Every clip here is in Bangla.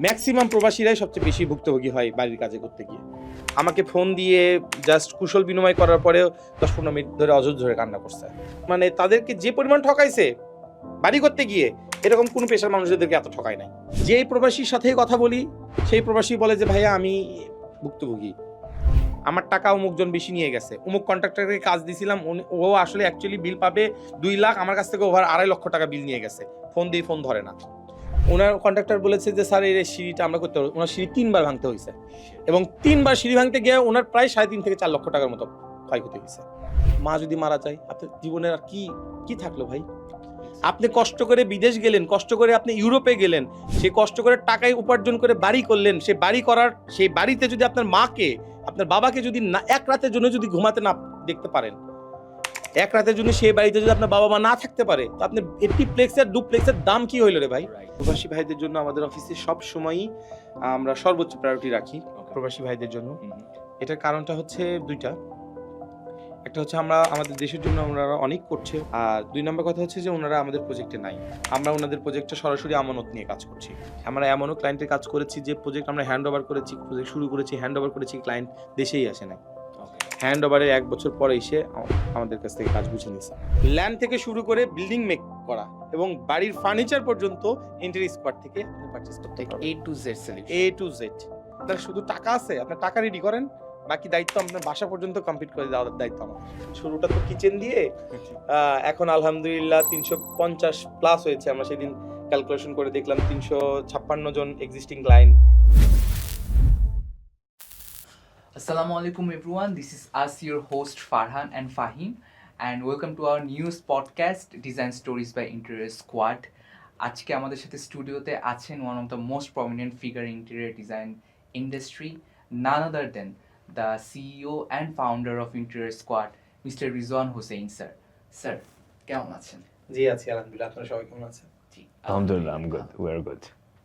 ম্যাক্সিমাম প্রবাসীরাই সবচেয়ে বেশি ভুক্তভোগী হয় বাড়ির কাজে করতে গিয়ে। আমাকে ফোন দিয়ে জাস্ট কুশল বিনিময় করার পরেও 10-15 মিনিট ধরে অঝোর ধরে কান্না করছে। মানে তাদেরকে যে পরিমাণ ঠকাইছে বাড়ি করতে গিয়ে, এরকম কোনো পেশার মানুষদেরকে এত ঠকায় নাই। যেই প্রবাসীর সাথে কথা বলি সেই প্রবাসী বলে যে ভাইয়া আমি ভুক্তভোগী, আমার টাকা অমুকজন বেশি নিয়ে গেছে, অমুক কন্ট্রাক্টরকে কাজ দিয়েছিলাম, ও আসলে অ্যাকচুয়ালি বিল পাবে 2 লাখ, আমার কাছ থেকে ওভার 2.5 লক্ষ টাকা বিল নিয়ে গেছে, ফোন দিয়ে ফোন ধরে না। ওনার কন্ট্রাক্টর বলেছে যে স্যার এই সিঁড়িটা আমরা করতে পারবো। ওনার সিঁড়ি 3 বার ভাঙতে হয়েছে এবং 3 বার সিঁড়ি ভাঙতে গিয়ে ওনার প্রায় 3.5 থেকে 4 লক্ষ টাকার মতো ক্ষয়ক্ষতি হয়েছে। মা যদি মারা যায় আপনার জীবনের আর কি থাকলো ভাই? আপনি কষ্ট করে বিদেশ গেলেন, কষ্ট করে আপনি ইউরোপে গেলেন, সেই কষ্ট করে টাকায় উপার্জন করে বাড়ি করলেন, সেই বাড়িতে যদি আপনার মাকে, আপনার বাবাকে যদি না এক রাতের জন্য যদি ঘুমাতে না দেখতে পারেন, এক রাতের জন্য সেই বাড়িতে যদি আপনার বাবা মা না থাকতে পারে, তো আপনার এপিপ্লেক্সের ডুপ্লেক্সের দাম কি হইল রে ভাই? প্রবাসী ভাইদের জন্য আমাদের অফিসে সব সময়ই আমরা সর্বোচ্চ প্রায়োরিটি রাখি প্রবাসী ভাইদের জন্য। এটার কারণটা হচ্ছে দুইটা। একটা হচ্ছে আমরা আমাদের দেশের জন্য ওনারা অনেক করছে, আর 2 নম্বর কথা হচ্ছে যে ওনারা আমাদের প্রজেক্টে নাই। আমরা ওনাদের প্রজেক্টে সরাসরি আমানত নিয়ে কাজ করছি। আমরা এমনও ক্লায়েন্টের কাজ করেছি যে প্রজেক্ট আমরা হ্যান্ড ওভার করেছি, প্রজেক্ট শুরু করেছি, হ্যান্ড ওভার করেছি, ক্লায়েন্ট দেশেই আসে নাই। হ্যান্ড ওভারের 1 বছর পরে এসে আমাদের কাছ থেকে কাজ বুঝে নিয়েছে। ল্যান্ড থেকে শুরু করে বিল্ডিং মেক করা এবং বাড়ির ফার্নিচার পর্যন্ত ইন্টেরিয়র স্কোয়াড থেকে আপনি পারচেজ করতে পারবেন। A to Z selection. A to Z। আপনার শুধু টাকা আছে, আপনার টাকা রেডি করেন, বাকি দায়িত্ব আপনার বাসা পর্যন্ত কমপ্লিট করে দেওয়ার দায়িত্ব আমার। শুরুটা তো কিচেন দিয়ে, এখন আলহামদুলিল্লাহ 350 প্লাস হয়েছে। আমরা সেদিন ক্যালকুলেশন করে দেখলাম 356 জন existing client. Assalamu alaikum everyone, this is us your host Farhan and Fahim and welcome to our newest podcast Design Stories by Interior Squad. আজকে আমাদের সাথে স্টুডিওতে আছেন one of the most prominent figure in interior design industry, none other than the CEO and founder of Interior Squad, Mr. Rizwan Hussain sir. Sir, কেমন আছেন? জি আছি আলহামদুলিল্লাহ, আপনারা সবাই কেমন আছেন? জি, Alhamdulillah, I'm good. We're good.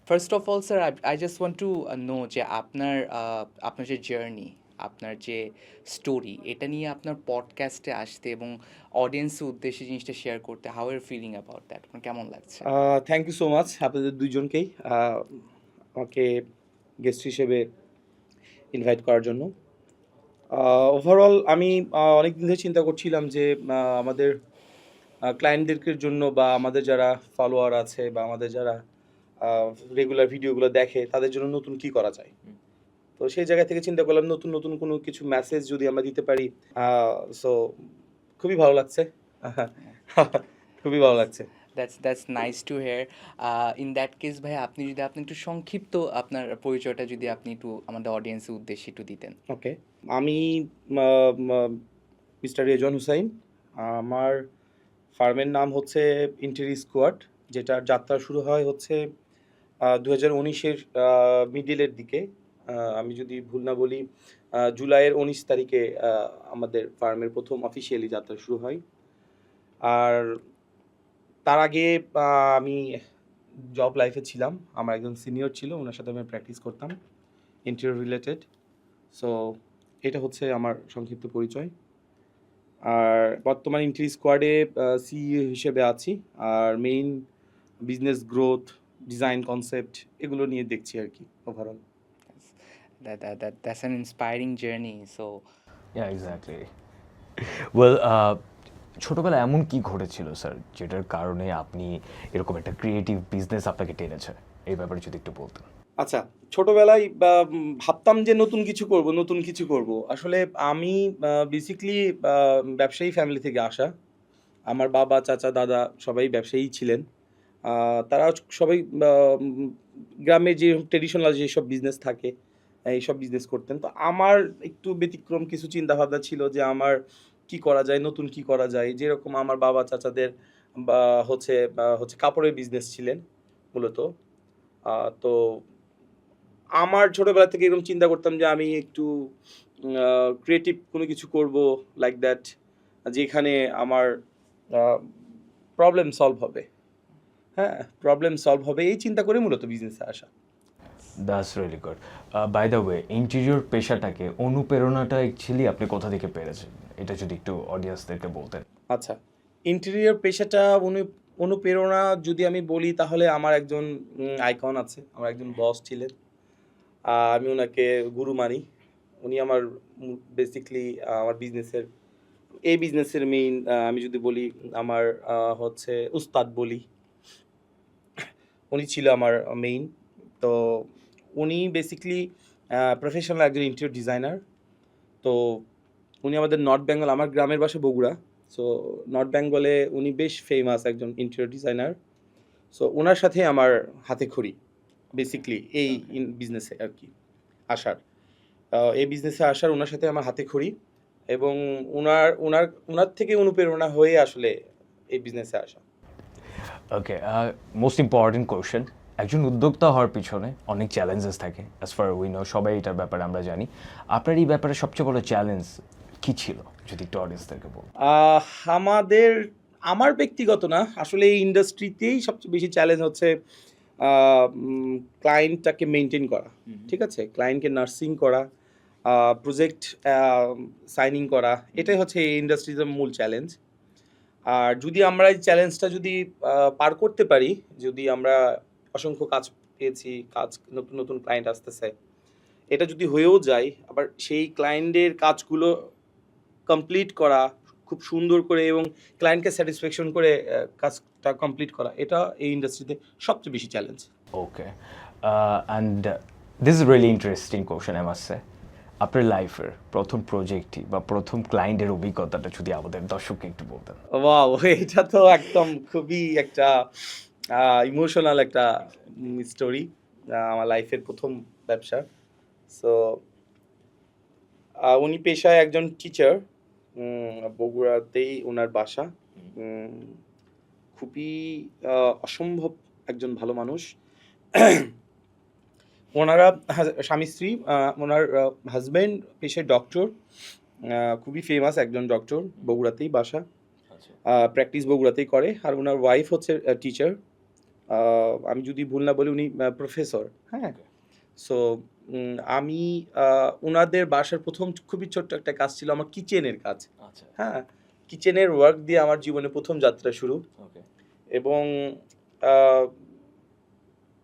First of all, sir, I just want to know যে আপনার যে জার্নি, আপনার যে স্টোরি, এটা নিয়ে আপনার পডকাস্টে আসতে এবং অডিয়েন্সের উদ্দেশ্যে জিনিসটা শেয়ার করতে, how are feeling about that, আপনার কেমন লাগছে? থ্যাংক ইউ সো মাচ আপনাদের দুইজনকেই আমাকে গেস্ট হিসেবে ইনভাইট করার জন্য। ওভারঅল আমি অনেক দিন ধরে চিন্তা করছিলাম যে আমাদের ক্লায়েন্টদের জন্য বা আমাদের যারা ফলোয়ার আছে বা আমাদের যারা রেগুলার ভিডিওগুলো দেখে তাদের জন্য নতুন কি করা যায়। তো সেই জায়গা থেকে চিন্তা করলাম নতুন নতুন কোনো কিছু মেসেজ যদি আমরা দিতে পারি। সো খুবই ভালো লাগছে। খুবই ভালো লাগছে। That's nice to hear. In that case ভাই, আপনি একটু সংক্ষিপ্ত আপনার পরিচয়টা যদি আপনি একটু আমাদের অডিয়েন্সের উদ্দেশ্যে একটু দিতেন। ওকে, আমি মিস্টার রেজওয়ান হুসাইন। আমার ফার্মের নাম হচ্ছে ইন্টেরিয়র স্কোয়াড, যেটার যাত্রা শুরু হয় হচ্ছে 2019-এর মিডিলের দিকে। আমি যদি ভুল না বলি জুলাইয়ের 19 তারিখে আমাদের ফার্মের প্রথম অফিসিয়ালি যাত্রা শুরু হয়। আর তার আগে আমি জব লাইফে ছিলাম, আমার একজন সিনিয়র ছিল, ওনার সাথে আমি প্র্যাকটিস করতাম ইন্টেরিয়র রিলেটেড। সো এটা হচ্ছে আমার সংক্ষিপ্ত পরিচয়। আর বর্তমান ইন্টেরিয়র স্কোয়াডে সিইও হিসেবে আছি, আর main business growth, design concept এগুলো নিয়ে দেখছি আর কি overall. That's an inspiring journey. So Yeah, exactly. Well, ছোটবেলায় এমন কি ঘটেছিল স্যার যেটার কারণে আপনি এরকম একটা ক্রিয়েটিভ বিজনেস আপনাকে টেনেছে? এই ব্যাপারে যদি একটু বলতেন। আচ্ছা, ছোটবেলায় ভাবতাম যে নতুন কিছু করব। আসলে আমি বেসিক্যালি ব্যবসায়ী ফ্যামিলি থেকে আসা। আমার বাবা, চাচা, দাদা সবাই ব্যবসায়ী ছিলেন। তারা সবাই গ্রামে যে ট্রেডিশনাল যেসব বিজনেস থাকে এইসব বিজনেস করতেন। তো আমার একটু ব্যতিক্রম কিছু চিন্তাভাবনা ছিল যে আমার কি করা যায়, নতুন কি করা যায়। যেরকম আমার বাবা চাচাদের হচ্ছে কাপড়ের বিজনেস ছিলেন মূলত। তো আমার ছোটবেলা থেকে এরকম চিন্তা করতাম যে আমি একটু ক্রিয়েটিভ কোনো কিছু করব, লাইক দ্যাট, যেখানে আমার প্রবলেম সলভ হবে। হ্যাঁ, প্রবলেম সলভ হবে এই চিন্তা করে মূলত বিজনেসে আসা। That's really good. By the way, interior পেশাটাকে অনুপ্রেরণাটা অ্যাকচুয়ালি আপনি কোথা থেকে পেয়েছেন, এটা যদি একটু অডিয়েন্সদেরকে বলতেন। আচ্ছা, ইন্টেরিয়র পেশাটা অনুপ্রেরণা যদি আমি বলি তাহলে আমার একজন আইকন আছে, আমার একজন বস ছিলেন। আমি ওনাকে গুরু মানি। উনি আমার বেসিকলি আমার বিজনেসের মেইন, আমি যদি বলি আমার হচ্ছে উস্তাদ বলি। উনি ছিল আমার মেইন। তো উনি বেসিকলি প্রফেশনাল একজন ইন্টেরিয়র ডিজাইনার। তো উনি আমাদের নর্থ বেঙ্গল, আমার গ্রামের বাসা বগুড়া। সো নর্থ বেঙ্গলে উনি বেশ ফেমাস একজন ইন্টেরিয়র ডিজাইনার। সো ওনার সাথে আমার হাতে খড়ি বেসিকলি এই বিজনেসে আর কি আসার। এই বিজনেসে আসার ওনার সাথে আমার হাতে খড়ি, এবং ওনার থেকে অনুপ্রেরণা হয়ে আসলে এই বিজনেসে আসা। ওকে, মোস্ট ইম্পর্টেন্ট কোয়েশ্চেন, একজন উদ্যোক্তা হওয়ার পিছনে অনেক চ্যালেঞ্জেস থাকে, অ্যাজ ফার উই নো, সবাই এটার ব্যাপারে আমরা জানি। আপনার এই ব্যাপারে সবচেয়ে বড় চ্যালেঞ্জ কী ছিল, যদি একটু অডিয়েন্সদেরকে বলুন। আমার ব্যক্তিগত না, আসলে এই ইন্ডাস্ট্রিতেই সবচেয়ে বেশি চ্যালেঞ্জ হচ্ছে ক্লায়েন্টটাকে মেনটেন করা। ঠিক আছে, ক্লায়েন্টকে নার্সিং করা, প্রজেক্ট সাইনিং করা, এটাই হচ্ছে এই ইন্ডাস্ট্রিতে মূল চ্যালেঞ্জ। আর যদি আমরা এই চ্যালেঞ্জটা যদি পার করতে পারি, যদি আমরা অসংখ্য কাজ পেয়েছি, নতুন নতুন ক্লায়েন্ট আসতেছে, এটা যদি হয়েও যায়, আবার সেই ক্লায়েন্টের কাজগুলো কমপ্লিট করা খুব সুন্দর করে এবং ক্লায়েন্টকে স্যাটিসফ্যাকশন করে কাজটা কমপ্লিট করা, এটা এই ইন্ডাস্ট্রিতে সবচেয়ে বেশি challenge. Okay, and this is really interesting question, I must say. আপনার লাইফের প্রথম প্রজেক্টই বা প্রথম ক্লায়েন্টের অভিজ্ঞতাটা যদি আমাদের দর্শককে একটু বলতেন। ওয়াও, এটা তো একদম খুবই একটা ইমোশনাল একটা স্টোরি, আমার লাইফের প্রথম ব্যবসা। সো উনি পেশায় একজন টিচার, বগুড়াতেই ওনার বাসা। খুবই অসম্ভব একজন ভালো মানুষ। ওনারা স্বামী স্ত্রী, ওনার হাজব্যান্ড পেশায় ডক্টর, খুবই ফেমাস একজন ডক্টর, বগুড়াতেই বাসা, প্র্যাকটিস বগুড়াতেই করে। আর ওনার ওয়াইফ হচ্ছে টিচার, আমি যদি ভুল না বলি উনি প্রফেসর। হ্যাঁ, সো আমি ওনাদের বাসার প্রথম খুবই ছোট্ট একটা কাজ ছিল আমার কিচেনের কাজ। হ্যাঁ, কিচেনের ওয়ার্ক দিয়ে আমার জীবনে প্রথম যাত্রা শুরু। এবং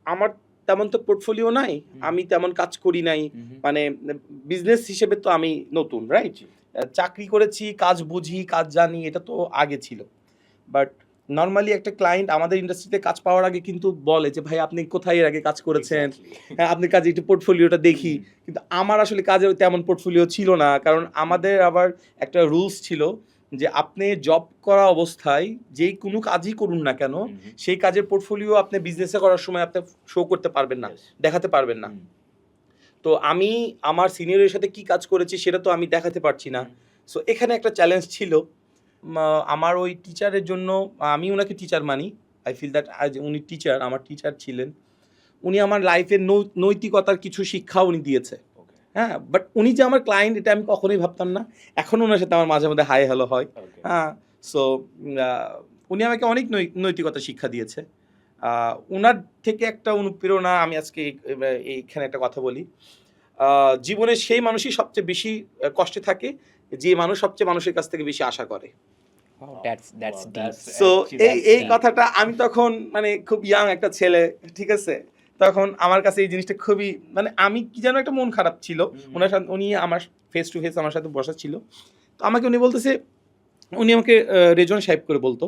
আমার তেমন তো পোর্টফোলিও নাই, আমি তেমন কাজ করি নাই, মানে বিজনেস হিসেবে তো আমি নতুন, রাইট? চাকরি করেছি, কাজ বুঝি, কাজ জানি, এটা তো আগে ছিল। বাট নর্মালি একটা ক্লায়েন্ট আমাদের ইন্ডাস্ট্রিতে কাজ পাওয়ার আগে কিন্তু বলে যে ভাই আপনি কোথায় এর আগে কাজ করেছেন, হ্যাঁ আপনি কাজে একটু পোর্টফোলিওটা দেখি। কিন্তু আমার আসলে কাজের তেমন পোর্টফোলিও ছিল না, কারণ আমাদের আবার একটা রুলস ছিল যে আপনি জব করা অবস্থায় যেই কোনো কাজই করুন না কেন, সেই কাজের পোর্টফোলিও আপনি বিজনেসে করার সময় আপনি শো করতে পারবেন না, দেখাতে পারবেন না। তো আমি আমার সিনিয়রের সাথে কি কাজ করেছি সেটা তো আমি দেখাতে পারছি না। সো এখানে একটা চ্যালেঞ্জ ছিল আমার ওই টিচারের জন্য। আমি ওনাকে টিচার মানি, আই ফিল দ্যাট উনি টিচার, আমার টিচার ছিলেন। উনি আমার লাইফের নৈতিকতার কিছু শিক্ষা উনি দিয়েছে। হ্যাঁ, বাট উনি যে আমার ক্লায়েন্ট এটা আমি কখনোই ভাবতাম না। এখন ওনার সাথে আমার মাঝে মধ্যে হাই হ্যালো হয়। হ্যাঁ, সো উনি আমাকে অনেক নৈতিকতা শিক্ষা দিয়েছে। ওনার থেকে একটা অনুপ্রেরণা আমি আজকে এইখানে একটা কথা বলি। জীবনে সেই মানুষই সবচেয়ে বেশি কষ্টে থাকে যে মানুষ সবচেয়ে মানুষের কাছ থেকে বেশি আশা করে। সো এই কথাটা আমি তখন মানে খুব ইয়াং একটা ছেলে, ঠিক আছে, তখন আমার কাছে এই জিনিসটা খুবই মানে আমি কি যেন একটা মন খারাপ ছিল। ওনার সাথে উনি আমার ফেস টু ফেস আমার সাথে বসা ছিল, তো আমাকে উনি বলতেছে, উনি আমাকে রেজন সাহেব করে বলতো।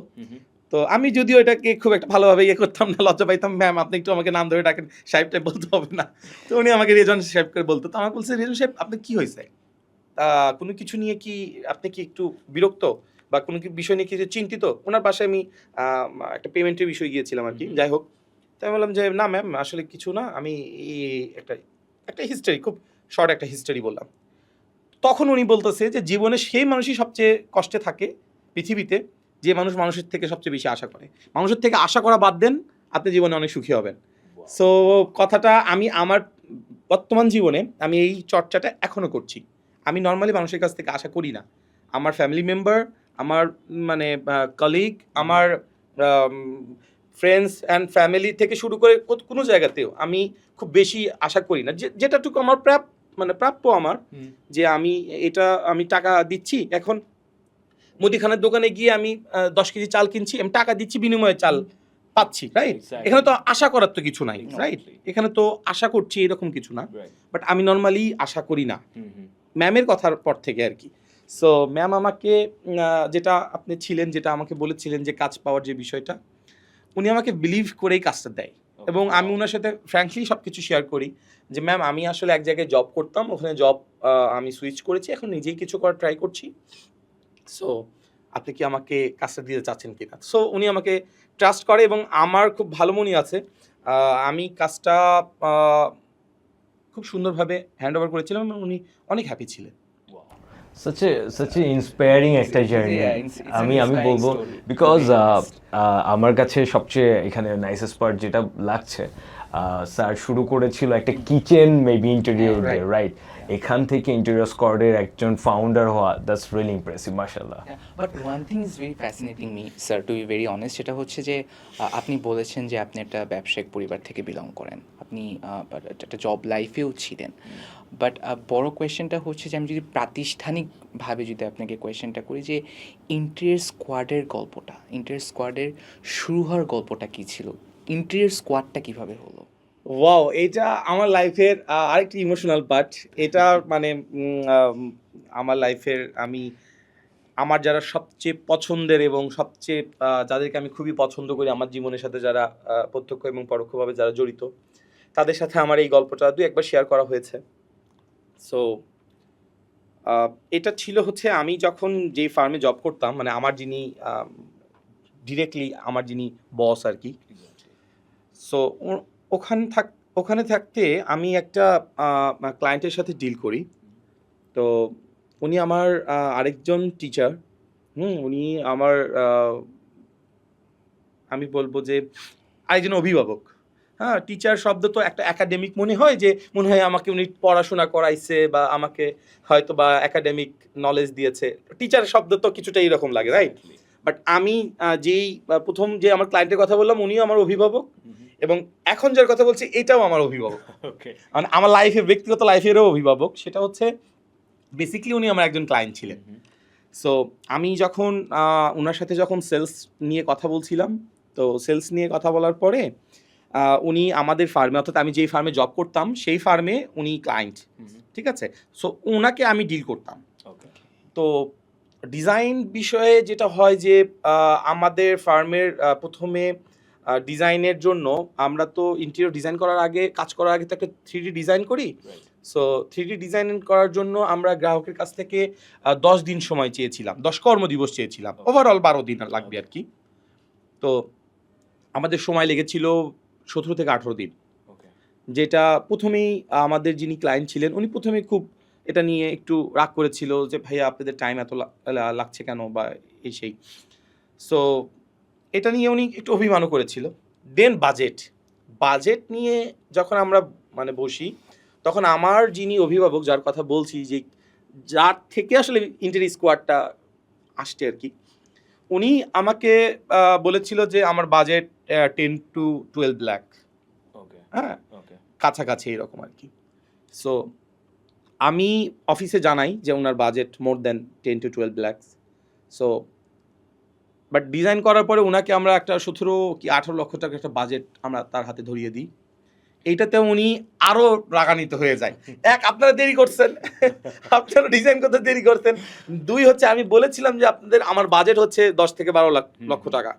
তো আমি যদিও এটাকে খুব একটা ভালোভাবে ইয়ে করতাম না, লজ্জা পাইতাম, ম্যাম আপনি একটু আমাকে নাম ধরে ডাকেন, সাহেব টাইপ বলতে হবে না। তো উনি আমাকে রেজন সাহেব করে বলতো। তো আমাকে বলছে, রেজন সাহেব আপনি কি হয়েছে, কোনো কিছু নিয়ে কি আপনি কি একটু বিরক্ত বা কোনো বিষয় নিয়ে কিছু চিন্তিত? ওনার বাসায় আমি একটা পেমেন্টের বিষয় গিয়েছিলাম আর কি, যাই হোক। তাই আমি বললাম যে না ম্যাম আসলে কিছু না, আমি একটা হিস্টোরি, খুব শর্ট একটা হিস্টোরি বললাম। তখন উনি বলতেছে যে জীবনে সেই মানুষই সবচেয়ে কষ্টে থাকে পৃথিবীতে যে মানুষ মানুষের থেকে সবচেয়ে বেশি আশা করে। মানুষের থেকে আশা করা বাদ দেন, আপনি জীবনে অনেক সুখী হবেন। সো কথাটা আমি আমার বর্তমান জীবনে আমি এই চর্চাটা এখনও করছি। আমি নর্মালি মানুষের কাছ থেকে আশা করি না। আমার ফ্যামিলি মেম্বার, আমার মানে কলিগ, আমার ফ্রেন্ডস অ্যান্ড ফ্যামিলি থেকে শুরু করে কোনো জায়গাতেও আমি খুব বেশি আশা করি না। যেটাটুকু আমার প্রাপ্য আমার, যে আমি টাকা দিচ্ছি, এখন মুদিখানার দোকানে গিয়ে আমি 10 কেজি চাল কিনছি, আমি টাকা দিচ্ছি, বিনিময়ে চাল পাচ্ছি, রাইট? এখানে তো আশা করার তো কিছু নাই, রাইট? এখানে তো আশা করছি এরকম কিছু না, বাট আমি নর্মালি আশা করি না ম্যামের কথার পর থেকে আর কি। সো ম্যাম আমাকে যেটা আপনি ছিলেন, যেটা আমাকে বলেছিলেন যে কাজ পাওয়ার যে বিষয়টা, উনি আমাকে বিলিভ করেই কাজটা দেয়। এবং আমি ওনার সাথে ফ্র্যাঙ্কলি সব কিছু শেয়ার করি যে ম্যাম আমি আসলে এক জায়গায় জব করতাম, ওখানে জব আমি সুইচ করেছি, এখন নিজেই কিছু করার ট্রাই করছি। সো আপনি কি আমাকে কাজটা দিতে চাচ্ছেন কিনা? সো উনি আমাকে ট্রাস্ট করে এবং আমার খুব ভালো মনে আছে আমি কাজটা খুব সুন্দরভাবে হ্যান্ড ওভার করেছিলাম এবং উনি অনেক হ্যাপি ছিলেন। such a inspiring একটা জার্নি। Yeah, it's an আমি inspiring বলবো story. বিকজ আমার কাছে সবচেয়ে এখানে নাইসেস্ট পার্ট যেটা লাগছে, স্যার শুরু করেছিল একটা কিচেন মেবি ইন্টেরিয়র Right. দিয়ে, রাইট? এখান থেকে ইন্টেরিয়র স্কোয়াডের একজন ফাউন্ডার হওয়া, দ্যাটস রিয়েলি ইমপ্রেসিভ, মাশাআল্লাহ। But one thing is very fascinating me sir, to be very honest, সেটা হচ্ছে যে আপনি বলেছেন যে আপনি একটা ব্যবসায়িক পরিবার থেকে বিলং করেন, আপনি একটা জব লাইফেও ছিলেন, বাট বড় কোয়েশ্চেনটা হচ্ছে যে আমি যদি প্রাতিষ্ঠানিকভাবে যদি আপনাকে কোয়েশ্চেনটা করি যে ইন্টেরিয়র স্কোয়াডের গল্পটা, ইন্টেরিয়র স্কোয়াডের শুরু হওয়ার গল্পটা কী ছিল, ইন্টেরিয়র স্কোয়াডটা কীভাবে হলো? ওয়াও, এটা আমার লাইফের আরেকটি ইমোশনাল পার্ট। এটা মানে আমার লাইফের আমার যারা সবচেয়ে পছন্দের এবং সবচেয়ে যাদেরকে আমি খুবই পছন্দ করি, আমার জীবনের সাথে যারা প্রত্যক্ষ এবং পরোক্ষভাবে যারা জড়িত, তাদের সাথে আমার এই গল্পটা একবার শেয়ার করা হয়েছে। সো এটা ছিল হচ্ছে আমি যখন যেই ফার্মে জব করতাম, মানে আমার যিনি ডিরেক্টলি আমার যিনি বস আর কি। সো ওখানে থাকতে আমি একটা ক্লায়েন্টের সাথে ডিল করি। তো উনি আমার আরেকজন টিচার, উনি আমার আমি বলবো যে আরেকজন অভিভাবক। হ্যাঁ, টিচার শব্দ তো একটা একাডেমিক মনে হয় আমাকে উনি পড়াশোনা করাইছে বা আমাকে হয়তো বা একাডেমিক নলেজ দিয়েছে। টিচার শব্দ তো কিছুটা এইরকম লাগে, রাইট? বাট আমি প্রথম যে আমার ক্লায়েন্টের কথা বললাম, উনিও আমার অভিভাবক এবং এখন যার কথা বলছি এটাও আমার অভিভাবক। মানে আমার ব্যক্তিগত লাইফেরও অভিভাবক। সেটা হচ্ছে বেসিক্যালি উনি আমার একজন ক্লায়েন্ট ছিলেন। সো আমি যখন ওনার সাথে যখন সেলস নিয়ে কথা বলছিলাম, তো সেলস নিয়ে কথা বলার পরে উনি আমাদের ফার্মে, অর্থাৎ আমি যেই ফার্মে জব করতাম সেই ফার্মে উনি ক্লায়েন্ট, ঠিক আছে? সো ওনাকে আমি ডিল করতাম। তো ডিজাইন বিষয়ে যেটা হয় যে আমাদের ফার্মের প্রথমে ডিজাইনের জন্য আমরা তো ইন্টেরিয়র ডিজাইন কাজ করার আগে তো একটা 3D ডিজাইন করি। সো 3D ডিজাইন করার জন্য আমরা গ্রাহকের কাছ থেকে 10 দিন সময় চেয়েছিলাম, 10 কর্মদিবস চেয়েছিলাম, ওভারঅল 12 দিন লাগবে আর কি। তো আমাদের সময় লেগেছিল 17 থেকে 18 দিন, যেটা প্রথমেই আমাদের যিনি ক্লায়েন্ট ছিলেন উনি প্রথমে খুব এটা নিয়ে একটু রাগ করেছিল যে ভাইয়া আপনাদের টাইম এত লাগছে কেন বা এই সেই। সো এটা নিয়ে উনি একটু অভিমানও করেছিল। দেন বাজেট নিয়ে যখন আমরা মানে বসি, তখন আমার যিনি অভিভাবক, যার কথা বলছি, যে যার থেকে আসলে ইন্টেরিয়র স্কোয়াডটা আসছে আর কি, উনি আমাকে বলেছিল যে আমার বাজেট 10 to 12 লাখ, হ্যাঁ কাছাকাছি এরকম আর কি। সো আমি অফিসে জানাই যে ওনার budget more than 10 to 12 lakh. So but design করার পরে ওনাকে আমরা একটা 17 কি 18 লক্ষ টাকার একটা বাজেট আমরা তার হাতে ধরিয়ে দিই। এইটাতে উনি আরো রাগান্বিত হয়ে যায়। এক, আপনারা দেরি করছেন, আপনারা ডিজাইন করতে দেরি করছেন। 2 হচ্ছে আমি বলেছিলাম যে আমার বাজেট হচ্ছে 10 থেকে 12 লক্ষ টাকা,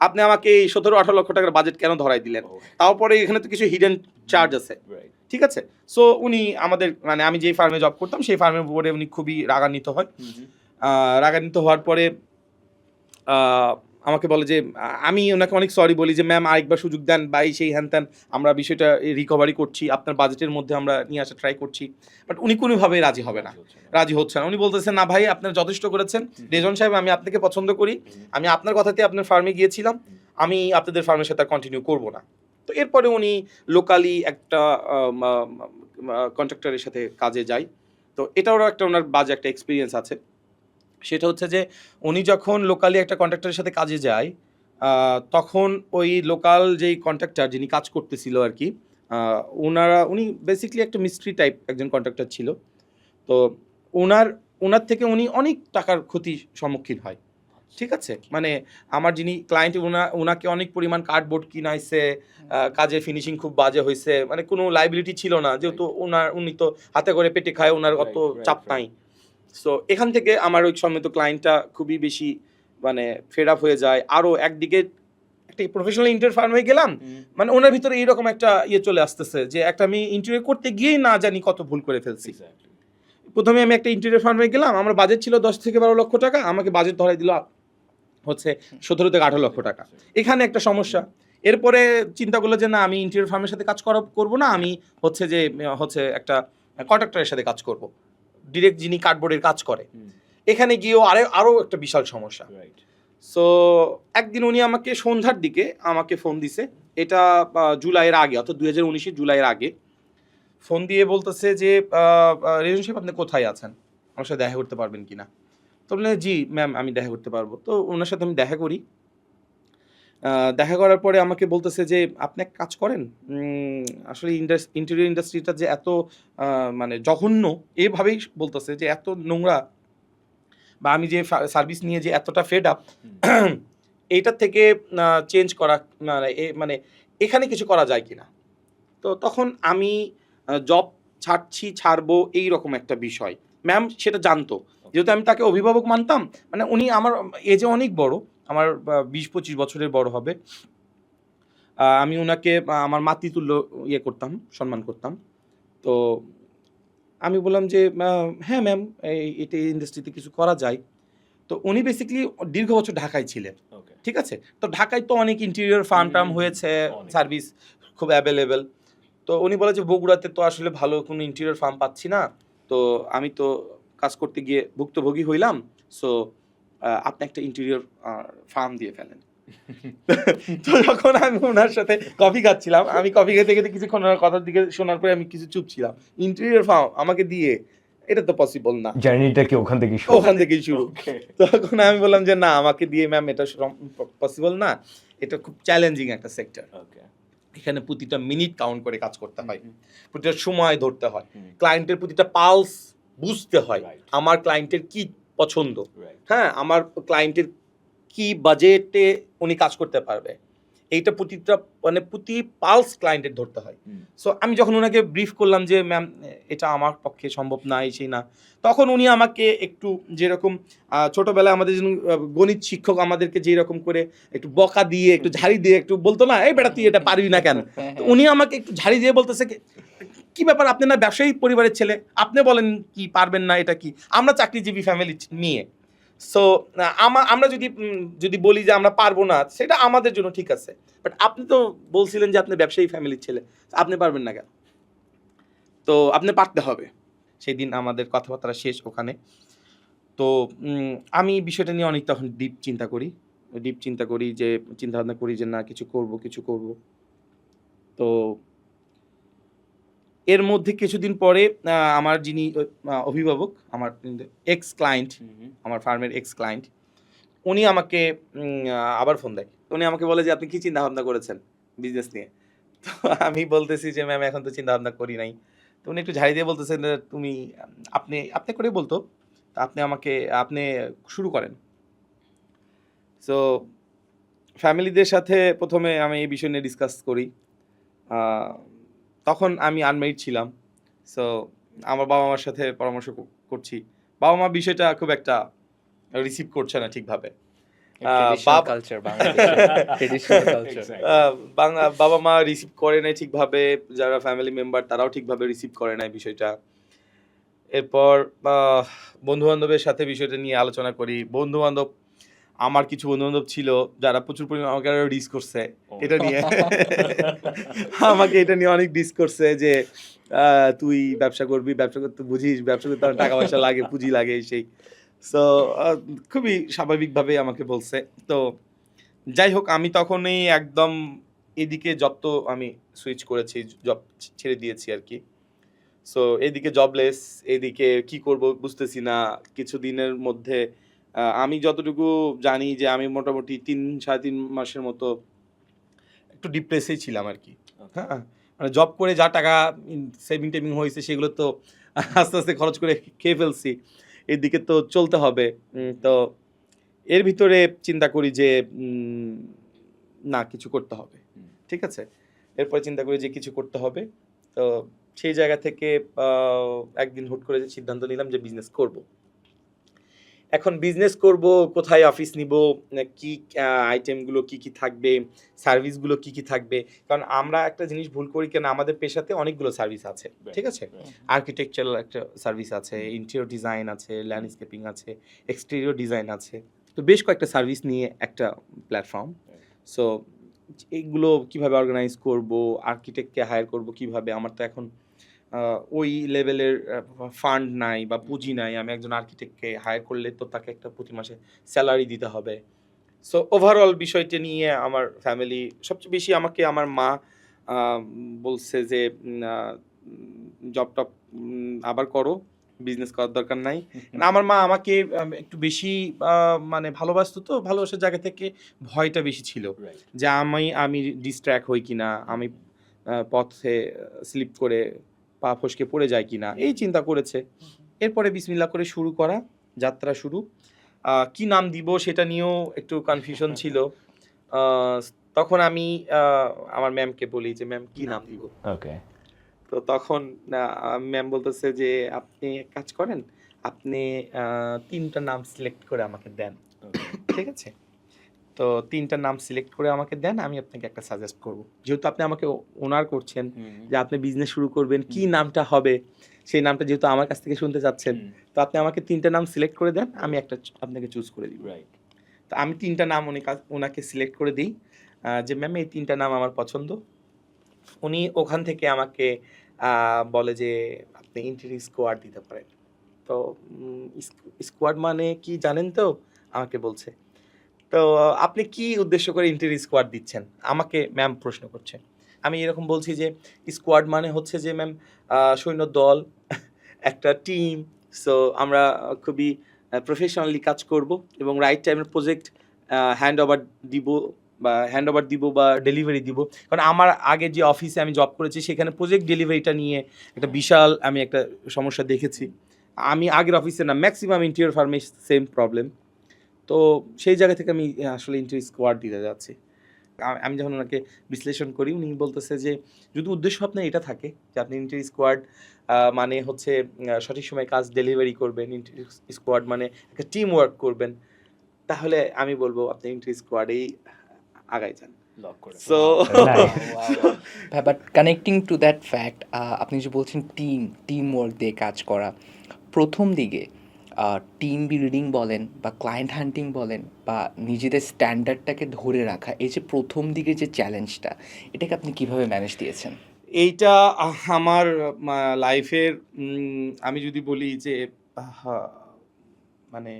আপনি আমাকে এই 17-18 লক্ষ টাকার বাজেট কেন ধরাই দিলেন? তারপরে এখানে তো কিছু হিডেন চার্জ আছে, ঠিক আছে? সো উনি আমাদের মানে আমি যেই ফার্মে জব করতাম সেই ফার্মের উপরে উনি খুবই রাগান্বিত হয়। রাগান্বিত হওয়ার পরে আমাকে বলে যে আমি ওনাকে অনেক সরি বলি যে ম্যাম আরেকবার সুযোগ দেন বা এই সেই হ্যান ত্যান, আমরা বিষয়টা রিকভারি করছি, আপনার বাজেটের মধ্যে আমরা নিয়ে আসা ট্রাই করছি। বাট উনি কোনোভাবেই রাজি হচ্ছে না। উনি বলতেছেন না ভাই আপনার যথেষ্ট করেছেন, রেজন সাহেব আমি আপনাকে পছন্দ করি, আমি আপনার কথাতে আপনার ফার্মে গিয়েছিলাম, আমি আপনাদের ফার্মের সাথে কন্টিনিউ করব না। তো এরপরে উনি লোকালি একটা কন্ট্রাক্টরের সাথে কাজে যায়। তো এটাও একটা ওনার বাজে একটা এক্সপিরিয়েন্স আছে। সেটা হচ্ছে যে উনি যখন লোকালি একটা কন্ট্রাক্টরের সাথে কাজে যায়, তখন ওই লোকাল যেই কন্ট্রাক্টর যিনি কাজ করতেছিল আর কি, উনি বেসিক্যালি একটা মিস্ট্রি টাইপ একজন কন্ট্রাক্টর ছিল। তো ওনার থেকে উনি অনেক টাকার ক্ষতির সম্মুখীন হয়। ঠিক আছে, মানে আমার যিনি ক্লায়েন্ট ওনাকে অনেক পরিমাণ কার্ডবোর্ড কিনাইছে, কাজের ফিনিশিং খুব বাজে হয়েছে, মানে কোনো লাইবিলিটি ছিল না, যেহেতু উনি তো হাতে করে পেটে খায়, ওনার অত চাপ নাই। সো এখান থেকে আমার ওই সম্মিলিত ক্লায়েন্টটা খুবই বেশি মানে ফেড আপ হয়ে যায়। আরও একদিকে একটা প্রফেশনাল ইন্টারিয়র ফার্মে গেলাম, মানে ওনার ভিতরে এইরকম একটা চলে আসতেছে যে একটা আমি ইন্টারিয়র করতে গিয়েই না জানি কত ভুল করে ফেলছি। প্রথমে আমি একটা ইন্টেরিয়র ফার্মে গেলাম, আমার বাজেট ছিল 10 থেকে 12 লক্ষ টাকা, আমাকে বাজেট ধরাই দিল হচ্ছে 17 থেকে 18 লক্ষ টাকা। এখানে একটা সমস্যা। এরপরে চিন্তা করলো যে না, আমি ইন্টেরিয়র ফার্মের সাথে কাজ করবো না, আমি হচ্ছে একটা কন্ট্রাক্টরের সাথে কাজ করব, ডিরেক্ট যিনি কার্ডবোর্ডের কাজ করে। এখানে গিয়েও আরও একটা বিশাল সমস্যা। সো একদিন উনি আমাকে সন্ধ্যার দিকে আমাকে ফোন দিছে, এটা জুলাইয়ের আগে, অর্থাৎ 2019 জুলাইয়ের আগে ফোন দিয়ে বলতেছে যে রেজন সাহেব আপনি কোথায় আছেন, আমার সাথে দেখা করতে পারবেন কিনা। তো বললেন জি ম্যাম আমি দেখা করতে পারবো। তো ওনার সাথে আমি দেখা করি। দেখা করার পরে আমাকে বলতেছে যে আপনি এক কাজ করেন, আসলে ইন্টেরিয়র ইন্ডাস্ট্রিটা যে এত মানে জঘন্য, এভাবেই বলতেছে যে এত নোংরা, বা আমি যে সার্ভিস নিয়ে যে এতটা ফেড আপ, এইটার থেকে চেঞ্জ করা মানে এখানে কিছু করা যায় কিনা। তো তখন আমি জব ছাড়বো এই রকম একটা বিষয়, ম্যাম সেটা জানতো, যেহেতু আমি তাকে অভিভাবক মানতাম। মানে উনি আমার এজে অনেক বড়, আমার 20-25 বছরের বড় হবে। আমি ওনাকে আমার মাতৃতুল্য করতাম, সম্মান করতাম। তো আমি বললাম যে হ্যাঁ ম্যাম, এটা ইন্ডাস্ট্রিতে কিছু করা যায়। তো উনি বেসিক্যালি দীর্ঘ বছর ঢাকায় ছিলেন, ঠিক আছে। তো ঢাকায় তো অনেক ইন্টেরিয়র ফার্ম হয়েছে, সার্ভিস খুব অ্যাভেলেবেল। তো উনি বলে যে বগুড়াতে তো আসলে ভালো কোনো ইন্টেরিয়র ফার্ম পাচ্ছি না, তো আমি তো কাজ করতে গিয়ে ভুক্তভোগী হইলাম, সো আপনি একটা ইন্টেরিয়র ফার্ম দিয়ে ফেলেন। তো যখন আমি ওনার সাথে কফি খাচ্ছিলাম, আমি কফি খেতে খেতে কিছুক্ষণ ওনার কথার দিকে শোনার পরে আমি কিছু চুপ ছিলাম। ইন্টেরিয়র ফার্ম আমাকে দিয়ে, এটা তো পসিবল না। জার্নিটা কি ওখান থেকেই শুরু। তখন আমি বললাম যে না, আমাকে দিয়ে ম্যাম এটা পসিবল না, এটা খুব চ্যালেঞ্জিং একটা সেক্টর। এখানে প্রতিটা মিনিট কাউন্ট করে কাজ করতে হয়, প্রতিটা সময় ধরতে হয়, ক্লায়েন্টের প্রতিটা পালস বুঝতে হয়, আমার ক্লায়েন্টের কি পছন্দ, হ্যাঁ আমার ক্লায়েন্টের কি বাজেটে উনি কাজ করতে পারবে, এইটা প্রতিটা মানে প্রতি পালস ক্লায়েন্টের ধরতে হয়। সো আমি যখন ওনাকে ব্রিফ করলাম যে ম্যাম এটা আমার পক্ষে সম্ভব না, এই সেই না, তখন উনি আমাকে একটু যেরকম ছোটবেলায় আমাদের গণিত শিক্ষক আমাদেরকে যেরকম করে একটু বকা দিয়ে একটু ঝাড়ি দিয়ে একটু বলতো না, এই বেটা তুই এটা পারবি না কেন, তো উনি আমাকে একটু ঝাড়ি দিয়ে বলতেছে কি ব্যাপার, আপনি না ব্যবসায়ী পরিবারের ছেলে, আপনি বলেন কি পারবেন না, এটা কি, আমরা চাকরিজীবী ফ্যামিলি নিয়ে। সো আমরা যদি বলি যে আমরা পারবো না, সেটা আমাদের জন্য ঠিক আছে, বাট আপনি তো বলছিলেন যে আপনি ব্যবসায়ী ফ্যামিলির ছেলে, আপনি পারবেন না কেন, তো আপনি পারতে হবে। সেই দিন আমাদের কথাবার্তা শেষ ওখানে। তো আমি বিষয়টা নিয়ে অনেক তখন ডিপ চিন্তা করি যে চিন্তাভাবনা করি যে না কিছু করব। তো এর মধ্যে কিছুদিন পরে আমার যিনি অভিভাবক, আমার এক্স ক্লায়েন্ট, আমার ফার্মের এক্স ক্লায়েন্ট, উনি আমাকে আবার ফোন দেয়। উনি আমাকে বলে যে আপনি কি চিন্তা ভাবনা করেছেন বিজনেস নিয়ে। তো আমি বলতেছি যে ম্যাম এখন তো চিন্তা ভাবনা করি নাই। তো উনি একটু ঝাড়ি দিয়ে বলতেছেন তুমি আপনি করে বলতো, আপনি শুরু করেন। সো ফ্যামিলিদের সাথে প্রথমে আমি এই বিষয় নিয়ে ডিসকাস করি। তখন আমি আনমেরিড ছিলাম, সো আমার বাবা মার সাথে পরামর্শ করছি। বাবা মা বিষয়টা খুব একটা রিসিভ করছে না ঠিকভাবে। বাবা মা রিসিভ করে নাই ঠিকভাবে, যারা ফ্যামিলি মেম্বার তারাও ঠিকভাবে রিসিভ করে নাই বিষয়টা। এরপর বন্ধু বান্ধবের সাথে বিষয়টা নিয়ে আলোচনা করি। আমার কিছু বন্ধু বান্ধব ছিল যারা প্রচুর পরিমাণে আমাকে ডিস করছে এটা নিয়ে। আমাকে এটা নিয়ে অনেক ডিস করছে যে তুই ব্যবসা করতে বুঝিস, ব্যবসা করতে টাকা পয়সা লাগে, পুঁজি লাগে, সেই। সো খুবই স্বাভাবিকভাবে আমাকে বলছে। তো যাই হোক, আমি তখনই একদম এদিকে আমি সুইচ করেছি, জব ছেড়ে দিয়েছি আর কি। সো এদিকে জবলেস, এদিকে কি করব বুঝতেছি না। কিছুদিনের মধ্যে আমি যতটুকু জানি যে আমি মোটামুটি 3-3.5 মাসের মতো একটু ডিপ্রেসেই ছিলাম আর কি। হ্যাঁ, মানে জব করে যা টাকা সেভিং হয়েছে সেগুলো তো আস্তে আস্তে খরচ করে খেয়ে ফেলছি, এদিকে তো চলতে হবে। তো এর ভিতরে চিন্তা করি যে না কিছু করতে হবে, ঠিক আছে। এরপরে চিন্তা করি যে কিছু করতে হবে। তো সেই জায়গা থেকে একদিন হুট করে সিদ্ধান্ত নিলাম যে বিজনেস করব। এখন বিজনেস করব, কোথায় অফিস নিব, কি আইটেমগুলো কি কি থাকবে, সার্ভিসগুলো কি কি থাকবে। কারণ আমরা একটা জিনিস ভুল করি কেন, আমাদের পেশাতে অনেকগুলো সার্ভিস আছে, ঠিক আছে। আর্কিটেকচারাল একটা সার্ভিস আছে, ইন্টেরিয়র ডিজাইন আছে, ল্যান্ডস্কেপিং আছে, এক্সটেরিয়র ডিজাইন আছে। তো বেশ কয়েকটা সার্ভিস নিয়ে একটা প্ল্যাটফর্ম। সো এইগুলো কিভাবে অর্গানাইজ করব, আর্কিটেক্টকে হায়ার করব কিভাবে, আমার তো এখন ওই লেভেলের ফান্ড নাই বা পুঁজি নাই। আমি একজন আর্কিটেক্টকে হায়ার করলে তো তাকে একটা প্রতি মাসে স্যালারি দিতে হবে। সো ওভারঅল বিষয়টি নিয়ে আমার ফ্যামিলি সবচেয়ে বেশি আমাকে আমার মা বলছে যে জব টপ আবার করো, বিজনেস করার দরকার নাই। আমার মা আমাকে একটু বেশি মানে ভালোবাসতো, তো ভালোবাসার জায়গা থেকে ভয়টা বেশি ছিল যে আমি ডিস্ট্র্যাক্ট হই কিনা, আমি পথে স্লিপ করে পা ফসকে পড়ে যায় কিনা, এই চিন্তা করেছে। এরপরে বিসমিল্লাহ করে শুরু করা যাত্রা শুরু। কি নাম দিব সেটা নিয়েও একটু কনফিউশন ছিল। তখন আমি আমার ম্যামকে বলি যে ম্যাম কি নাম দিব। ওকে। তো তখন ম্যাম বলতেছে যে আপনি এক কাজ করেন, আপনি 3টা নাম সিলেক্ট করে আমাকে দেন, ঠিক আছে। তো 3টা নাম সিলেক্ট করে আমাকে দেন, আমি আপনাকে একটা সাজেস্ট করব। যেহেতু আপনি আমাকে ওনার করছেন যে আপনি বিজনেস শুরু করবেন, কি নামটা হবে সেই নামটা যেহেতু আমার কাছ থেকে শুনতে চাচ্ছেন, তো আপনি আমাকে 3টা নাম সিলেক্ট করে দেন, আমি একটা আপনাকে চুজ করে দিব। তো আমি 3টা নাম ওনাকে সিলেক্ট করে দিই যে ম্যাম এই 3টা নাম আমার পছন্দ। উনি ওখান থেকে আমাকে বলে যে আপনি ইন্টেরিয়র স্কোয়াড দিতে পারেন। তো স্কোয়াড মানে কি জানেন তো, আমাকে বলছে। তো আপনি কি উদ্দেশ্য করে ইন্টেরিয়র স্কোয়াড দিচ্ছেন, আমাকে ম্যাম প্রশ্ন করছে। আমি এরকম বলছি যে স্কোয়াড মানে হচ্ছে যে ম্যাম সৈন্য দল, একটা টিম। সো আমরা খুবই প্রফেশনালি কাজ করব এবং রাইট টাইমের প্রজেক্ট হ্যান্ড ওভার দিব বা ডেলিভারি দিব। কারণ আমার আগে যে অফিসে আমি জব করেছি সেখানে প্রজেক্ট ডেলিভারিটা নিয়ে একটা বিশাল আমি একটা সমস্যা দেখেছি। আমি আগের অফিসে না, ম্যাক্সিমাম ইন্টেরিয়র ফার্মে সেম প্রবলেম। তো সেই জায়গা থেকে আমি আসলে ইন্টেরিয়র স্কোয়াড দিতে যাচ্ছি। আমি যখন ওনাকে বিশ্লেষণ করি, উনি বলতেছে যে যদি উদ্দেশ্য আপনার এটা থাকে যে আপনি ইন্টেরিয়র স্কোয়াড মানে হচ্ছে সঠিক সময়ে কাজ ডেলিভারি করবেন, ইন্টেরিয়র স্কোয়াড মানে একটা টিম ওয়ার্ক করবেন, তাহলে আমি বলবো আপনি ইন্টেরিয়র স্কোয়াডেই আগাই যান। So but connecting to that fact, আপনি যে বলছেন টিম ওয়ার্ক দিয়ে কাজ করা, প্রথম দিকে টিম বিল্ডিং বলেন বা ক্লায়েন্ট হান্টিং বলেন বা নিজেদের স্ট্যান্ডার্ডটাকে ধরে রাখা, এই যে প্রথম দিকে যে চ্যালেঞ্জটা, এটাকে আপনি কিভাবে ম্যানেজ দিয়েছেন? এইটা আমার লাইফের আমি যদি বলি যে মানে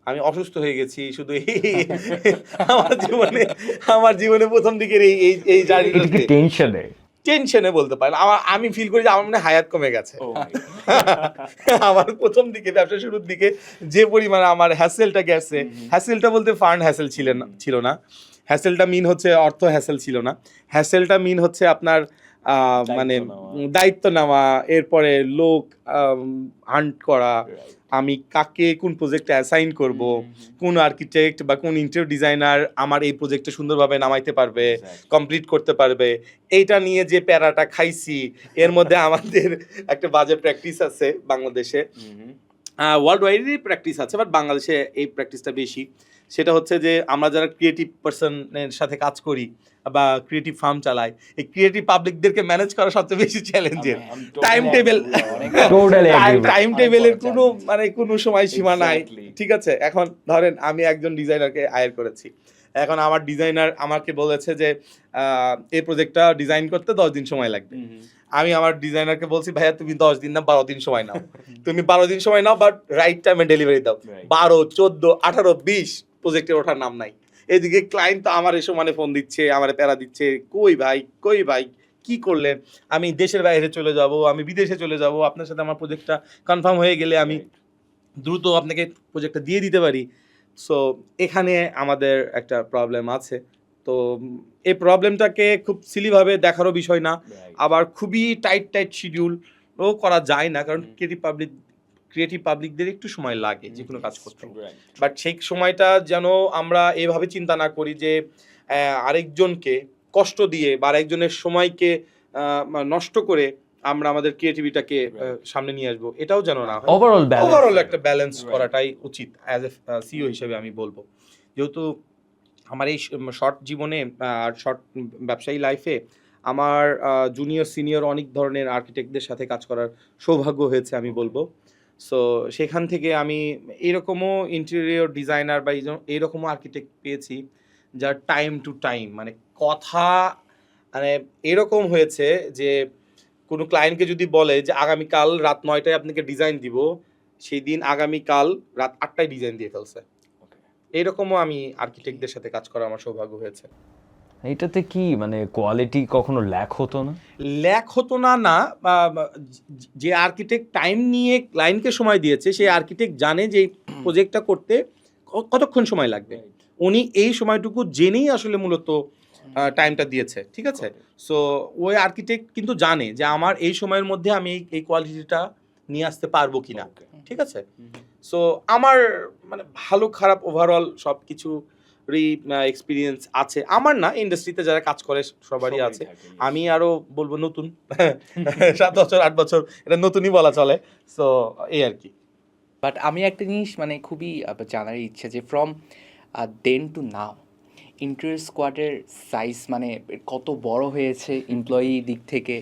আমি অসুস্থ হয়ে গেছি শুধু আমার জীবনে প্রথম দিকের এই জার্নিটাতে টেনশনে বলতে পারেন। আমি ফিল করি যে আমার মনে হায়াত কমে গেছে। আমার প্রথম দিকে ব্যবসা শুরুর দিকে যে পরিমাণে আমার হ্যাসেলটা গেছে, হ্যাসেলটা বলতে ফান্ড হ্যাসেল ছিল না, হ্যাসেলটা মিন হচ্ছে অর্থ হ্যাসেল ছিল না, হ্যাসেলটা মিন হচ্ছে আপনার মানে দায়িত্ব নেওয়া, এরপরে লোক হান্ট করা, আমি কাকে কোন প্রজেক্টে অ্যাসাইন করব, কোন আর্কিটেক্ট বা কোন ইন্টেরিয়র ডিজাইনার আমার এই প্রজেক্টটা সুন্দরভাবে নামাইতে পারবে, কমপ্লিট করতে পারবে, এইটা নিয়ে যে প্যারাটা খাইছি। এর মধ্যে আমাদের একটা বাজে প্র্যাকটিস আছে বাংলাদেশে, ওয়ার্ল্ড ওয়াইডই প্র্যাকটিস আছে, বাট বাংলাদেশে এই প্র্যাকটিসটা বেশি। সেটা হচ্ছে যে আমরা যারা ক্রিয়েটিভ পার্সনের সাথে কাজ করি বা ক্রিয়েটিভ ফার্ম চালাই, এই ক্রিয়েটিভ পাবলিকদেরকে ম্যানেজ করা সবচেয়ে বেশি চ্যালেঞ্জের। টাইম টেবিলের কোনো সময় সীমা নাই, ঠিক আছে। এখন ধরেন আমি একজন ডিজাইনারকে হায়ার করেছি, এখন আমার ডিজাইনার আমাকে বলেছে যে এই প্রজেক্টটা ডিজাইন করতে 10 দিন সময় লাগবে। আমি আমার ডিজাইনারকে বলছি ভাইয়া তুমি 10 দিন না 12 দিন সময় নাও, তুমি 12 দিন সময় নাও, বাট রাইট টাইমে ডেলিভারি দাও। 12, 14, 18, 20 প্রজেক্টের ওঠার নাম নাই। এদিকে ক্লায়েন্ট তো আমার এসে ফোন দিচ্ছে, আমার প্যারা দিচ্ছে, কই ভাই কি করলেন, আমি দেশের বাইরে চলে যাব, আমি বিদেশে চলে যাব, আপনার সাথে আমার প্রজেক্টটা কনফার্ম হয়ে গেলে আমি দ্রুত আপনাকে প্রজেক্টটা দিয়ে দিতে পারি। সো এখানে আমাদের একটা প্রবলেম আছে। তো এই প্রবলেমটাকে খুব সিলিভাবে দেখারও বিষয় না, আবার খুবই টাইট শিডিউলও করা যায় না, কারণ ক্রিয়েটিভ পাবলিকদের একটু সময় লাগে যে কোনো কাজ করতে, বাট সেই সময়টা যেন আমরা এভাবে চিন্তা না করি যে আরেকজনকে কষ্ট দিয়ে বা আরেকজনের সময়কে নষ্ট করে আমরা আমাদের ক্রিয়েটিভিটাকে সামনে নিয়ে আসবো, এটাও যেন না হয়। ওভারঅল একটা ব্যালেন্স করাটাই উচিত অ্যাজ এ সিইও হিসেবে আমি বলবো। যেহেতু আমার এই শর্ট জীবনে আর শর্ট ব্যবসায়ী লাইফে আমার জুনিয়র সিনিয়র অনেক ধরনের আর্কিটেক্টদের সাথে কাজ করার সৌভাগ্য হয়েছে আমি বলবো। সো সেখান থেকে আমি এরকমও ইন্টেরিয়র ডিজাইনার বা এইরকমও আর্কিটেক্ট পেয়েছি যার টাইম টু টাইম মানে কথা মানে এরকম হয়েছে যে কোনো ক্লায়েন্টকে যদি বলে যে আগামীকাল রাত 9টায় আপনাকে ডিজাইন দিব, সেই দিন আগামীকাল রাত 8টায় ডিজাইন দিয়ে ফেলছে। এইরকমও আমি আর্কিটেক্টদের সাথে কাজ করার আমার সৌভাগ্য হয়েছে। এইটাতে কি মানে কোয়ালিটি কখনো ল্যাক হতো না? ল্যাক হতো না না, যে আর্কিটেক্ট টাইম নিয়ে ক্লায়েন্টকে সময় দিয়েছে সেই আর্কিটেক্ট জানে যে এই প্রজেক্টটা করতে কতক্ষণ সময় লাগবে, উনি এই সময়টুকু জেনেই আসলে মূলত টাইমটা দিয়েছে, ঠিক আছে। সো ওই আর্কিটেক্ট কিন্তু জানে যে আমার এই সময়ের মধ্যে আমি এই কোয়ালিটিটা নিয়ে আসতে পারবো কিনা, ঠিক আছে। সো আমার মানে ভালো খারাপ ওভারঅল সব কিছুরই এক্সপিরিয়েন্স আছে, আমার না ইন্ডাস্ট্রিতে যারা কাজ করে সবারই আছে। আমি আরও বলবো নতুন 7 বছর 8 বছর এটা নতুনই বলা চলে। সো এই আর কি। বাট আমি একটা জিনিস মানে খুবই জানার ইচ্ছা যে from then to now interior স্কোয়াডের সাইজ মানে কত বড় হয়েছে এমপ্লয়ি দিক থেকে,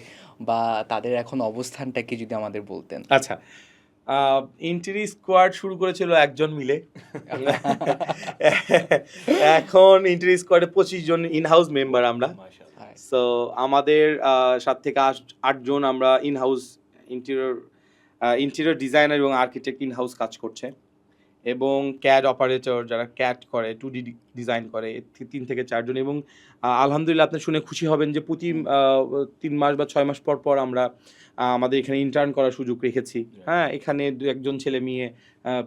বা তাদের এখন অবস্থানটা কি যদি আমাদের বলতেন। আচ্ছা, ইন্টেরিয়র স্কোয়াড শুরু করেছিল একজন মিলে, এখন ইন্টেরিয়র স্কোয়াডে 25 জন ইনহাউস মেম্বার আমরা। সো আমাদের 7 থেকে 8 জন আমরা ইনহাউস ইন্টেরিয়র ডিজাইনার এবং আর্কিটেক্ট ইনহাউস কাজ করছে, এবং ক্যাড অপারেটর যারা ক্যাড করে 2D ডিজাইন করে 3 থেকে 4 জন। এবং আলহামদুলিল্লাহ আপনি শুনে খুশি হবেন যে প্রতি 3 মাস বা 6 মাস পর পর আমরা আমাদের এখানে ইন্টার্ন করার সুযোগ রেখেছি। হ্যাঁ, এখানে 2-1 ছেলে মেয়ে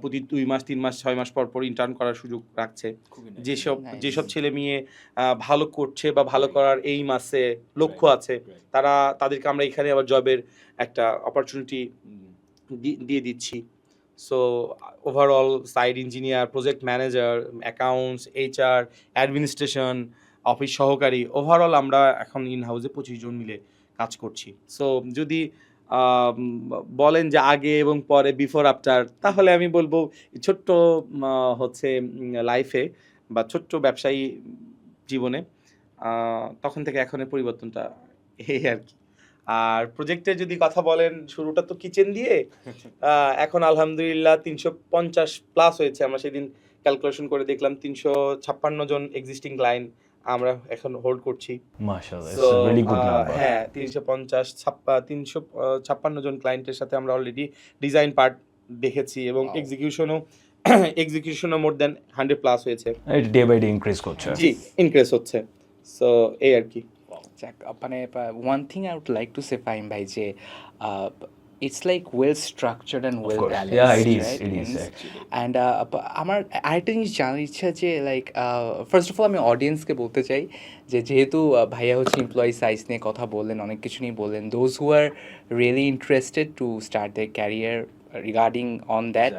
প্রতি 2 মাস 3 মাস 6 মাস পর পর ইন্টার্ন করার সুযোগ রাখছে। যেসব ছেলে মেয়ে ভালো করছে বা ভালো করার এই মাসে লক্ষ্য আছে, তাদেরকে আমরা এখানে আবার জবের একটা অপরচুনিটি দিয়ে দিচ্ছি। So overall site engineer, project manager, accounts, HR, administration, office সহকারী, ওভারঅল আমরা এখন ইন হাউসে 25 জন মিলে কাজ করছি। সো যদি বলেন যে আগে এবং পরে বিফোর আফটার, তাহলে আমি বলবো ছোট্ট হচ্ছে লাইফে বা ছোট্ট ব্যবসায়ী জীবনে তখন থেকে এখনের পরিবর্তনটা এই আর কি। আর প্রজেক্টের যদি কথা বলেন, শুরুটা তো কিচেন দিয়ে, এখন আলহামদুলিল্লাহ 350 প্লাস হয়েছে। আমরা সেদিন ক্যালকুলেশন করে দেখলাম 356 জন এক্সিস্টিং ক্লায়েন্ট আমরা এখন হোল্ড করছি। মাশাআল্লাহ, it's a really good number. হ্যাঁ, 356 জন ক্লায়েন্টের সাথে আমরা অলরেডি ডিজাইন পার্ট দেখেছি, এবং এক্সিকিউশনও মোর দ্যান 100 প্লাস হয়েছে। এটা ডে বাই ডে ইনক্রিজ করছে। জি, ইনক্রিজ হচ্ছে। সো এই আর কি। যাক, মানে one thing I would like to say Fahim ভাই যে it's like well structured and well course. balanced. Yeah, it is, right? it is actually. And আমার আরেকটা জিনিস জানার ইচ্ছা যে লাইক ফার্স্ট অফ অল আমি অডিয়েন্সকে বলতে চাই যে যেহেতু ভাইয়া হচ্ছে এমপ্লয়ি সাইজ নিয়ে কথা বললেন, অনেক কিছু নিয়ে বললেন, those who are really interested to start their career regarding on that,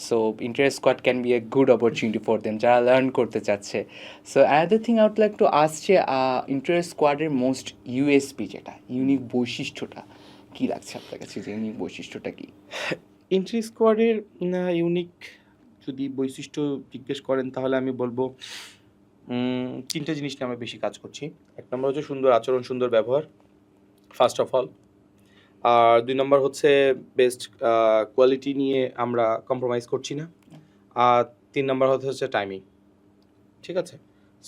so Interest Squad can be a good opportunity for them যারা লার্ন করতে চাচ্ছে। So another thing I would like to ask যে ইন্টারেস্ট স্কোয়াডের মোস্ট ইউএসপি যেটা ইউনিক বৈশিষ্ট্যটা কি লাগছে আপনার কাছে, যে ইউনিক বৈশিষ্ট্যটা কি? ইন্ট্রি স্কোয়াডের ইউনিক যদি বৈশিষ্ট্য জিজ্ঞেস করেন তাহলে আমি বলবো 3টে জিনিস নিয়ে আমরা বেশি কাজ করছি। 1 নম্বর হচ্ছে সুন্দর আচরণ, সুন্দর ব্যবহার, ফার্স্ট অফ অল। আর 2 নম্বর হচ্ছে বেস্ট কোয়ালিটি নিয়ে আমরা কম্প্রোমাইজ করছি না। আর 3 নম্বর হচ্ছে টাইমিং, ঠিক আছে।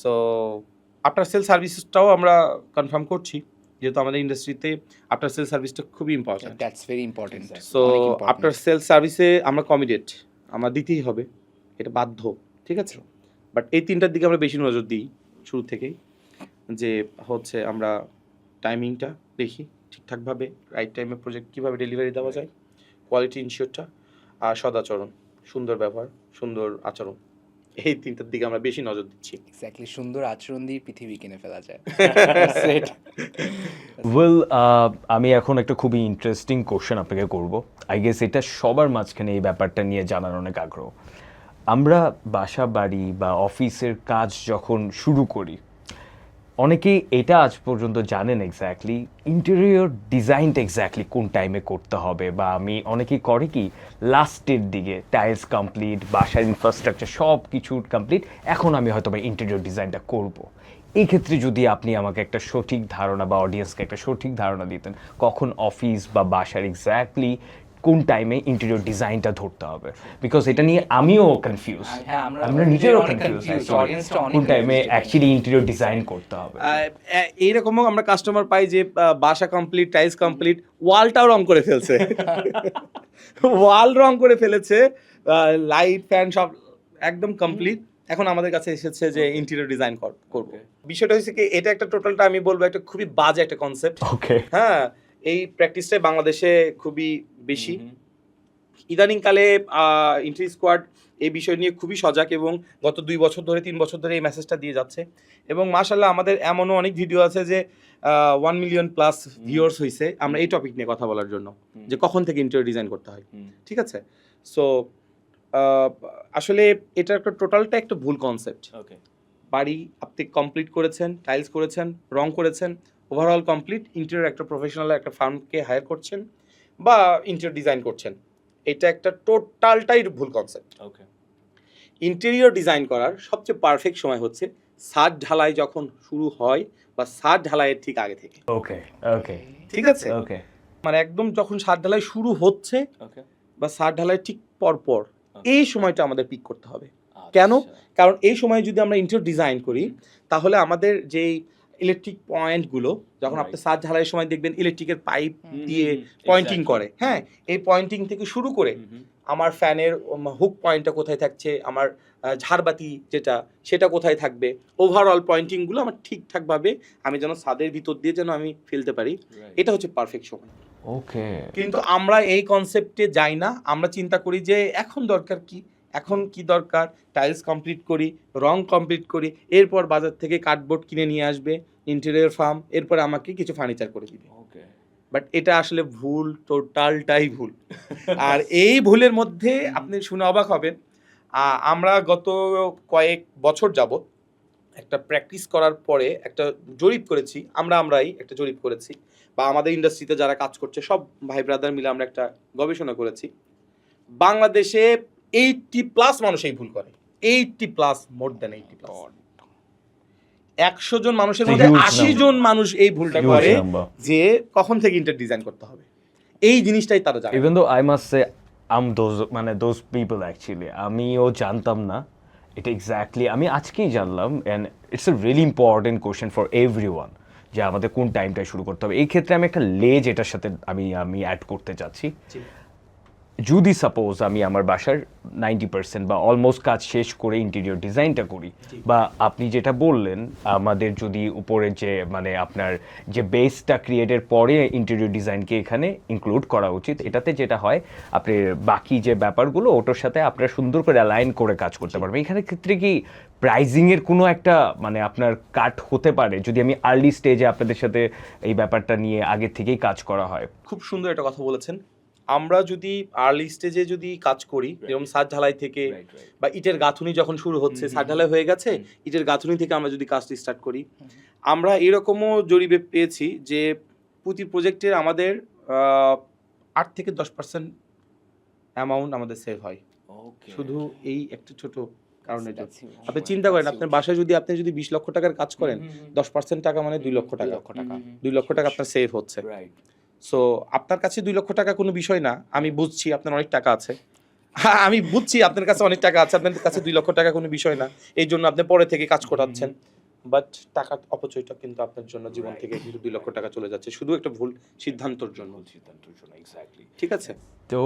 সো আফটার সেল সার্ভিসটাও আমরা কনফার্ম করছি, যেহেতু আমাদের ইন্ডাস্ট্রিতে আফটার সেল সার্ভিসটা খুবই important. That's very important. So after sale সার্ভিসে আমরা কমিটেড, আমরা দিতেই হবে, এটা বাধ্য, ঠিক আছে। বাট এই 3টার দিকে আমরা বেশি নজর দিই শুরু থেকেই, যে হচ্ছে আমরা টাইমিংটা দেখি ঠিকঠাকভাবে, রাইট টাইমে প্রজেক্ট কীভাবে ডেলিভারি দেওয়া যায়, কোয়ালিটি ইনশিওরটা, আর সদাচরণ, সুন্দর ব্যবহার, সুন্দর আচরণ, এই তিনটার দিকে আমরা বেশি নজর দিচ্ছি। এক্স্যাক্টলি, সুন্দর আচরণ দিয়ে পৃথিবী কিনে ফেলা যায়। ওয়েল, আমি এখন একটা খুবই ইন্টারেস্টিং কোশ্চেন আপনাকে করব। আই গেস এটা সবার মাঝখানে এই ব্যাপারটা নিয়ে জানার অনেক আগ্রহ। আমরা বাসা বাড়ি বা অফিসের কাজ যখন শুরু করি, অনেকেই এটা আজ পর্যন্ত জানেন এক্স্যাক্টলি ইন্টেরিয়র ডিজাইনটা এক্স্যাক্টলি কোন টাইমে করতে হবে, বা আমি অনেকেই করে কি লাস্টের দিকে টাইলস কমপ্লিট, বাসার ইনফ্রাস্ট্রাকচার সব কিছু কমপ্লিট, এখন আমি হয়তো বা ইন্টেরিয়র ডিজাইনটা করব। এই ক্ষেত্রে যদি আপনি আমাকে একটা সঠিক ধারণা বা অডিয়েন্সকে একটা সঠিক ধারণা দিতেন কখন অফিস বা বাসার এক্স্যাক্টলি কোন টাইমে ইন্টেরিয়র ডিজাইনটা ধরতে হবে, বিকজ এটা নিয়ে আমিও কনফিউজ, হ্যাঁ, আমরা নিজেরও অনেক কনফিউজ confused, audience-টা অনেক কোন টাইমে confused। অ্যাকচুয়ালি ইন্টেরিয়র ডিজাইন করতে হবে। এইরকমও আমরা কাস্টমার পাই যে বাসা কমপ্লিট, টাইলস কমপ্লিট, ওয়ালটাও রং করে ফেলছে, ওয়াল রং করে ফেলেছে, লাইট ফ্যান সব একদম কমপ্লিট, এখন আমাদের কাছে এসেছে যে ইন্টেরিয়র ডিজাইন করবো। বিষয়টা হচ্ছে কি, এটা একটা টোটালটা আমি বলবো একটা খুবই বাজে একটা কনসেপ্ট। ওকে, হ্যাঁ, এই প্র্যাকটিসটাই বাংলাদেশে খুবই বেশি। ইদানিংকালে ইন্টেরিয়র স্কোয়াড এই বিষয় নিয়ে খুবই সজাগ এবং গত 2 বছর ধরে 3 বছর ধরে এই মেসেজটা দিয়ে যাচ্ছে। এবং মাশাআল্লাহ আমাদের এমনও অনেক ভিডিও আছে যে 1 মিলিয়ন প্লাস ভিউয়ার্স হয়েছে আমরা এই টপিক নিয়ে কথা বলার জন্য, যে কখন থেকে ইন্টেরিয়র ডিজাইন করতে হয়। ঠিক আছে, সো আসলে এটা একটা টোটালটা একটা ভুল কনসেপ্ট। ওকে, বাড়ি আপনি কমপ্লিট করেছেন, টাইলস করেছেন, রং করেছেন, ওভারঅল কমপ্লিট, ইন্টেরিয়র একটা প্রফেশনাল একটা ফার্মকে হায়ার করছেন বা ইন্টেরিয়র ডিজাইন করছেন, এটা একটা টোটালটাই ভুল কনসেপ্ট। ওকে, ইন্টেরিয়র ডিজাইন করার সবচেয়ে পারফেক্ট সময় হচ্ছে ছাদ ঢালাই যখন শুরু হয় বা ছাদ ঢালাইয়ের ঠিক আগে থেকে। ওকে, ওকে, ঠিক আছে, ওকে, মানে একদম যখন ছাদ ঢালাই শুরু হচ্ছে ওকে, বা ছাদ ঢালাই ঠিক পর এই সময়টা আমাদের পিক করতে হবে। কেন? কারণ এই সময় যদি আমরা ইন্টেরিয়র ডিজাইন করি তাহলে আমাদের যেই ইলেকট্রিক পয়েন্টগুলো, যখন আপনি ছাদ ঢালাইয়ের সময় দেখবেন ইলেকট্রিকের পাইপ দিয়ে পয়েন্টিং করে, হ্যাঁ, এই পয়েন্টিং থেকে শুরু করে আমার ফ্যানের হুক পয়েন্টটা কোথায় থাকছে, আমার ঝাড়বাতি যেটা সেটা কোথায় থাকবে, ওভারঅল পয়েন্টিংগুলো আমার ঠিকঠাকভাবে আমি যেন ছাদের ভিতর দিয়ে যেন আমি ফেলতে পারি, এটা হচ্ছে পারফেক্ট সময়। ওকে, কিন্তু আমরা এই কনসেপ্টে যাই না, আমরা চিন্তা করি যে এখন দরকার কি, এখন কি দরকার, টাইলস কমপ্লিট করি, রং কমপ্লিট করি, এরপর বাজার থেকে কার্ডবোর্ড কিনে নিয়ে আসবে ইন্টেরিয়র ফার্ম, এরপর আমাকে কিছু ফার্নিচার করে দিবে। ওকে, বাট এটা আসলে ভুল, টোটালটাই ভুল। আর এই ভুলের মধ্যে আপনি শুনে অবাক হবেন, আমরা গত কয়েক বছর যাবত একটা প্র্যাকটিস করার পরে একটা জরিপ করেছি, আমরাই একটা জরিপ করেছি, বা আমাদের ইন্ডাস্ট্রিতে যারা কাজ করছে সব ভাই ব্রাদার মিলে আমরা একটা গবেষণা করেছি। বাংলাদেশে 80+ মানুষ এই ভুল করে, 80+, মোর দ্যান 80+। 100 জন মানুষের মধ্যে Huge 80 number. জন মানুষ এই ভুলটা Huge করে number. যে কখন থেকে ইন্টেরিয়র ডিজাইন করতে হবে, এই জিনিসটাই তারা জানে। Even though I must say those people actually আমিও জানতাম না এটা এক্স্যাক্টলি, আমি আজকেই জানলাম। And it's a really important question for everyone যে আমাদের কোন টাইমটায় শুরু করতে হবে। এই ক্ষেত্রে আমি একটা লেজ এটার সাথে আমি অ্যাড করতে চাচ্ছি। যদি সাপোজ আমি আমার বাসার 90% বা অলমোস্ট কাজ শেষ করে ইন্টেরিয়র ডিজাইনটা করি, বা আপনি যেটা বললেন আমাদের যদি উপরে যে মানে আপনার যে বেসটা ক্রিয়েটের পরে ইন্টেরিয়র ডিজাইনকে এখানে ইনক্লুড করা উচিত, এটাতে যেটা হয় আপনি বাকি যে ব্যাপারগুলো ওটার সাথে আপনারা সুন্দর করে অ্যালাইন করে কাজ করতে পারবেন। এখানে ক্ষেত্রে কি প্রাইজিংয়ের কোনো একটা মানে আপনার কাট হতে পারে যদি আমি আর্লি স্টেজে আপনাদের সাথে এই ব্যাপারটা নিয়ে আগে থেকেই কাজ করা হয়? খুব সুন্দর একটা কথা বলেছেন। আমরা যদি আর্লি স্টেজে যদি কাজ করি, যেরকম ছাদ ঢালাই থেকে বা ইটের গাঁথুনি যখন শুরু হচ্ছে, ছাদ ঢালাই হয়ে গেছে, ইটের গাঁথুনি থেকে আমরা যদি কাজটি স্টার্ট করি, আমরা এরকমও জরিপে পেয়েছি যে প্রতি প্রজেক্টের আমাদের 8 থেকে 10% অ্যামাউন্ট আমাদের সেভ হয় শুধু এই একটা ছোট কারণে। আপনি চিন্তা করেন, আপনার বাসায় যদি আপনি 20 লক্ষ টাকার কাজ করেন, 10% টাকা মানে 2 লক্ষ টাকা, 2 লক্ষ টাকা আপনার সেভ হচ্ছে। সো আপনার কাছে 2 লক্ষ টাকা কোনো বিষয় না, আমি বুঝছি আপনার অনেক টাকা আছে, আমি বুঝছি আপনার কাছে অনেক টাকা আছে, আপনার কাছে 2 লক্ষ টাকা কোনো বিষয় না, এই জন্য আপনি পরে থেকে কাজ করাচ্ছেন। বাট টাকার অপচয়টা কিন্তু আপনার জন্য জীবন থেকে কিন্তু 2 লক্ষ টাকা চলে যাচ্ছে শুধু একটা ভুল সিদ্ধান্তর জন্য। ঠিক আছে? তো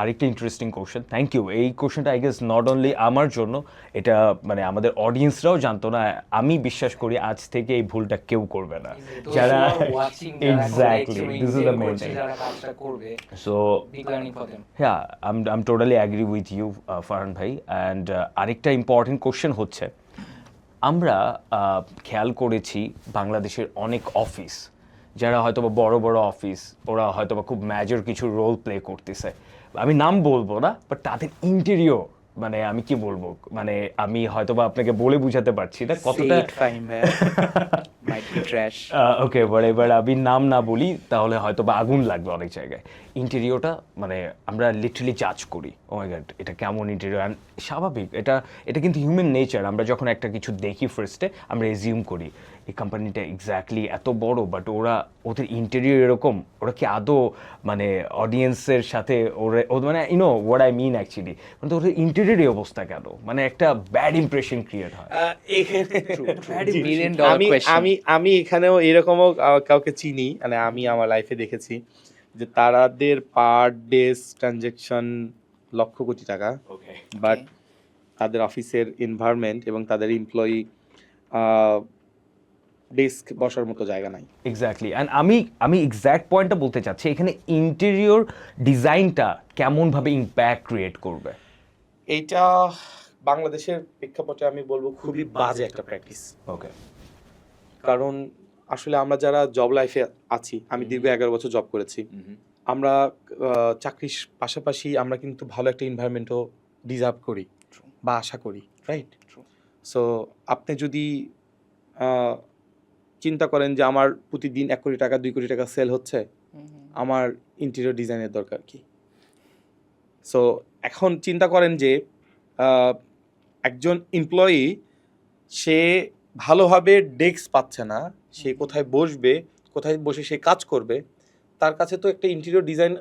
আরেকটা ইন্টারেস্টিং কোশ্চেন, থ্যাংক ইউ। এই কোশ্চেনটা আই গেস নট অনলি আমার জন্য, এটা মানে আমাদের অডিয়েন্সরাও জানতো না। আমি বিশ্বাস করি আজ থেকে এই ভুলটা কেউ করবে না, যারা exactly this is the main thing. So হ্যাঁ, I totally agree with you Farhan ভাই। অ্যান্ড আরেকটা ইম্পর্টেন্ট কোশ্চেন হচ্ছে, আমরা খেয়াল করেছি বাংলাদেশের অনেক অফিস, যারা হয়তো বা বড় বড় অফিস, ওরা হয়তো বা খুব মেজর কিছু রোল প্লে করতেছে, আমি নাম বলবো না, বাট তাদের ইন্টেরিয়র মানে আমি কি বলবো, মানে আমি হয়তো বা আপনাকে বলে বুঝাতে পারছি না কতটা ওকে। এবার আমি নাম না বলি তাহলে হয়তো বা আগুন লাগবে অনেক জায়গায়। ইন্টেরিয়রটা মানে আমরা লিটারালি জাজ করি, ও মাই গড এটা কেমন ইন্টেরিয়র। অ্যান্ড স্বাভাবিক, এটা কিন্তু হিউম্যান নেচার। আমরা যখন একটা কিছু দেখি ফার্স্টে আমরা এজিউম করি এই কোম্পানিটা এক্স্যাক্টলি এত বড়, বাট ওদের ইন্টেরিয়র এরকম, ওরা কি আদৌ মানে অডিয়েন্সের সাথে মানে you know what I mean actually, মানে ওদের ইন্টেরিয়র অবস্থা কেন, মানে একটা ব্যাড ইমপ্রেশন ক্রিয়েট হয়। আমি এখানেও এরকমও কাউকে চিনি, মানে আমি আমার লাইফে দেখেছি যে তাদের পার ডেস ট্রানজ্যাকশন লক্ষ কোটি টাকা, বাট তাদের অফিসের এনভায়রনমেন্ট এবং তাদের এমপ্লয়ি ডেস্ক বসার মতো জায়গা নাই। এক্স্যাক্টলি। অ্যান্ড আমি এক্স্যাক্ট পয়েন্টটা বলতে চাচ্ছি, এখানে ইন্টেরিয়র ডিজাইনটা কেমনভাবে ইম্প্যাক্ট ক্রিয়েট করবে। এইটা বাংলাদেশের প্রেক্ষাপটে আমি বলবো খুবই বাজে একটা প্র্যাকটিস। ওকে। কারণ আসলে আমরা যারা জব লাইফে আছি, আমি দীর্ঘ 11 বছর জব করেছি, আমরা চাকরির পাশাপাশি আমরা কিন্তু ভালো একটা এনভায়রনমেন্টও ডিজার্ভ করি বা আশা করি, রাইট? সো আপনি যদি চিন্তা করেন যে আমার প্রতিদিন 1 কোটি টাকা 2 কোটি টাকা সেল হচ্ছে, আমার ইন্টেরিয়র ডিজাইনের দরকার কি? সো এখন চিন্তা করেন যে একজন এমপ্লয়ি সে ভালোভাবে ডেস্ক পাচ্ছে না, সে কোথায় বসবে, কোথায় বসে সে কাজ করবে, তার কাছে তো একটা ইন্টেরিয়র ডিজাইন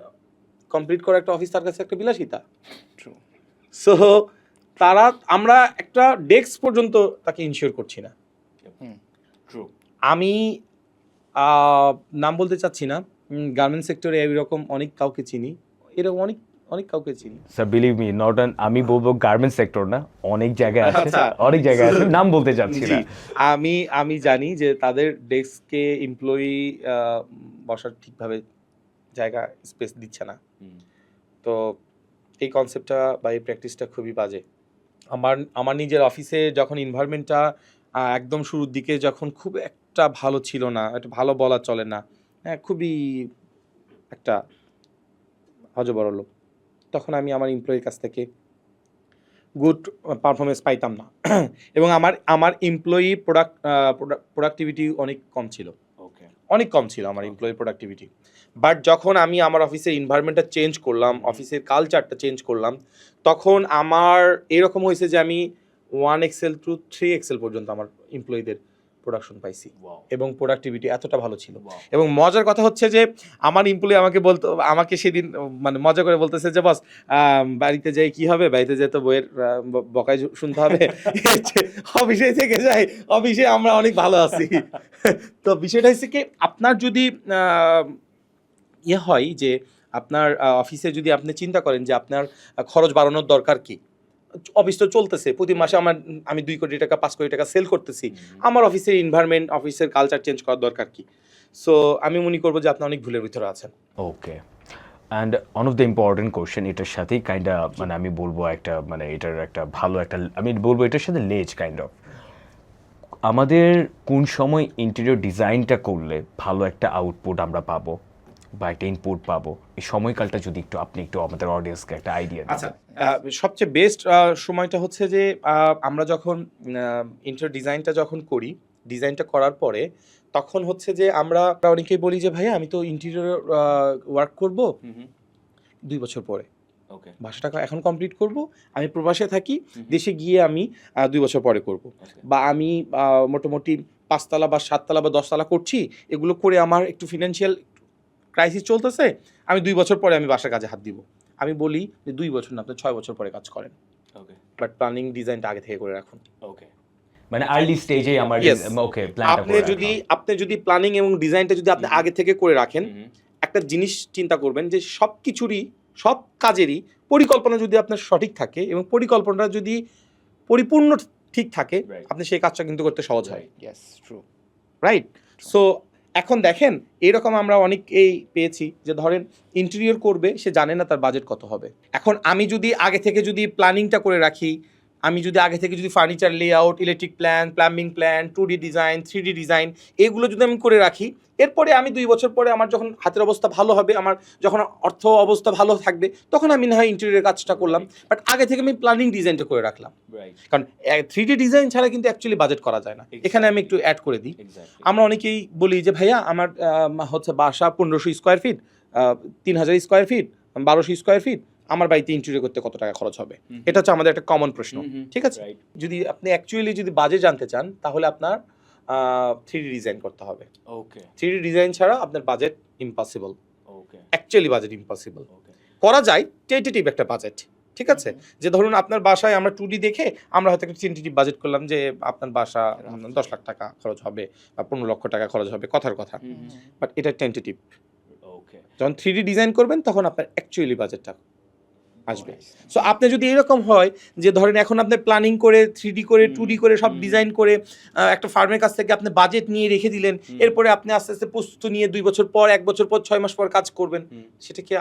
কমপ্লিট করা একটা অফিস তার কাছে একটা বিলাসিতা। সো আমরা একটা ডেস্ক পর্যন্ত তাকে ইনশিওর করছি না। আমি নাম বলতে চাচ্ছি না, গার্মেন্টস সেক্টরে এরকম অনেক কাউকে চিনি, এরকম অনেক কাউকে চিনি। স্যার বিলিভ মি, নট আমি বলবো গার্মেন্টস সেক্টর না, অনেক জায়গায় আছে, অনেক জায়গায় আছে, নাম বলতে চাচ্ছি না। আমি জানি যে তাদের ডেস্কে এমপ্লয়ি বসার ঠিকভাবে জায়গা স্পেস দিচ্ছে না। তো এই কনসেপ্টটা বা এই প্র্যাকটিসটা খুবই বাজে। আমার নিজের অফিসে যখন এনভায়রনমেন্টটা একদম শুরুর দিকে যখন খুব একটা ভালো ছিল না, এটা ভালো বলা চলে না, হ্যাঁ খুবই একটা হযবরল, তখন আমি আমার এমপ্লয়ির কাছ থেকে গুড পারফরমেন্স পাইতাম না এবং আমার এমপ্লয়ি প্রোডাক্টিভিটি অনেক কম ছিল, আমার এমপ্লয়ি প্রোডাক্টিভিটি। বাট যখন আমি আমার অফিসের এনভায়রনমেন্টটা চেঞ্জ করলাম, অফিসের কালচারটা চেঞ্জ করলাম, তখন আমার এরকম হয়েছে যে আমি 1 XL to 3 XL পর্যন্ত আমার এমপ্লয়ীদের প্রোডাকশন পাইছি এবং প্রোডাক্টিভিটি এতটা ভালো ছিল। এবং মজার কথা হচ্ছে যে আমার এমপ্লয়ি আমাকে সেদিন মানে মজা করে বলতেছে যে বস বাড়িতে যাই কি হবে, বাড়িতে যেয়ে তো বইয়ের বকাই শুনতে হবে, অফিসে থেকে যাই, অফিসে আমরা অনেক ভালো আছি। তো বিষয়টা হচ্ছে কি, আপনার যদি হয় যে আপনার অফিসে যদি আপনি চিন্তা করেন যে আপনার খরচ বাড়ানোর দরকার কি, অফিস তো চলতেছে, প্রতি মাসে আমি 2 কোটি টাকা 5 কোটি টাকা সেল করতেছি, আমার অফিসের এনভায়রনমেন্ট অফিসের কালচার চেঞ্জ করার দরকার কি? সো আমি মনে করবো যে আপনি অনেক ভুলের ভিতরে আছেন। Okay. And one of the important question, এটার সাথেই কাইন্ড অফ মানে আমি বলবো একটা মানে এটার একটা ভালো একটা আমি বলবো এটার সাথে লেজ কাইন্ড অফ, আমাদের কোন সময় ইন্টেরিয়র ডিজাইনটা করলে ভালো একটা আউটপুট আমরা পাবো বা একটা ইনপুট পাবো, এই সময়কালটা যদি আপনি একটু আমাদের অডিয়েন্সকে একটা আইডিয়া দেন। আচ্ছা, সবচেয়ে বেস্ট সময়টা হচ্ছে যে আমরা যখন ইন্টেরিয়র ডিজাইনটা যখন করি, ডিজাইনটা করার পরে তখন হচ্ছে যে আমরা অনেকেই বলি যে ভাইয়া আমি তো ইন্টেরিয়র ওয়ার্ক করব 2 বছর পরে, বাসাটা এখন কমপ্লিট করব, আমি প্রবাসে থাকি, দেশে গিয়ে আমি 2 বছর পরে করব, বা আমি মোটামুটি 5 তলা বা 7 তলা বা 10 তলা করছি, এগুলো করে আমার একটু ফিনান্সিয়াল ক্রাইসিস চলতেছে, আমি 2 বছর পরে আমি বাসার কাজে হাত দিব। আমি বলি যে 2 বছর না, আপনি 6 বছর পরে কাজ করেন, বাট প্ল্যানিং ডিজাইনটা আগে থেকে করে রাখুন। মানে আর্লি স্টেজে আমার Yes. ওকে প্ল্যানটা আপনি যদি প্ল্যানিং এবং ডিজাইনটা যদি আপনি আগে থেকে করে রাখেন, একটা জিনিস চিন্তা করবেন যে সব কাজেরই পরিকল্পনা যদি আপনার সঠিক থাকে এবং পরিকল্পনাটা যদি পরিপূর্ণ ঠিক থাকে, Right. আপনি সেই কাজটা কিন্তু করতে সহজ হয়, ইয়েস ট্রু রাইট? সো এখন দেখেন, এরকম আমরা অনেকেই পেয়েছি যে ধরেন ইন্টেরিয়র করবে, সে জানে না তার বাজেট কত হবে। এখন আমি যদি আগে থেকে যদি প্ল্যানিংটা করে রাখি, আমি যদি আগে থেকে যদি furniture layout, electric plan, plumbing plan, 2D design, 3D design, এগুলো যদি আমি করে রাখি, এরপরে আমি 2 বছর পরে আমার যখন হাতের অবস্থা ভালো হবে, আমার যখন অর্থ অবস্থা ভালো থাকবে, তখন আমি না হয় ইন্টেরিয়রের কাজটা করলাম, বাট আগে থেকে আমি প্ল্যানিং ডিজাইনটা করে রাখলাম। কারণ 3D ডিজাইন ছাড়া কিন্তু অ্যাকচুয়ালি বাজেট করা যায় না। এখানে আমি একটু অ্যাড করে দিই, আমরা অনেকেই বলি যে ভাইয়া আমার হচ্ছে বাসা 1500 square feet, 3000 square feet, 1200 square feet, আমার বাড়িতে ইন্টেরিয়র করতে কত টাকা খরচ হবে? এটা হচ্ছে আমাদের একটা কমন প্রশ্ন, ঠিক আছে? যদি আপনি অ্যাকচুয়ালি যদি বাজেট জানতে চান, তাহলে আপনার 3D ডিজাইন করতে হবে। ওকে 3D ডিজাইন ছাড়া আপনার বাজেট ইম্পসিবল, ওকে অ্যাকচুয়ালি বাজেট ইম্পসিবল। করা যায় টেন্টেটিভ একটা বাজেট, ঠিক আছে? যে ধরুন আপনার বাসায় আমরা 2D দেখে আমরা হয়তো একটা টেন্টেটিভ বাজেট করলাম যে আপনার বাসা 10 লাখ টাকা খরচ হবে বা 15 লক্ষ টাকা খরচ হবে, কথার কথা, বাট এটা টেন্টেটিভ। ওকে যখন 3D ডিজাইন করবেন তখন আপনার অ্যাকচুয়ালি বাজেটটা আসবে। সো আপনি যদি এরকম হয় যে ধরেন এখন আপনি প্ল্যানিং করে 3D করে 2D করে সব ডিজাইন করে একটা ফার্মের কাছ থেকে আপনি বাজেট নিয়ে রেখে দিলেন, এরপরে আপনি আস্তে আস্তে প্রস্তুত নিয়ে 2 বছর পর, 1 বছর পর, 6 মাস পর কাজ করবেন, সেটা কি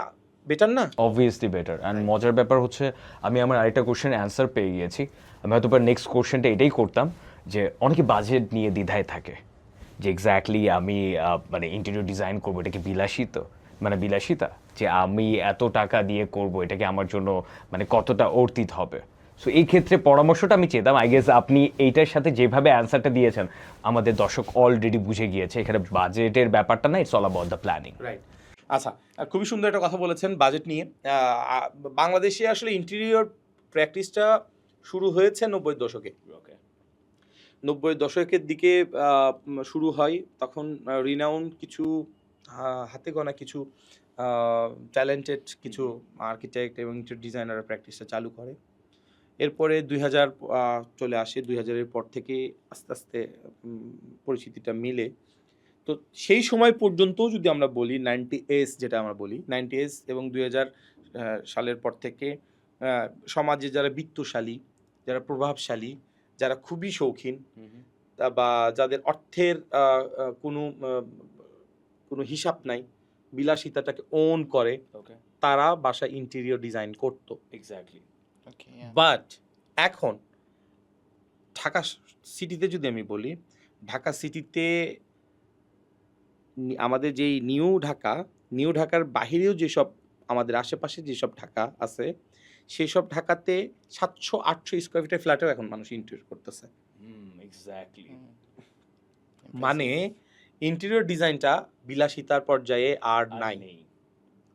বেটার না? Obviously better. অ্যান্ড মজার ব্যাপার হচ্ছে আমি আমার আরেকটা কোশ্চেন অ্যান্সার পেয়ে গিয়েছি। আমি হয়তো নেক্সট কোশ্চেনটা এটাই করতাম যে অনেকে বাজেট নিয়ে দ্বিধায় থাকে যে এক্স্যাক্টলি আমি মানে ইন্টেরিয়র ডিজাইন করবো, এটা কি বিলাসিতা যে আমি এত টাকা দিয়ে করব, এটা কি আমার জন্য মানে কতটা অর্থিত হবে? সো এই ক্ষেত্রে পরামর্শটা আমি চেতাম। আই গেস আপনি এইটার সাথে যেভাবে অ্যান্সারটা দিয়েছেন আমাদের দর্শক অলরেডি বুঝে গিয়েছে এখানে বাজেটের ব্যাপারটা না, it's all about the planning. Right. আচ্ছা, খুবই সুন্দর একটা কথা বলেছেন বাজেট নিয়ে। বাংলাদেশে আসলে ইন্টেরিয়র প্র্যাকটিসটা শুরু হয়েছে 90 দশকে। 90 দশকের দিকে শুরু হয়। তখন রিনাউন্ড কিছু হাতে গোনা কিছু ট্যালেন্টেড কিছু আর্কিটেক্ট এবং ইন্টেরিয়র ডিজাইনার প্র্যাকটিসটা চালু করে। এরপরে 2000 চলে আসে। 2000-এর পর থেকে আস্তে আস্তে পরিচিতিটা মিলে। তো সেই সময় পর্যন্ত যদি আমরা বলি 90s, যেটা আমরা বলি 90s এবং 2000 সালের পর থেকে সমাজে যারা বিত্তশালী, যারা প্রভাবশালী, যারা খুবই শৌখিন, বা যাদের অর্থের কোনো হিসাব নাই, বিলাসিতাটাকে ওন করে, তারা বাসায় ইন্টেরিয়র ডিজাইন করতো। এক্স্যাক্টলি। ওকে বাট এখন ঢাকা সিটিতে যদি আমি বলি, ঢাকা সিটিতে আমাদের যেই নিউ ঢাকার বাহিরেও যেসব আমাদের আশেপাশে যেসব ঢাকা আছে, সেই সব ঢাকাতে 700-800 স্কোয়ার ফিটের ফ্ল্যাটেও এখন মানুষ ইন্টেরিয়র করতেছে। এক্স্যাক্টলি। মানে ইন্টেরিয়র ডিজাইনটা বিলাসিতার পর্যায়ে আর নাই,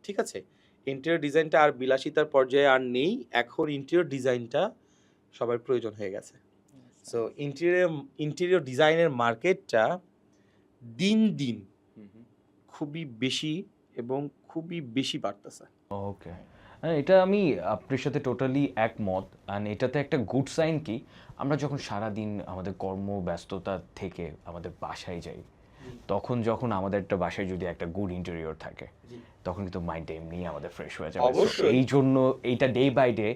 ঠিক আছে? ইন্টেরিয়র ডিজাইনটা আর বিলাসিতার পর্যায়ে আর নেই। এখন ইন্টেরিয়র ডিজাইনটা সবার প্রয়োজন হয়ে গেছে। সো ইন্টেরিয়র ডিজাইনের মার্কেটটা দিন দিন খুবই বেশি এবং খুবই বেশি বাড়তেছে। ওকে, এটা আমি আপনার সাথে টোটালি একমত। অ্যান্ড এটাতে একটা গুড সাইন কি, আমরা যখন সারাদিন আমাদের কর্মব্যস্ততা থেকে আমাদের বাসায় যাই, তখন যখন আমাদের একটা বাসায় যদি একটা গুড ইন্টেরিয়র থাকে, তখন কিন্তু মাইন্ডটা এমনি আমাদের ফ্রেশ হয়ে যাবে। অবশ্যই। এই জন্য এইটা ডে বাই ডে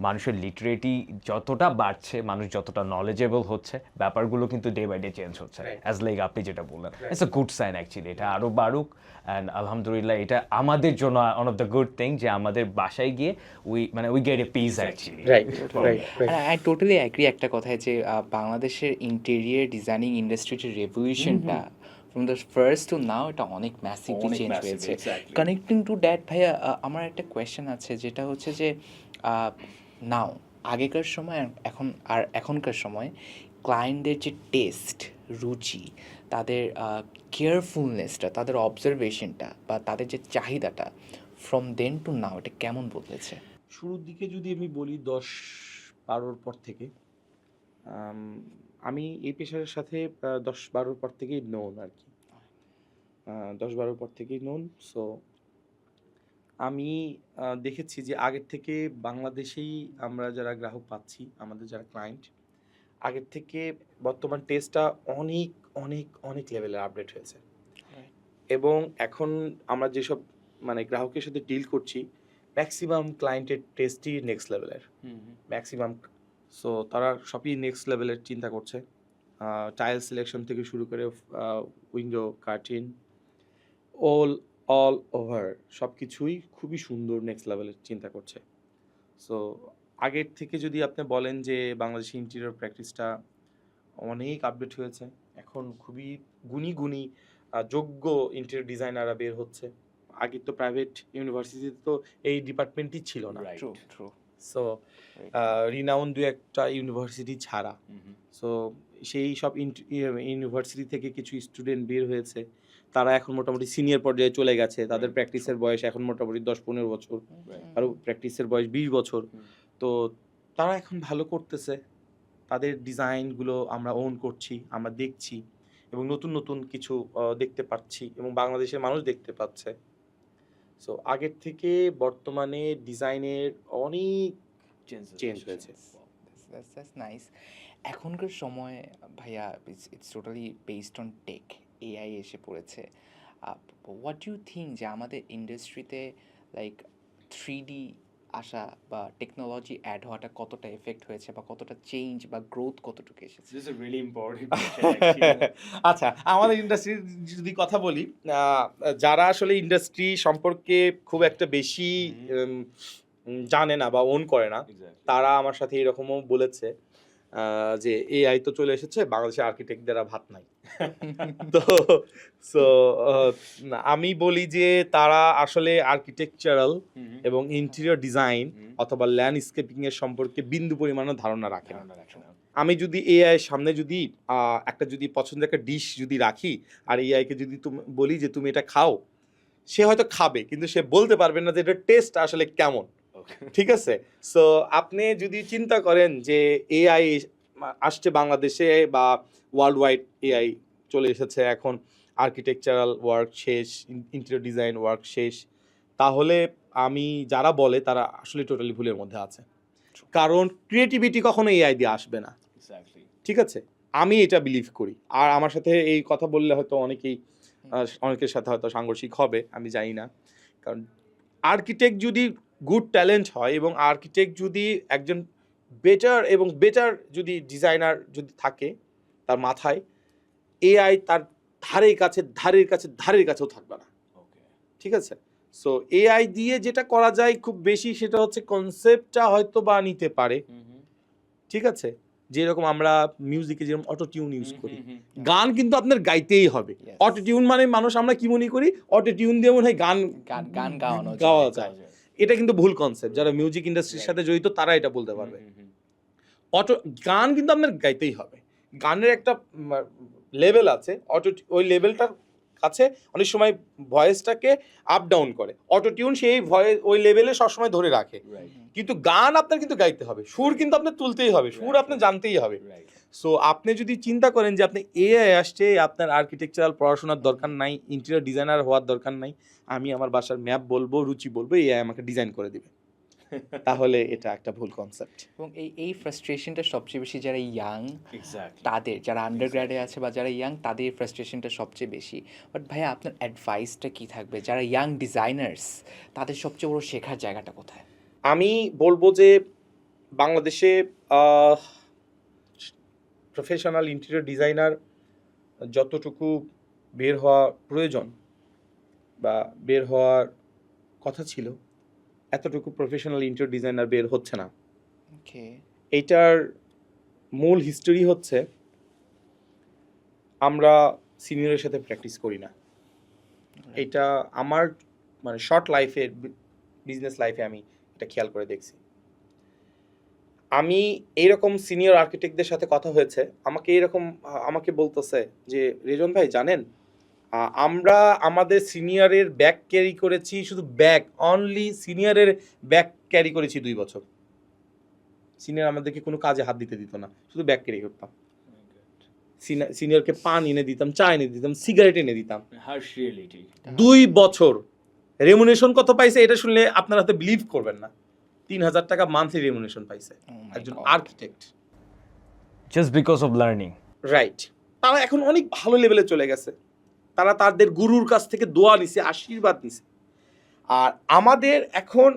মানুষের লিটারেটি যতটা বাড়ছে, মানুষ যতটা নলেজেবল হচ্ছে, ব্যাপারগুলো কিন্তু ডে বাই ডে চেঞ্জ হচ্ছে। অ্যাজ লাইক আপনি যেটা বললেন, it's a good sign actually. এটা আরও বাড়ুক। অ্যান্ড আলহামদুলিল্লাহ, এটা আমাদের জন্য one of the good thing যে আমাদের বাসায় গিয়ে we get a peace actually. Right, right, I totally agree একটা কথায় যে বাংলাদেশের ইন্টেরিয়র ডিজাইনিং ইন্ডাস্ট্রির রেভলিউশনটা from the first to now, এটা অনেক ম্যাসিভলি অনেক চেঞ্জ massive, হয়েছে। exactly. কানেক্টিং টু দ্যাট ভাইয়া, আমার একটা কোয়েশ্চেন আছে, যেটা হচ্ছে যে নাও আগেকার সময় আর এখনকার সময় ক্লায়েন্টদের যে টেস্ট, রুচি, তাদের কেয়ারফুলনেসটা, তাদের অবজারভেশনটা বা তাদের যে চাহিদাটা ফ্রম দেন টু নাও, এটা কেমন বদলেছে? শুরুর দিকে যদি আমি বলি 10-12-র পর থেকে, আমি এই পেশার সাথে 10-12-র পর থেকেই নোন আর কি। 10-12-র পর থেকেই নোন। সো আমি দেখেছি যে আগের থেকে বাংলাদেশেই আমরা যারা গ্রাহক পাচ্ছি, আমাদের যারা ক্লায়েন্ট, আগের থেকে বর্তমান টেস্টটা অনেক অনেক অনেক লেভেলের আপডেট হয়েছে এবং এখন আমরা যেসব মানে গ্রাহকের সাথে ডিল করছি ম্যাক্সিমাম ক্লায়েন্টের টেস্টই নেক্সট লেভেলের ম্যাক্সিমাম। সো তারা সবই নেক্সট লেভেলের চিন্তা করছে, টাইল সিলেকশন থেকে শুরু করে উইন্ডো কার্টিন অল ওভার সব কিছুই খুবই সুন্দর নেক্সট লেভেলের চিন্তা করছে। সো আগের থেকে যদি আপনি বলেন যে বাংলাদেশি ইন্টেরিয়র প্র্যাকটিসটা অনেক আপডেট হয়েছে, এখন খুবই গুণী গুণী যোগ্য ইন্টেরিয়র ডিজাইনাররা বের হচ্ছে। আগে তো প্রাইভেট ইউনিভার্সিটিতে তো এই ডিপার্টমেন্টই ছিল না। ট্রু সো রিনাউন দু একটা ইউনিভার্সিটি ছাড়া, সো সেই সব ইউনিভার্সিটি থেকে কিছু স্টুডেন্ট বের হয়েছে, তারা এখন মোটামুটি সিনিয়র পর্যায়ে চলে গেছে। তাদের প্র্যাকটিসের বয়স এখন মোটামুটি 10-15 বছর, আর প্র্যাকটিসের বয়স 20 বছর। তো তারা এখন ভালো করতেছে, তাদের ডিজাইনগুলো আমরা ওন করছি, আমরা দেখছি এবং নতুন নতুন কিছু দেখতে পাচ্ছি এবং বাংলাদেশের মানুষ দেখতে পাচ্ছে। সো আগের থেকে বর্তমানে ডিজাইনের অনেক চেঞ্জ হয়েছে। That's nice. এখনকার সময় ভাইয়া it's totally based on tech, AI এসে পড়েছে। হোয়াট ইউ থিঙ্ক যে আমাদের ইন্ডাস্ট্রিতে লাইক 3D আসা বা টেকনোলজি অ্যাড হওয়াটা কতটা এফেক্ট হয়েছে বা কতটা চেঞ্জ বা গ্রোথ কতটুকু এসেছে? This is a really important আচ্ছা, আমাদের ইন্ডাস্ট্রির যদি কথা বলি, যারা আসলে ইন্ডাস্ট্রি সম্পর্কে খুব একটা বেশি জানে না বা ওন করে না, তারা আমার সাথে এরকমও বলেছে যে এআই তো চলে এসেছে, বাংলাদেশের আর্কিটেক্টদের আর ভাত নাই। তো সো আমি বলি যে তারা আসলে আর্কিটেকচারাল এবং ইন্টেরিয়র ডিজাইন অথবা ল্যান্ডস্কেপিং এর সম্পর্কে বিন্দু পরিমাণও ধারণা রাখে না। আমি যদি এআই সামনে যদি একটা যদি পছন্দের একটা ডিশ যদি রাখি আর এআইকে যদি বলি যে তুমি এটা খাও, সে হয়তো খাবে কিন্তু সে বলতে পারবে না যে এটার টেস্ট আসলে কেমন। ঠিক আছে? সো আপনি যদি চিন্তা করেন যে এআই আসছে বাংলাদেশে বা ওয়ার্ল্ড ওয়াইড এআই চলে এসেছে, এখন আর্কিটেকচারাল ওয়ার্ক শেষ, ইন্টেরিয়র ডিজাইন ওয়ার্ক শেষ, তাহলে আমি যারা বলে তারা আসলে টোটালি ভুলের মধ্যে আছে। কারণ ক্রিয়েটিভিটি কখনো এআই দিয়ে আসবে না। ঠিক আছে? আমি এটা বিলিভ করি। আর আমার সাথে এই কথা বললে হয়তো অনেকের সাথে হয়তো সাংঘর্ষিক হবে, আমি জানি না। কারণ আর্কিটেক্ট যদি গুড ট্যালেন্ট হয় এবং আর্কিটেক্ট যদি একজন বেটার যদি ডিজাইনার যদি থাকে তার মাথায়, এআই তার ধারের কাছেও থাকবে না। ঠিক আছে? সো এআই দিয়ে যেটা করা যায় খুব বেশি সেটা হচ্ছে কনসেপ্টটা হয়তো বা নিতে পারে। ঠিক আছে? যেরকম আমরা মিউজিকে যেরকম অটো টিউন ইউজ করি, গান কিন্তু আপনার গাইতেই হবে। অটো টিউন মানে মানুষ আমরা কি মনে করি, অটো টিউন দিয়ে মনে হয় গান গাওয়া যায়। এটা কিন্তু ভুল কনসেপ্ট। যারা মিউজিক ইন্ডাস্ট্রির সাথে জড়িত তারা এটা বলতে পারবে। গান কিন্তু আপনার গাইতেই হবে। গানের একটা লেভেল আছে, ওই লেভেলটার কাছে অনেক সময় ভয়েসটাকে আপ ডাউন করে। অটো টিউন সেই ভয়েস ওই লেভেলে সবসময় ধরে রাখে, কিন্তু গান আপনার কিন্তু গাইতে হবে, সুর কিন্তু আপনার তুলতেই হবে, সুর আপনি জানতেই হবে। সো আপনি যদি চিন্তা করেন যে আপনি এআই আসছে, আপনার আর্কিটেকচারাল পড়াশোনার দরকার নাই, ইন্টেরিয়র ডিজাইনার হওয়ার দরকার নাই, আমি আমার বাসার ম্যাপ বলবো, রুচি বলবো, এআই আমাকে ডিজাইন করে দিবে, তাহলে এটা একটা ভুল কনসেপ্ট। এবং এই ফ্রাস্ট্রেশনটা সবচেয়ে বেশি যারা ইয়াং, তাদের যারা আন্ডারগ্র্যাডে আছে বা যারা ইয়াং, তাদের এই ফ্রাস্ট্রেশনটা সবচেয়ে বেশি। বাট ভাইয়া আপনার অ্যাডভাইসটা কি থাকবে যারা ইয়াং ডিজাইনার্স, তাদের সবচেয়ে বড় শেখার জায়গাটা কোথায়? আমি বলবো যে বাংলাদেশে প্রফেশনাল ইন্টেরিয়র ডিজাইনার যতটুকু বের হওয়া প্রয়োজন বা বের হওয়ার কথা ছিল, এতটুকু প্রফেশনাল ইন্টেরিয়র ডিজাইনার বের হচ্ছে না। এইটার মূল হিস্টোরি হচ্ছে আমরা সিনিয়রের সাথে প্র্যাকটিস করি না। এটা আমার মানে শর্ট লাইফে, বিজনেস লাইফে আমি এটা খেয়াল করে দেখছি। আমি এইরকম সিনিয়র আর্কিটেক্টদের সাথে কথা হয়েছে, আমাকে বলতেছে যে রেজন ভাই জানেন, আমরা আমাদের সিনিয়রের ব্যাগ ক্যারি করেছি, শুধু ব্যাগ অনলি সিনিয়রের ব্যাগ ক্যারি করেছি 2 বছর। সিনিয়র আমাদেরকে কোনো কাজে হাত দিতে দিত না, শুধু ব্যাগ ক্যারি করতাম। সিনিয়রকে পান এনে দিতাম, চা এনে দিতাম, সিগারেট এনে দিতাম। 2 বছর রেমুনেশন কত পাইছে এটা শুনলে আপনারা হয়তো বিলিভ করবেন না। 3,000 টাকা মান্থলি রেমুনেশন পাইছে একজন architect. Just because of learning. Right, তারা এখন অনেক ভালো লেভেলে চলে গেছে, তারা তাদের গুরুর কাছ থেকে দোয়া নিছে, আশীর্বাদ নিছে। আর আমাদের এখন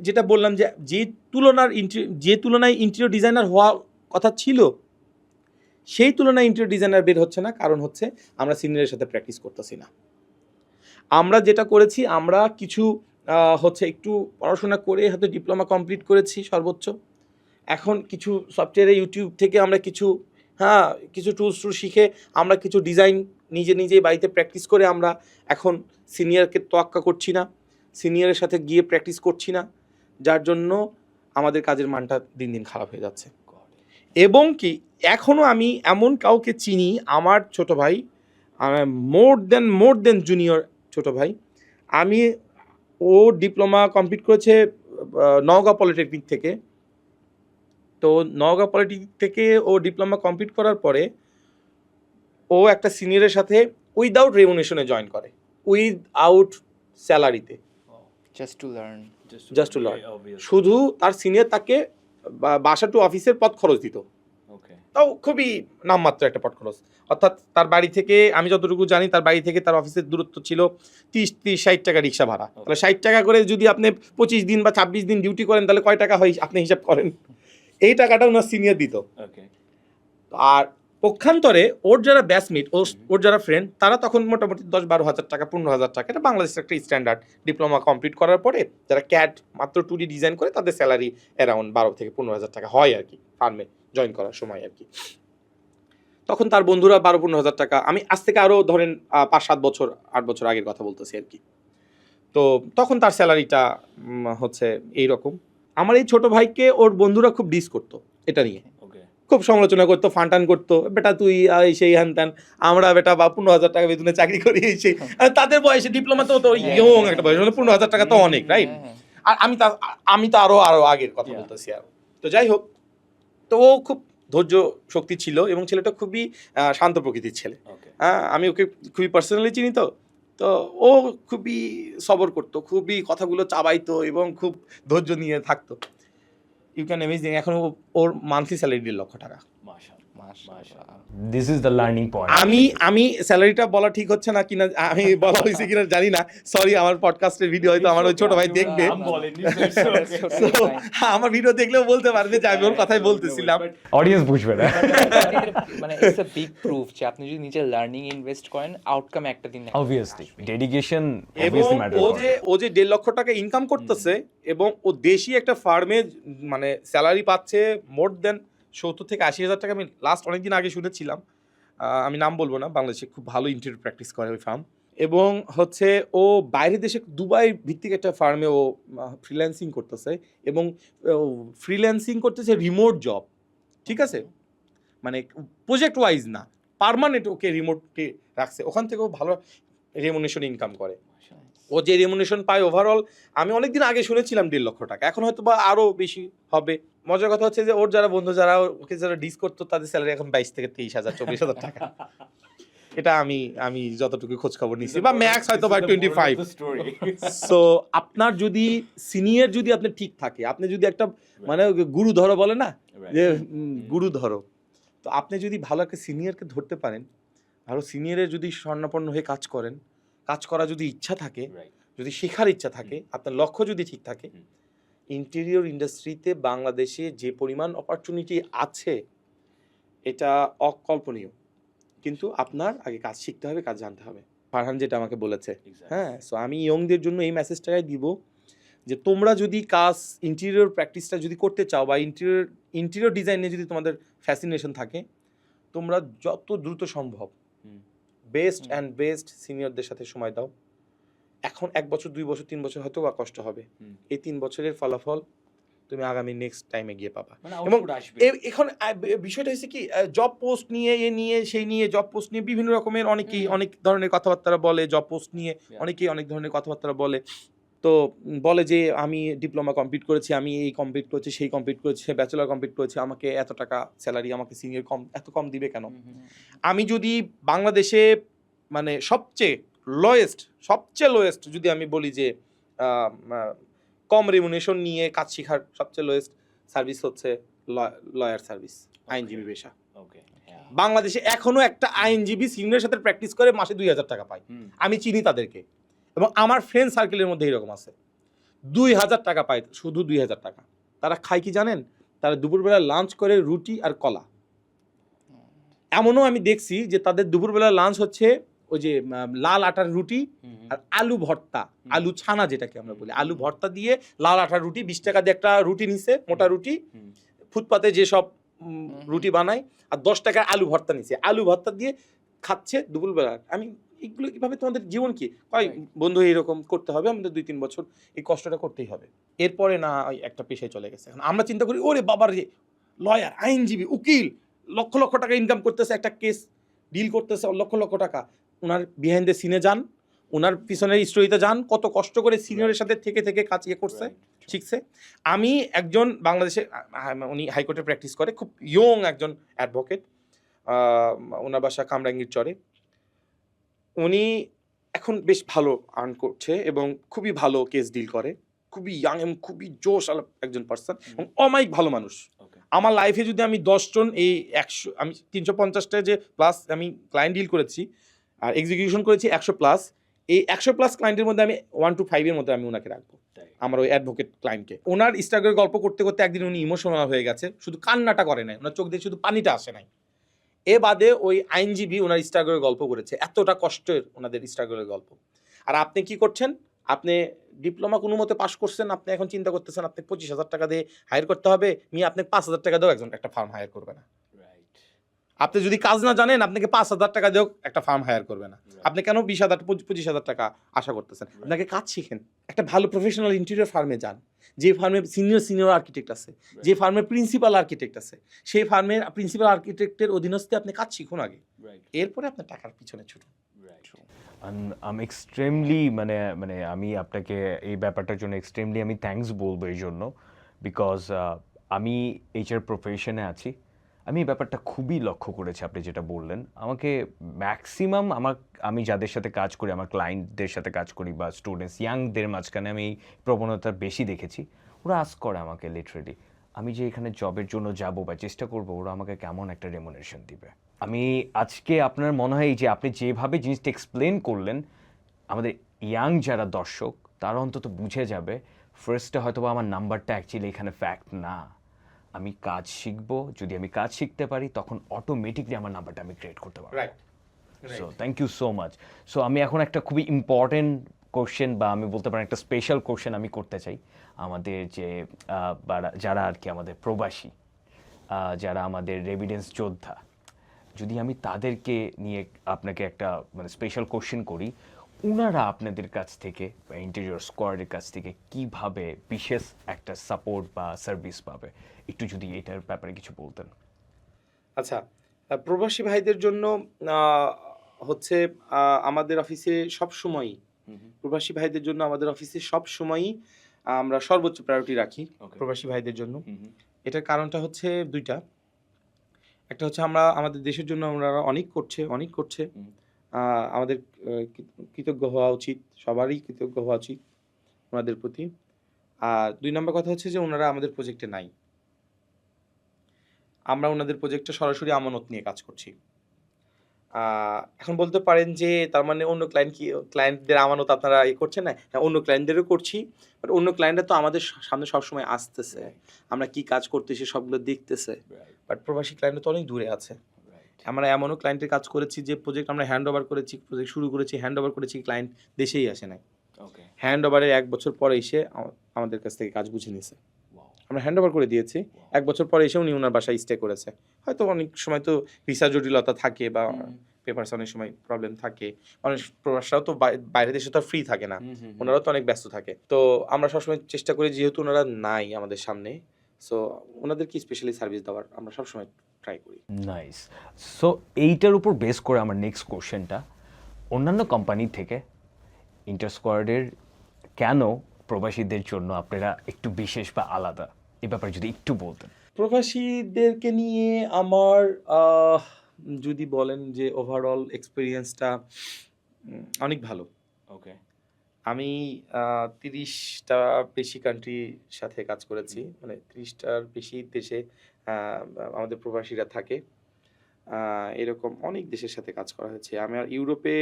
যেটা বললাম যে তুলনায় ইন্টেরিয়র ডিজাইনার হওয়া কথা ছিল, সেই তুলনায় ইন্টেরিয়র ডিজাইনার বের হচ্ছে না। কারণ হচ্ছে আমরা সিনিয়রের সাথে প্র্যাকটিস করতেছি না। আমরা যেটা করেছি, আমরা কিছু হচ্ছে একটু পড়াশোনা করে হয়তো ডিপ্লোমা কমপ্লিট করেছি সর্বোচ্চ। এখন কিছু সফটওয়্যারে ইউটিউব থেকে আমরা কিছু টুলস শিখে আমরা কিছু ডিজাইন নিজেই বাড়িতে প্র্যাকটিস করে আমরা এখন সিনিয়রকে তোয়াক্কা করছি না, সিনিয়রের সাথে গিয়ে প্র্যাকটিস করছি না, যার জন্য আমাদের কাজের মানটা দিন দিন খারাপ হয়ে যাচ্ছে। এবং কি এখনও আমি এমন কাউকে চিনি, আমার ছোট ভাই, মোর দেন জুনিয়র ছোট ভাই, ও ডিপ্লোমা কমপ্লিট করেছে নওগাঁ পলিটেকনিক থেকে। তো নওগাঁ পলিটেকনিক থেকে ও ডিপ্লোমা কমপ্লিট করার পরে ও একটা সিনিয়রের সাথে উইদাউট রেমুনেশনে জয়েন করে, উইদাউট স্যালারিতে, জাস্ট টু লার্ন। শুধু তার সিনিয়র তাকে বাসা টু অফিসের পথ খরচ দিত, তাও খুবই নামমাত্র একটা পথ খরচ। অর্থাৎ তার বাড়ি থেকে, আমি যতটুকু জানি, তার বাড়ি থেকে তার অফিসের দূরত্ব ছিল 30-60 টাকা রিক্সা ভাড়া। তাহলে 60 টাকা করে যদি আপনি 25 দিন বা 26 দিন ডিউটি করেন, তাহলে কয় টাকা হয় আপনি হিসাব করেন। এই টাকাটা ওনার সিনিয়র দিত। আর পক্ষান্তরে ওর যারা ব্যাচমেট, ওর যারা ফ্রেন্ড, তারা তখন মোটামুটি 10-12 হাজার টাকা, 15 হাজার টাকা, এটা বাংলাদেশের একটা স্ট্যান্ডার্ড। ডিপ্লোমা কমপ্লিট করার পরে যারা ক্যাড মাত্র 2D ডিজাইন করে, তাদের স্যালারি অ্যারাউন্ড 12-15 হাজার টাকা হয় আর কি, ফার্মে জয়েন করার সময় আর কি। তখন তার বন্ধুরা 12-15 হাজার টাকা, আমি আজ থেকে আরও ধরেন 5-7 বছর 8 বছর আগের কথা বলতেছি আর কি। তো তখন তার স্যালারিটা হচ্ছে এইরকম। আমার এই ছোট ভাইকে ওর বন্ধুরা খুব ডিস করতো এটা নিয়ে, খুব সমালোচনা করতো, ফান্টান করতো, বেটা তুই সেই হ্যান ত্যান, আমরা বেটা 15 হাজার টাকা বেতনে চাকরি করি সেই। তাদের বয়সে ডিপ্লোমা তো ইয়ং একটা বয়স, 15 হাজার টাকা তো অনেক, রাইট? আর আমি তো আরো আগের কথা বলতেছি। আর তো যাই হোক, তো ও খুব ধৈর্য শক্তি ছিল এবং ছেলেটা খুবই শান্ত প্রকৃতির ছেলে। আমি ওকে খুবই পার্সোনালি চিনি, তো ও খুবই সবর করতো, খুবই কথাগুলো চাবাইতো এবং খুব ধৈর্য নিয়ে থাকতো। ইউ ক্যান ইমেজিন, এখন ওর মান্থলি স্যালারি 1.5 লক্ষ টাকা। This is the learning point. আমি স্যালারিটা বলা ঠিক হচ্ছে না কিনা, আমি বলা হয়েছে কিনা জানি না, সরি। আমার পডকাস্টের ভিডিও হয়তো আমার ওই ছোট ভাই দেখবে, আমার ভিডিও দেখলেও বলতে পারবে যে আমি ওর কথাই বলতেছিলাম, অডিয়েন্স বুঝবে না। মানে ইটস আ বিগ প্রুফ যে আপনি যদি নিজের লার্নিং ইনভেস্ট করেন, আউটকাম একটা দিন অবভিয়াসলি ডেডিকেশন এবং ও যে 1.5 লক্ষ টাকা ইনকাম করতেছে এবং ও দেশি একটা ফার্মে মানে স্যালারি পাচ্ছে মোর দেন 70,000-80,000 হাজার টাকা। আমি লাস্ট অনেকদিন আগে শুনেছিলাম, আমি নাম বলবো না, বাংলাদেশে খুব ভালো ইন্টারভিউ প্র্যাকটিস করে ওই ফার্ম। এবং হচ্ছে ও বাইরের দেশে দুবাই ভিত্তিক একটা ফার্মে ও ফ্রিল্যান্সিং করতেছে, এবং ফ্রিল্যান্সিং করতেছে রিমোট জব, ঠিক আছে, মানে প্রজেক্ট ওয়াইজ না, পার্মানেন্ট ওকে রিমোটে রাখছে, ওখান থেকে ও ভালো রেমুনেশন ইনকাম করে। ও যে রেমুনেশন পায় ওভারঅল, আমি অনেকদিন আগে শুনেছিলাম 1.5 লক্ষ টাকা, এখন হয়তো বা আরও বেশি হবে। মজার কথা হচ্ছে যে ওর যারা বন্ধু, ওকে যারা ডিস করতো, তাদের স্যালারি এখন 22,000-23,000, 24,000 টাকা। এটা আমি যতটুকু খোঁজ খবর নিচ্ছি, বা ম্যাক্স হয়তো বা 25। সো আপনার যদি সিনিয়র যদি আপনি ঠিক থাকে, আপনি যদি একটা মানে গুরু ধরো বলে না, যে গুরু ধরো, তো আপনি যদি ভালো একটা সিনিয়রকে ধরতে পারেন, ভালো সিনিয়রের যদি স্বর্ণাপন্ন হয়ে কাজ করা যদি ইচ্ছা থাকে, যদি শেখার ইচ্ছা থাকে, আপনার লক্ষ্য যদি ঠিক থাকে, ইন্টেরিয়র ইন্ডাস্ট্রিতে বাংলাদেশে যে পরিমাণ অপরচুনিটি আছে, এটা অকল্পনীয়। কিন্তু আপনার আগে কাজ শিখতে হবে, কাজ জানতে হবে। ফারহান যেটা আমাকে বলেছে, হ্যাঁ, সো আমি ইয়ংদের জন্য এই মেসেজটাই দিব যে তোমরা যদি ইন্টেরিয়র প্র্যাকটিসটা যদি করতে চাও, বা ইন্টেরিয়র ডিজাইনে যদি তোমাদের ফ্যাসিনেশন থাকে, তোমরা যত দ্রুত সম্ভব বেস্ট সিনিয়রদের সাথে সময় দাও। এখন 1 বছর 2 বছর 3 বছর হয়তো বা কষ্ট হবে, এই 3 বছরের ফলাফল তুমি আগামী নেক্সট টাইমে গিয়ে পাবা। এবং এখন বিষয়টা হচ্ছে কি, জব পোস্ট নিয়ে সেই নিয়ে জব পোস্ট নিয়ে বিভিন্ন রকমের অনেকেই অনেক ধরনের কথাবার্তা বলে, জব পোস্ট নিয়ে অনেকেই অনেক ধরনের কথাবার্তা বলে। তো বলে যে আমি ডিপ্লোমা কমপ্লিট করেছি, আমি এই কমপ্লিট করেছি, সেই কমপ্লিট করেছি, ব্যাচেলার কমপ্লিট করেছি, আমাকে এত টাকা স্যালারি, আমাকে সিনিয়র এত কম দিবে কেন? আমি যদি বাংলাদেশে মানে সবচেয়ে লোয়েস্ট যদি আমি বলি যে কম রেমুনেশন নিয়ে কাজ শেখার সবচেয়ে লোয়েস্ট সার্ভিস হচ্ছে লয়ার সার্ভিস, আইনজীবী পেশা। ওকে বাংলাদেশে এখনো একটা আইনজীবী সিনিয়রের সাথে প্র্যাকটিস করে মাসে 2,000 টাকা পায়। আমি চিনি তাদেরকে এবং আমার ফ্রেন্ড সার্কেলের মধ্যে এরকম আছে, 2,000 টাকা পায়, শুধু 2,000 টাকা। তারা খায় কি জানেন? তারা দুপুরবেলা লাঞ্চ করে রুটি আর কলা। এমনও আমি দেখছি যে তাদের দুপুরবেলা লাঞ্চ হচ্ছে ওই যে লাল আটার রুটি আর আলু ভর্তা, আলু ছানা যেটাকে আমরা বলি, আলু ভর্তা দিয়ে লাল আটার রুটি, 20 টাকা দিয়ে একটা রুটি নিছে, মোটা রুটি, ফুটপাতে যেসব রুটি বানায়, আর 10 টাকার আলু ভর্তা নিছে, আলু ভর্তা দিয়ে খাচ্ছে দুপুরবেলা। আমি এগুলো কিভাবে, তোমাদের জীবন কি হয় বন্ধু, এরকম করতে হবে আমাদের 2-3 বছর, এই কষ্টটা করতেই হবে। এরপরে না ওই একটা পেশায় চলে গেছে। এখন আমরা চিন্তা করি ওরে বাবার রে, লয়ার, আইনজীবী, উকিল, লক্ষ লক্ষ টাকা ইনকাম করতেছে, একটা কেস ডিল করতেছে লক্ষ লক্ষ টাকা। ওনার বিহাইন্ড দ্য সিনে যান, ওনার পিছনের স্টোরিতে যান, কত কষ্ট করে সিনিয়রের সাথে থেকে থেকে কাজ করছে, শিখছে। আমি একজন বাংলাদেশে, উনি হাইকোর্টে প্র্যাকটিস করে, খুব ইয়ং একজন অ্যাডভোকেট, ওনার বাসা কামরাঙ্গীর চরে। উনি এখন বেশ ভালো আর্ন করছে এবং খুবই ভালো কেস ডিল করে, খুবই ইয়াং এবং খুবই জোশ একজন পার্সন এবং অমায়িক ভালো মানুষ। আমার লাইফে যদি আমি 10 জন এই 100, আমি 350টা যে প্লাস আমি ক্লায়েন্ট ডিল করেছি আর এক্সিকিউশন করেছি 100 প্লাস, এই 100 প্লাস ক্লায়েন্টের মধ্যে আমি 1 to 5 এর মধ্যে আমি ওনাকে রাখবো, আমার ওই অ্যাডভোকেট ক্লায়েন্টকে। ওনার স্ট্রাগলের গল্প করতে করতে একদিন উনি ইমোশনাল হয়ে গেছে, শুধু কান্নাটা করে নাই, ওনার চোখ দিয়ে শুধু পানিটা আসে নাই। এ বাদে ওই আইনজীবী ওনার স্ট্রাগলের গল্প করেছে, এতটা কষ্টের ওনাদের স্ট্রাগলের গল্প। আর আপনি কি করছেন? আপনি ডিপ্লোমা কোনো মতে পাস করছেন, আপনি এখন চিন্তা করতেছেন আপনি 25,000 টাকা দিয়ে হায়ার করতে হবে। আপনি 5,000 টাকা দিয়েও একজন একটা ফার্ম হায়ার করবে না। আপনি যদি কাজ না জানেন, আপনাকে 5,000 টাকা দিয়েও একটা ফার্ম হায়ার করবে না। আপনি কেন 20,000 25,000 টাকা আশা করতেছেন? আপনাকে কাজ শিখেন, একটা ভালো প্রফেশনাল ইন্টেরিয়র ফার্মে যান, যে ফার্মে সিনিয়র আর্কিটেক্ট আছে, যে ফার্মের প্রিন্সিপাল আর্কিটেক্ট আছে, সেই ফার্মের প্রিন্সিপাল আর্কিটেক্টের অধীনস্থে আপনি কাজ শিখুন আগে, এরপরে আপনার টাকার পিছনে ছুটুন। আমি এক্সট্রিমলি মানে আমি আপনাকে এই ব্যাপারটার জন্য এক্সট্রিমলি আমি থ্যাঙ্কস বলবো এই জন্য, বিকজ আমি এইচআর প্রফেশনে আছি। আমি এই ব্যাপারটা খুবই লক্ষ্য করেছি আপনি যেটা বললেন। আমাকে ম্যাক্সিমাম আমি যাদের সাথে কাজ করি, আমার ক্লায়েন্টদের সাথে কাজ করি বা স্টুডেন্টস ইয়াংদের মাঝখানে আমি এই প্রবণতা বেশি দেখেছি। ওরা আস্ক করে আমাকে লিটারেলি, আমি যে এখানে জবের জন্য যাব বা চেষ্টা করব, ওরা আমাকে কেমন একটা রেমুনারেশন দিবে। আমি আজকে আপনার মনে হয় যে আপনি যেভাবে জিনিসটা এক্সপ্লেন করলেন, আমাদের ইয়াং যারা দর্শক তারা অন্তত বুঝে যাবে ফার্স্টে হয়তো আমার নাম্বারটা অ্যাকচুয়ালি এখানে ফ্যাক্ট না। আমি কাজ শিখবো, যদি আমি কাজ শিখতে পারি তখন অটোমেটিকলি আমার নাম্বারটা আমি ক্রিয়েট করতে পারবো। So thank you so much. So আমি এখন একটা খুবই ইম্পর্টেন্ট কোশ্চেন বা আমি বলতে পারি একটা স্পেশাল কোশ্চেন আমি করতে চাই। আমাদের যে যারা আর কি আমাদের প্রবাসী, যারা আমাদের রেভিডেন্স যোদ্ধা, যদি আমি তাদেরকে নিয়ে আপনাকে একটা মানে স্পেশাল কোশ্চেন করি, ওনারা আপনাদের কাছ থেকে বা ইন্টেরিয়র স্কোয়াডের কাছ থেকে কিভাবে বিশেষ একটা সাপোর্ট বা সার্ভিস পাবে, একটু যদি এটার ব্যাপারে কিছু বলতেন। আচ্ছা, প্রবাসী ভাইদের জন্য হচ্ছে আমাদের অফিসে সবসময়ই, প্রবাসী ভাইদের জন্য আমাদের অফিসে সবসময়ই আমরা সর্বোচ্চ প্রায়োরিটি রাখি প্রবাসী ভাইদের জন্য। এটার কারণটা হচ্ছে দুইটা। একটা হচ্ছে আমরা আমাদের দেশের জন্য আমরা অনেক করছে, আমাদের কৃতজ্ঞ হওয়া উচিত, সবারই কৃতজ্ঞ হওয়া উচিত ওনাদের প্রতি। আর 2 নম্বর কথা হচ্ছে যে ওনারা আমাদের প্রজেক্টে নাই, আমরা ওনাদের প্রজেক্টে সরাসরি আমানত নিয়ে কাজ করছি। এখন বলতে পারেন যে তার মানে অন্য ক্লায়েন্টদের আমানত আপনারা করছেন না? হ্যাঁ, অন্য ক্লায়েন্টদেরও করছি, বাট অন্য ক্লায়েন্টরা তো আমাদের সামনে সবসময় আসতেছে, আমরা কি কাজ করতেছি সবগুলো দেখতেছে। বাট প্রবাসী ক্লায়েন্ট তো অনেক দূরে আছে। আমরা এমনও ক্লায়েন্টের কাজ করেছি যে প্রজেক্ট আমরা হ্যান্ড ওভার করেছি, প্রজেক্ট শুরু করেছি, হ্যান্ড ওভার করেছি, ক্লায়েন্ট দেশেই আসে নাই। হ্যান্ড ওভারের 1 বছর পরে এসে আমাদের কাছ থেকে কাজ বুঝে নিয়েছে। আমরা হ্যান্ড ওভার করে দিয়েছি, 1 বছর পরে এসে উনি ওনার বাসায় স্টে করেছে। হয়তো অনেক সময় তো ভিসা জটিলতা থাকে বা পেপারস অনেক সময় প্রবলেম থাকে, অনেক প্রবাসীরাও তো বাইরের দেশে তো ফ্রি থাকে না, ওনারাও তো অনেক ব্যস্ত থাকে। তো আমরা সবসময় চেষ্টা করি, যেহেতু ওনারা নাই আমাদের সামনে, সো ওনাদেরকে স্পেশালি সার্ভিস দেওয়ার আমরা সবসময় ট্রাই করি। নাইস। সো এইটার উপর বেস করে আমার নেক্সট কোশ্চেনটা, অন্যান্য কোম্পানি থেকে ইন্টার স্কোয়াডের কেন প্রবাসীদের জন্য আপনারা একটু বিশেষ বা আলাদা, এই ব্যাপারে যদি একটু বলতেন। প্রবাসীদেরকে নিয়ে আমার যদি বলেন যে ওভারঅল এক্সপিরিয়েন্সটা অনেক ভালো। ওকে। আমি 30টা বেশি কান্ট্রির সাথে কাজ করেছি, মানে 30টার বেশি দেশে আমাদের প্রবাসীরা থাকে। এরকম অনেক দেশের সাথে কাজ করা হয়েছে। আমার ইউরোপে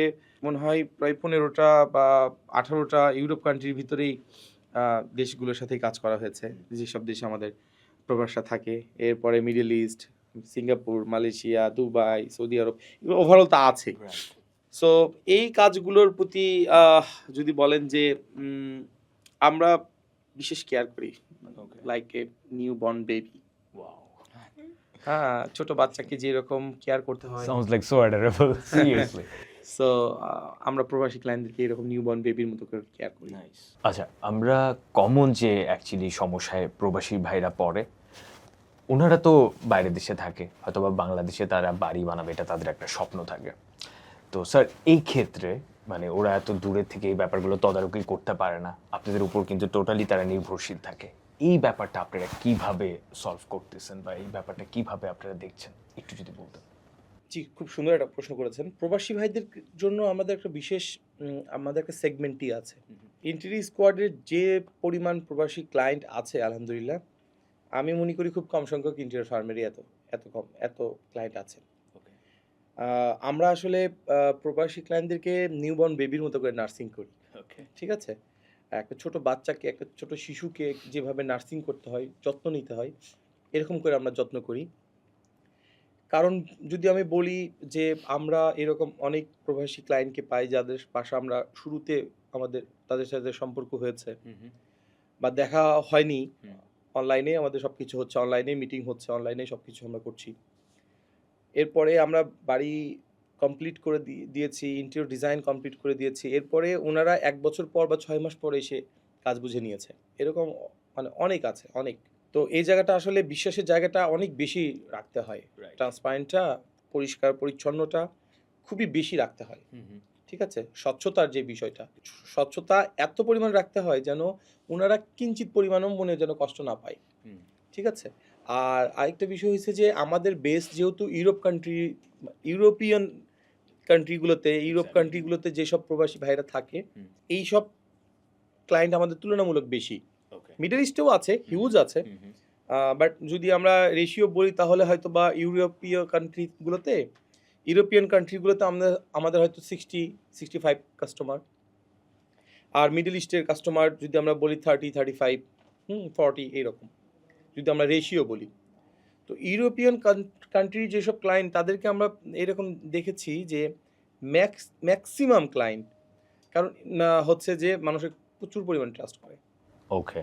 মনে হয় প্রায় 15টা বা 18টা ইউরোপ কান্ট্রির ভিতরেই দেশগুলোর সাথেই কাজ করা হয়েছে, যেসব দেশে আমাদের প্রবাসীরা থাকে। এরপরে Middle East, Singapore, Malaysia, Dubai, Saudi Arab, এগুলো ওভারঅল তো আছেই। সো এই কাজগুলোর প্রতি যদি বলেন যে আমরা বিশেষ কেয়ার করি, like a new born baby. হ্যাঁ, ছোট বাচ্চাকে যেরকম কেয়ার করতে হয়, Sounds like so adorable. Seriously. So আমরা প্রবাসী ক্লায়েন্টদেরকে এরকম নিউ বর্ন বেবির মতো করে কেয়ার করি। আচ্ছা, আমরা কমন যে অ্যাকচুয়ালি সমস্যায় প্রবাসী ভাইরা পড়ে, ওনারা তো বাইরের দেশে থাকে, হয়তো বা বাংলাদেশে তারা বাড়ি বানাবে, এটা তাদের একটা স্বপ্ন থাকে। তো স্যার, এই ক্ষেত্রে মানে ওরা এত দূরের থেকে এই ব্যাপারগুলো তদারকি করতে পারে না, আপনাদের উপর কিন্তু টোটালি তারা নির্ভরশীল থাকে। এই ব্যাপারটা আপনারা কিভাবে সলভ করতেছেন বা এই ব্যাপারটা কিভাবে আপনারা দেখছেন, একটু যদি বলতেন। জি, খুব সুন্দর একটা প্রশ্ন করেছেন। প্রবাসী ভাইদের জন্য আমাদের একটা বিশেষ আমাদের একটা সেগমেন্টই আছে। ইন্টেরিয়র স্কোয়াডের যে পরিমাণ প্রবাসী ক্লায়েন্ট আছে আলহামদুলিল্লাহ, আমি মনে করি খুব কম সংখ্যক ইন্টেরিয়র ফার্মেরই এত ক্লায়েন্ট আছে। আমরা আসলে প্রবাসী ক্লায়েন্টদেরকে নিউবর্ন বেবির মতো করে নার্সিং করি। ঠিক আছে? একটা ছোট বাচ্চাকে, একটা ছোট শিশুকে যেভাবে নার্সিং করতে হয়, যত্ন নিতে হয়, এরকম করে আমরা যত্ন করি। কারণ যদি আমি বলি যে আমরা এরকম অনেক প্রবাসী ক্লায়েন্টকে পাই যাদের পাশে আমরা শুরুতে তাদের সাথে সম্পর্ক হয়েছে বা দেখা হয়নি, অনলাইনে আমাদের সবকিছু হচ্ছে, অনলাইনে মিটিং হচ্ছে, অনলাইনে সবকিছু আমরা করছি। এরপরে আমরা বাড়ি কমপ্লিট করে দিয়েছি, ইন্টেরিয়র ডিজাইন কমপ্লিট করে দিয়েছি। এরপরে ওনারা 1 বছর পর বা 6 মাস পর এসে কাজ বুঝে নিয়েছে। এরকম মানে অনেক আছে, অনেক। তো এই জায়গাটা আসলে বিশ্বাসের জায়গাটা অনেক বেশি রাখতে হয়। ট্রান্সপারেন্টটা, পরিষ্কার পরিচ্ছন্নতা খুবই বেশি রাখতে হয়। ঠিক আছে? স্বচ্ছতার যে বিষয়টা, স্বচ্ছতা এত পরিমাণ রাখতে হয় যেন ওনারা কিঞ্চিৎ পরিমাণও মনে যেন কষ্ট না পায়। ঠিক আছে? আর আরেকটা বিষয় হচ্ছে যে আমাদের বেস যেহেতু ইউরোপিয়ান কান্ট্রিগুলোতে যেসব প্রবাসী ভাইরা থাকে, এইসব ক্লায়েন্ট আমাদের তুলনামূলক বেশি। মিডল ইস্টেও আছে, হিউজ আছে। বাট যদি আমরা রেশিও বলি তাহলে হয়তো বা ইউরোপিয়ান কান্ট্রিগুলোতে আমাদের হয়তো 60-65 কাস্টমার। আর মিডল ইস্টের কাস্টমার যদি আমরা বলি 30-35, 40 এইরকম, যদি আমরা রেশিও বলি। তো ইউরোপিয়ান কান্ট্রির যেসব ক্লায়েন্ট তাদেরকে আমরা এরকম দেখেছি যে ম্যাক্সিমাম ক্লায়েন্ট, কারণ হচ্ছে যে মানুষের প্রচুর পরিমাণ ট্রাস্ট করে। ওকে।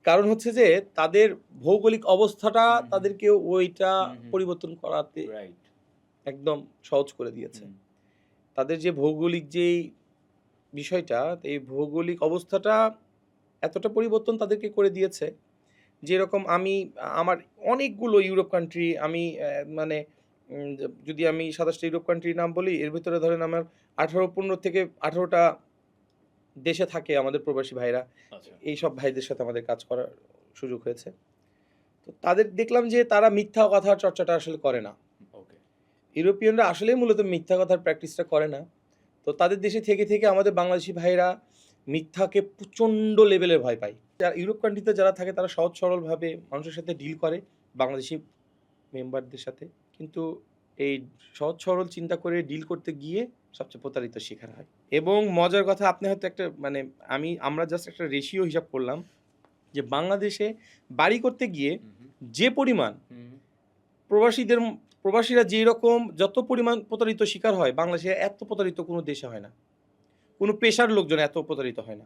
কারণ হচ্ছে যে তাদের ভৌগোলিক অবস্থাটা তাদেরকে ওইটা পরিবর্তন করাতে একদম সহজ করে দিয়েছে। তাদের যে ভৌগোলিক যেই বিষয়টা, এই ভৌগোলিক অবস্থাটা এতটা পরিবর্তন তাদেরকে করে দিয়েছে, যেরকম আমার অনেকগুলো ইউরোপ কান্ট্রি আমি মানে যদি আমি 27টা ইউরোপ কান্ট্রির নাম বলি, এর ভিতরে ধরেন আমার 15 থেকে 18টা দেশে থাকে আমাদের প্রবাসী ভাইরা। এই সব ভাইদের সাথে আমাদের কাজ করার সুযোগ হয়েছে। তো তাদের দেখলাম যে তারা মিথ্যা কথার চর্চাটা আসলে করে না। ইউরোপিয়ানরা আসলেই মূলত মিথ্যা কথার প্র্যাকটিসটা করে না। তো তাদের দেশে থেকে আমাদের বাংলাদেশি ভাইরা মিথ্যাকে প্রচণ্ড লেভেলে ভয় পায়। ইউরোপ কান্ট্রিতে যারা থাকে তারা সহজ সরলভাবে মানুষের সাথে ডিল করে, বাংলাদেশি মেম্বারদের সাথে। কিন্তু এই সহজ সরল চিন্তা করে ডিল করতে গিয়ে সবচেয়ে প্রতারিত শিকার হয়। এবং মজার কথা, আপনি হয়তো একটা মানে আমরা জাস্ট একটা রেশিও হিসাব করলাম যে বাংলাদেশে বাড়ি করতে গিয়ে যে পরিমাণ প্রবাসীরা যেই রকম যত পরিমাণ প্রতারিত শিকার হয়, বাংলাদেশে এত প্রতারিত কোনো দেশে হয় না, কোনো পেশার লোকজন এত প্রতারিত হয় না।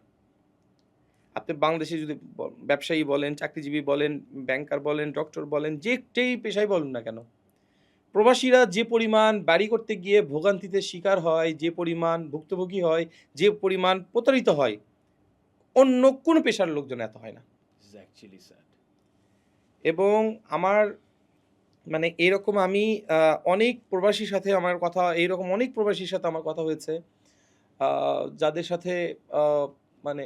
আপনি বাংলাদেশে যদি ব্যবসায়ী বলেন, চাকরিজীবী বলেন, ব্যাংকার বলেন, ডক্টর বলেন, যেই পেশায় বলুন না কেন, প্রবাসীরা যে পরিমাণ বাড়ি করতে গিয়ে ভোগান্তিতে শিকার হয়, যে পরিমাণ ভুক্তভোগী হয়, যে পরিমাণ প্রতারিত হয়, অন্য কোনো পেশার লোকজন এত হয় না। এবং আমার মানে এরকম আমি অনেক প্রবাসীর সাথে আমার কথা হয়েছে, যাদের সাথে মানে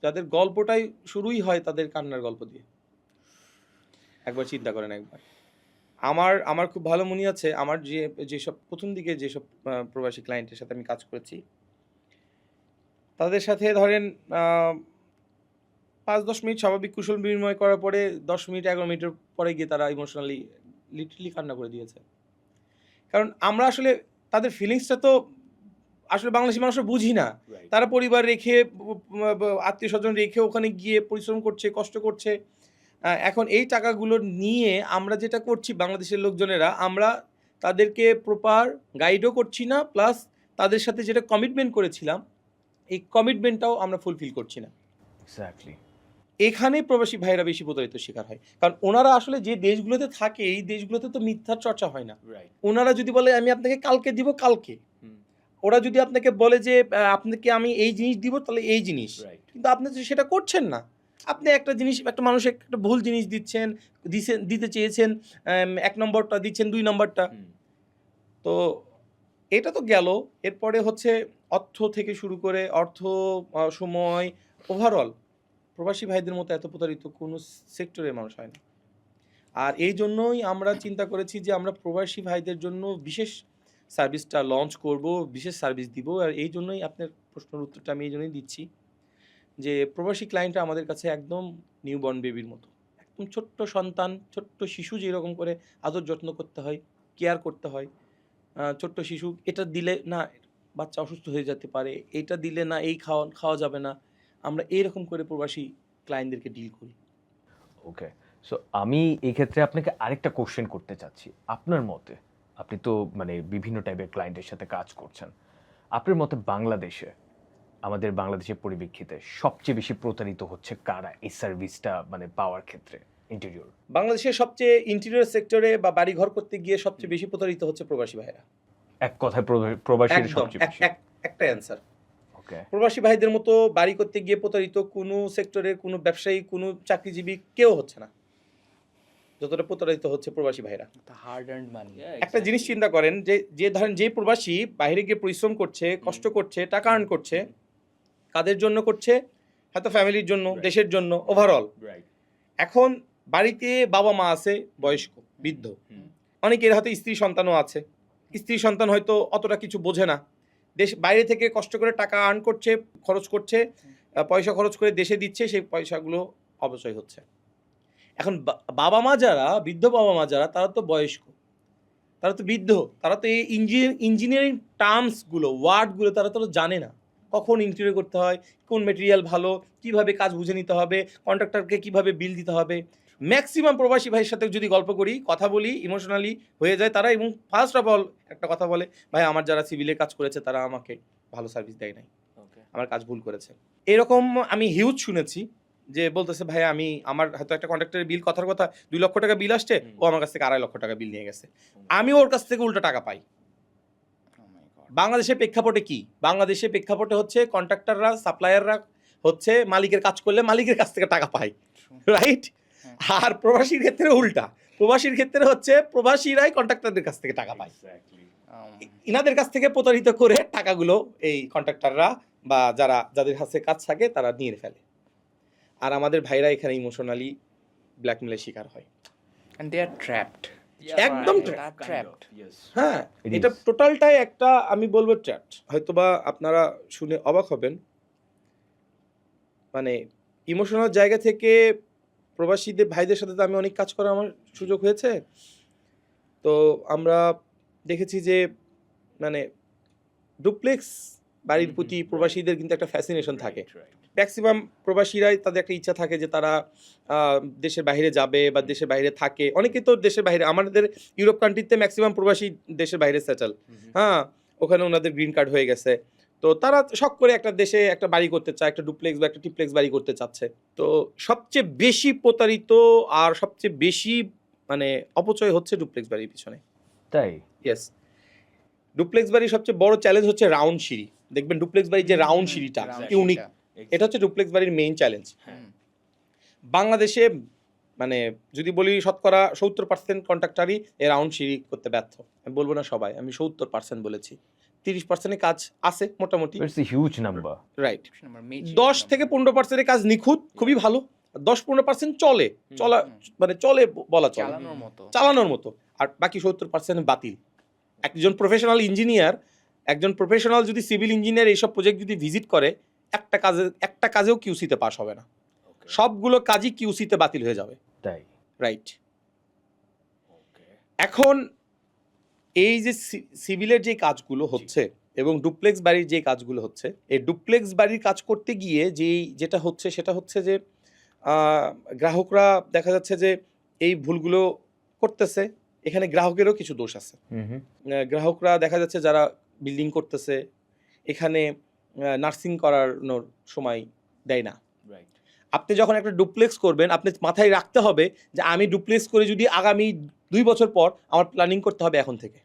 যাদের গল্পটাই শুরুই হয় তাদের কান্নার গল্প দিয়ে। একবার চিন্তা করেন একবার। আমার খুব ভালো মনে আছে, আমার যেসব প্রথম দিকে যেসব প্রবাসী ক্লায়েন্টের সাথে আমি কাজ করেছি, তাদের সাথে ধরেন 5-10 মিনিট স্বাভাবিক কুশল বিনিময় করার পরে 10 মিনিট 11 মিনিটের পরে গিয়ে তারা ইমোশনালি লিটারালি কান্না করে দিয়েছে। কারণ আমরা আসলে তাদের ফিলিংসটা তো আসলে বাংলাদেশি মানুষরা বুঝি না। তারা পরিবার রেখে আত্মীয় স্বজন রেখে ওখানে গিয়ে পরিশ্রম করছে, কষ্ট করছে। এখন এই টাকাগুলো নিয়ে আমরা যেটা করছি বাংলাদেশের লোকজনেরা, আমরা তাদেরকে প্রপার গাইডও করছি না, প্লাস তাদের সাথে যেটা কমিটমেন্ট করেছিলাম এই কমিটমেন্টটাও আমরা ফুলফিল করছি না। এক্স্যাক্টলি। এখানে প্রবাসী ভাইরা বেশি প্রতারিত শিকার হয়, কারণ ওনারা আসলে যে দেশগুলোতে থাকে এই দেশগুলোতে তো মিথ্যার চর্চা হয় না। ওনারা যদি বলে আমি আপনাকে কালকে দিব, কালকে ওরা যদি আপনাকে বলে যে আপনাকে আমি এই জিনিস দিব, তাহলে এই জিনিস, কিন্তু আপনি তো সেটা করছেন না। আপনি একটা জিনিস, একটা মানুষের একটা ভুল জিনিস দিতে চেয়েছেন, 1 নম্বরটা দিচ্ছেন 2 নম্বরটা। তো এটা তো গেল। এরপরে হচ্ছে অর্থ থেকে শুরু করে সময়, ওভারঅল প্রবাসী ভাইদের মতো এত প্রতারিত কোনো সেক্টরের মানুষ হয় না। আর এই জন্যই আমরা চিন্তা করেছি যে আমরা প্রবাসী ভাইদের জন্য বিশেষ সার্ভিসটা লঞ্চ করব, বিশেষ সার্ভিস দিব। আর এই জন্যই আপনার প্রশ্নের উত্তরটা আমি এই জন্যই দিচ্ছি যে প্রবাসী ক্লায়েন্টরা আমাদের কাছে একদম নিউবর্ন বেবির মতো, একদম ছোট্ট সন্তান, ছোট্ট শিশু যেরকম করে আদর যত্ন করতে হয়, কেয়ার করতে হয়। ছোট্ট শিশু, এটা দিলে না বাচ্চা অসুস্থ হয়ে যেতে পারে, এটা দিলে না এই খাওয়া যাবে না, আমরা এইরকম করে প্রবাসী ক্লায়েন্টদেরকে ডিল করি। ওকে, সো আমি এই ক্ষেত্রে আপনাকে আরেকটা কোশ্চেন করতে চাচ্ছি। আপনার মতে, আপনি তো মানে বিভিন্ন টাইপের ক্লায়েন্টের সাথে কাজ করছেন, আপনার মতে বাংলাদেশে, আমাদের বাংলাদেশের পরিপ্রেক্ষিতে সবচেয়ে বেশি প্রতারিত হচ্ছে কারা এই সার্ভিসটা মানে পাওয়ার ক্ষেত্রে? ইন্টেরিয়র বাংলাদেশের সবচেয়ে ইন্টেরিয়র সেক্টরে বা বাড়ি ঘর করতে গিয়ে সবচেয়ে বেশি প্রতারিত হচ্ছে প্রবাসী ভাইরা। এক কথায় প্রবাসীর একদম সবচেয়ে বেশি। একটা অ্যান্সার। ওকে, প্রবাসী ভাইদের মতো বাড়ি করতে গিয়ে প্রতারিত কোনো সেক্টরের কোনো ব্যবসায়ী, কোনো চাকরিজীবী কেউ হচ্ছে না যতটা প্রতারিত হচ্ছে প্রবাসী ভাইরা। হার্ড আর্নড মানি। একটা জিনিস চিন্তা করেন যে ধরেন যে প্রবাসী বাইরে গিয়ে পরিশ্রম করছে, কষ্ট করছে, টাকা আর্ন করছে, কাদের জন্য করছে? হয়তো ফ্যামিলির জন্য, দেশের জন্য, ওভারঅল। এখন বাড়িতে বাবা মা আছে বয়স্ক, বৃদ্ধ, অনেকের হাতে স্ত্রী সন্তানও আছে। স্ত্রী সন্তান হয়তো অতটা কিছু বোঝে না, বাইরে থেকে কষ্ট করে টাকা আর্ন করছে, খরচ করছে, পয়সা খরচ করে দেশে দিচ্ছে, সেই পয়সাগুলো অপচয় হচ্ছে। এখন বাবা মা যারা, বৃদ্ধ বাবা মা যারা, তারা তো বয়স্ক, তারা তো বৃদ্ধ, তারা তো এই ইঞ্জিনিয়ারিং টার্মসগুলো, ওয়ার্ডগুলো তারা তো জানে না। কখন ইন্টেরিয়র করতে হয়, কোন মেটেরিয়াল ভালো, কিভাবে কাজ বুঝে নিতে হবে, কন্ট্রাক্টরকে কিভাবে বিল দিতে হবে। ম্যাক্সিমাম প্রবাসী ভাইয়ের সাথে যদি গল্প করি, কথা বলি, ইমোশনালি হয়ে যায় তারা। এবং ফার্স্ট অফ অল একটা কথা বলে, ভাই আমার যারা সিভিলে কাজ করেছে তারা আমাকে ভালো সার্ভিস দেয় নাই, আমার কাজ ভুল করেছে। এরকম আমি হিউজ শুনেছি যে বলতেছে ভাই আমার হয়তো একটা কন্ট্রাক্টরের বিল, কথার কথা 2 লক্ষ টাকা বিল আসছে, ও আমার কাছ থেকে 2.5 লক্ষ টাকা বিল নিয়ে গেছে, আমি ওর কাছ থেকে উল্টো টাকা পাই। বাংলাদেশের প্রেক্ষাপটে কি? বাংলাদেশের প্রেক্ষাপটে হচ্ছে কন্ট্রাক্টররা, সাপ্লায়াররা হচ্ছে মালিকের কাজ করলে মালিকের কাছ থেকে টাকা পায়, রাইট? আর প্রবাসীর ক্ষেত্রে উল্টা, প্রবাসীর ক্ষেত্রে হচ্ছে প্রবাসীরাই কন্ট্রাক্টরদের কাছ থেকে টাকা পায়। ইনাদের কাছ থেকে প্রতারিত করে টাকাগুলো এই কন্ট্রাক্টররা বা যাদের কাছে কাজ থাকে তারা নিয়ে ফেলে। আর আমাদের ভাইরা এখানে ইমোশনালি ব্ল্যাকমেলের শিকার হয়। And they are trapped. একদম trapped. হ্যাঁ, এটা টোটালটাই একটা, আমি বলবো ট্র্যাপড। হয়তোবা আপনারা শুনে অবাক হবেন, মানে ইমোশনাল জায়গা থেকে প্রবাসীদের ভাইদের সাথে তো আমি অনেক কাজ করার আমার সুযোগ হয়েছে। তো আমরা দেখেছি যে মানে ডুপ্লেক্স বাড়ির প্রতি প্রবাসীদের কিন্তু একটা ফ্যাসিনেশন থাকে। ম্যাক্সিমাম প্রবাসীরাই তাদের একটা ইচ্ছা থাকে যে তারা দেশের বাইরে যাবে বা দেশের বাইরে থাকে। অনেকে তো দেশের বাইরে, আমাদের ইউরোপ কান্ট্রিতে ম্যাক্সিমাম প্রবাসী দেশের বাইরে সেটেল, হ্যাঁ, ওখানে ওনাদের গ্রিন কার্ড হয়ে গেছে। তো তারা শখ করে একটা দেশে একটা বাড়ি করতে চায়, একটা ডুপ্লেক্স বা একটা ট্রিপ্লেক্স বাড়ি করতে চাচ্ছে। তো সবচেয়ে বেশি প্রতারিত আর সবচেয়ে বেশি মানে অপচয় হচ্ছে ডুপ্লেক্স বাড়ির পিছনে। তাই? ইয়েস, ডুপ্লেক্স বাড়ির সবচেয়ে বড় চ্যালেঞ্জ হচ্ছে রাউন্ড সিঁড়ি। দেখবেন ডুপ্লেক্স বাড়ির যে রাউন্ড সিঁড়িটা ইউনিক, এটা হচ্ছে ডুপ্লেক্স বাড়ির মেইন চ্যালেঞ্জ। বাংলাদেশে মানে যদি বলি শতকরা 70% কন্ট্রাক্টরই এই রাউন্ড সিঁড়ি করতে ব্যর্থ। আমি বলবো না সবাই, আমি 70% বলেছি। 30% কাজ আছে মোটামুটি, it's a huge number, right. 10 থেকে 15% কাজ নিখুঁত, খুবই ভালো। 10-15% চলে বলা চলে, চালানোর মতো। আর বাকি 70% বাতিল। একজন প্রফেশনাল ইঞ্জিনিয়ার, একজন প্রফেশনাল যদি সিভিল ইঞ্জিনিয়ার এইসব প্রজেক্ট যদি ভিজিট করে, একটা কাজেও কিউসিতে পাস হবে না, সবগুলো কাজই কিউসিতে বাতিল হয়ে যাবে। তাই? রাইট। এখন এই যে সিভিলের যে কাজগুলো হচ্ছে এবং ডুপ্লেক্স বাড়ির যে কাজগুলো হচ্ছে, এই ডুপ্লেক্স বাড়ির কাজ করতে গিয়ে যেটা হচ্ছে সেটা হচ্ছে যে গ্রাহকরা দেখা যাচ্ছে যে এই ভুলগুলো করতেছে। এখানে গ্রাহকেরও কিছু দোষ আছে। গ্রাহকরা দেখা যাচ্ছে যারা বিল্ডিং করতেছে এখানে নার্সিং করানোর সময় দেয় না। আপনি যখন একটা ডুপ্লেক্স করবেন আপনি মাথায় রাখতে হবে যে আমি ডুপ্লেক্স করে যদি আগামী 2 বছর পর আমার প্ল্যানিং করতে হবে এখন থেকে।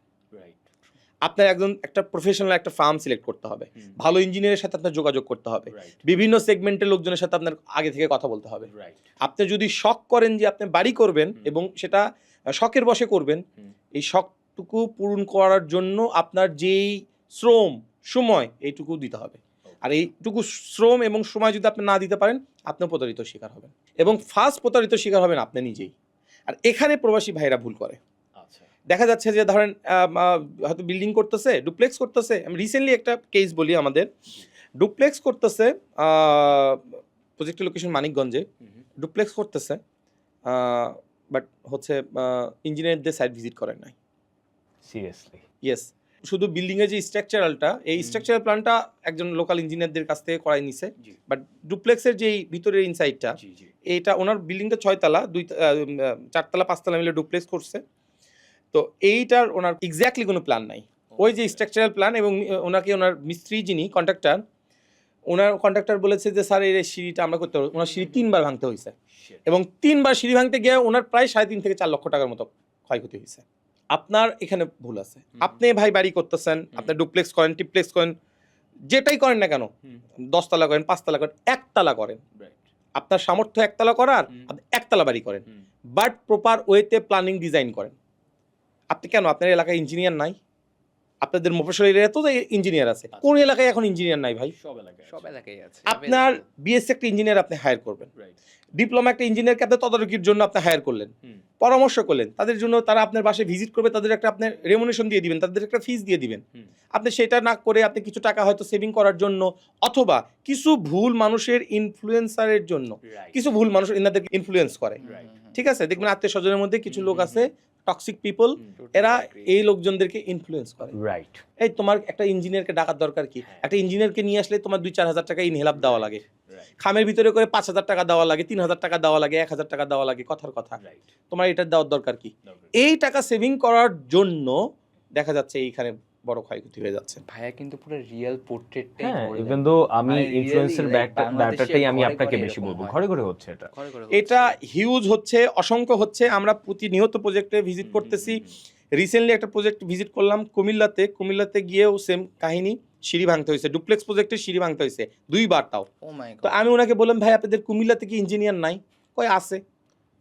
আপনার একটা প্রফেশনাল একটা ফার্ম সিলেক্ট করতে হবে, ভালো ইঞ্জিনিয়ারের সাথে আপনার যোগাযোগ করতে হবে, বিভিন্ন সেগমেন্টের লোকজনের সাথে আপনার আগে থেকে কথা বলতে হবে। আপনি যদি শখ করেন যে আপনি বাড়ি করবেন এবং সেটা শখের বশে করবেন, এই শখটুকু পূরণ করার জন্য আপনার যেই শ্রম সময় এইটুকু দিতে হবে। আর এইটুকু শ্রম এবং সময় যদি আপনি না দিতে পারেন আপনি প্রতারিত শিকার হবেন, এবং ফার্স্ট প্রতারিত শিকার হবেন আপনি নিজেই। আর এখানে প্রবাসী ভাইরা ভুল করে। দেখা যাচ্ছে যে ধরেন হয়তো বিল্ডিং করতেছে, ডুপ্লেক্স করতেছে। আমি রিসেন্টলি একটা কেস বলি, আমাদের ডুপ্লেক্স করতেছে, প্রজেক্টের লোকেশন মানিকগঞ্জে, ডুপ্লেক্স করতেছে, বাট হচ্ছে ইঞ্জিনিয়ারদের সাইট ভিজিট করেন নাই। সিরিয়াসলি? ইয়েস, শুধু বিল্ডিংয়ের যে স্ট্রাকচারালটা, এই স্ট্রাকচারাল প্ল্যানটা একজন লোকাল ইঞ্জিনিয়ারদের কাছ থেকে করাই নিছে, বাট ডুপ্লেক্সের যেই ভিতরের ইনসাইডটা, এটা ওনার বিল্ডিংটা 6 তলা, 4 তলা 5 তলা মিলে ডুপ্লেক্স করছে। তো এইটার ওনার এক্স্যাক্টলি কোনো প্ল্যান নাই। ওই যে স্ট্রাকচারাল প্ল্যান, এবং ওনার মিস্ত্রি যিনি কন্ট্রাক্টর বলেছে যে স্যার এই সিঁড়িটা আমরা করতে পারবো। ওনার সিঁড়ি 3 বার ভাঙতে হয়েছে, এবং 3 বার সিঁড়ি ভাঙতে গিয়ে ওনার প্রায় 3.5 থেকে 4 লক্ষ টাকার মতো ক্ষয়ক্ষতি হয়েছে। আপনার এখানে ভুল আছে। আপনি ভাই বাড়ি করতেছেন, আপনি ডুপ্লেক্স করেন, ট্রিপ্লেক্স করেন, যেটাই করেন না কেন, 10 তলা করেন, 5 তলা করেন, 1 তলা করেন, আপনার সামর্থ্য 1 তলা করার, আপনি 1 তলা বাড়ি করেন, বাট প্রপার ওয়েতে প্ল্যানিং ডিজাইন করেন। আপনি কেন, আপনার এলাকায় ইঞ্জিনিয়ার নাই? আপনাদের মফস্বল এরিয়াতে তো ইঞ্জিনিয়ার আছে, কোন এলাকায় এখন ইঞ্জিনিয়ার নাই ভাই? সব এলাকায় আছে। আপনার বিএসসি একটা ইঞ্জিনিয়ার আপনি হায়ার করবেন, ডিপ্লোমা একটা ইঞ্জিনিয়ারকে আপনি তদারকির জন্য আপনি হায়ার করলেন, পরামর্শ করলেন তাদের জন্য, তারা আপনার বাসায় ভিজিট করবে, তাদের একটা আপনি রেমুনেশন দিয়ে দিবেন, তাদের একটা ফিস দিয়ে দিবেন। আপনি সেটা না করে আপনি কিছু টাকা হয়তো সেভিং করার জন্য, অথবা কিছু ভুল মানুষের ইনফ্লুয়েন্সারের জন্য, কিছু ভুল মানুষ এনাদেরকে ইনফ্লুয়েন্স করে, ঠিক আছে? দেখবেন আত্মীয় স্বজনের মধ্যে কিছু লোক আছে টক্সিক পিপল, এরা এই লোকজনদেরকে ইনফ্লুয়েন্স করে। রাইট। এই তোমার একটা ইঞ্জিনিয়ারকে ডাকার দরকার কি? একটা ইঞ্জিনিয়ারকে নিয়ে আসলে তোমার 2-4 হাজার টাকা ইনহেলাপ দেওয়া লাগে, খামের ভিতরে করে 5,000 টাকা দেওয়া লাগে, 3,000 টাকা দেওয়া লাগে, 1,000 টাকা দেওয়া লাগে, কথার কথা। তোমার এটা দেওয়ার দরকার কি? এই টাকা সেভিং করার জন্য দেখা যাচ্ছে এইখানে বড় ক্ষয়ক্ষতি হয়ে যাচ্ছে। ভাইয়া কিন্তু পুরো রিয়েল পোর্ট্রেটটাই হ্যাঁ, বললেন। ইভেন দো আমি মানে ইনফ্লুয়েন্সের really like ব্যাপারটাই আমি বাংলাদেশে আপনাকে ঘরে বেশি ঘরে বলবো, এরকম ঘরে ঘরে হচ্ছে এটা। এটা হিউজ হচ্ছে, অসংখ্য হচ্ছে। আমরা প্রতিনিয়ত প্রজেক্টে ভিজিট করতেছি। রিসেন্টলি একটা প্রজেক্ট ভিজিট করলাম কুমিল্লাতে গিয়েও সেম কাহিনী, সিঁড়ি ভাঙতে হয়েছে, ডুপ্লেক্স প্রজেক্টে সিঁড়ি ভাঙতে হয়েছে 2 বার তাও। Oh my তো God. আমি ওনাকে বললাম ভাই আপনাদের কুমিল্লাতে কি ইঞ্জিনিয়ার নাই? কয় আছে।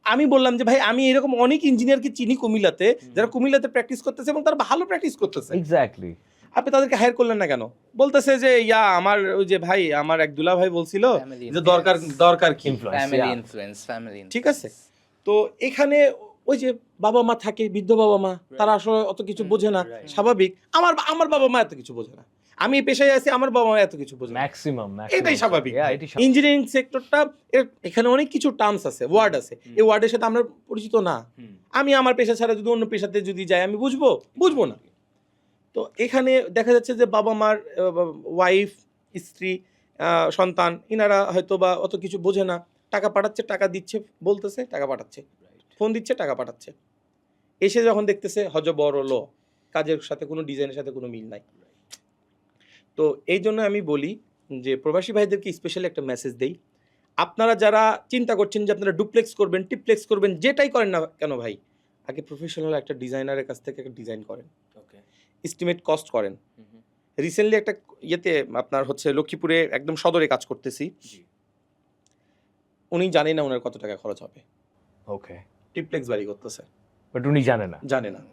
আমি বললাম যে ভাই আমি এরকম অনেক ইঞ্জিনিয়ারকে চিনি কুমিল্লাতে, যারা কুমিল্লাতে প্র্যাকটিস করতেছে এবং তারা ভালো প্র্যাকটিস করতেছে, এক্স্যাক্টলি। আপনি তাদেরকে হায়ার করলেন না কেন? বলতেছে যে আমার ওই যে ভাই, আমার এক দুলা ভাই বলছিল Family যে influence. দরকার কি, Family influence. ঠিক আছে? তো এখানে ওই যে বাবা মা থাকে, বৃদ্ধ বাবা মা, তারা আসলে অত কিছু বোঝে না, স্বাভাবিক। আমার বাবা মা এত কিছু বোঝে না, আমি এই পেশায় আছি, আমার বাবা মা এত কিছু বোঝে না, ম্যাক্সিমাম এটাই স্বাভাবিক। এটাই ইঞ্জিনিয়ারিং সেক্টরটা এখানে অনেক কিছু টার্মস আছে, ওয়ার্ড আছে, এই ওয়ার্ডের সাথে আমরা পরিচিত না। আমি আমার পেশা ছাড়া যদি অন্য পেশাতে যদি যাই আমি বুঝবো না। তো এখানে দেখা যাচ্ছে যে বাবা মার ওয়াইফ, স্ত্রী, সন্তান, ইনারা হয়তো বা অত কিছু বোঝে না, টাকা পাঠাচ্ছে, টাকা দিচ্ছে, বলতেছে টাকা পাঠাচ্ছে, ফোন দিচ্ছে, টাকা পাঠাচ্ছে, এসে যখন দেখতেছে হযবরল, কাজের সাথে কোনো ডিজাইনের সাথে কোনো মিল নাই। তো এই জন্য আমি বলি যে প্রবাসী ভাইদেরকে স্পেশালি একটা মেসেজ দেই, আপনারা যারা চিন্তা করছেন যে আপনারা ডুপ্লেক্স করবেন, ট্রিপ্লেক্স করবেন, যেটাই করেন না কেন ভাই, আগে প্রফেশনাল একটা ডিজাইনারের কাছ থেকে একটা ডিজাইন করেন, এস্টিমেট কস্ট করেন। রিসেন্টলি একটা ইয়েতে আপনার হচ্ছে লক্ষ্মীপুরে একদম সদরে কাজ করতেছি, উনি জানেন না ওনার কত টাকা খরচ হবে। ওকে, ট্রিপ্লেক্স বাড়ি করতেছে, বাট উনি জানে না।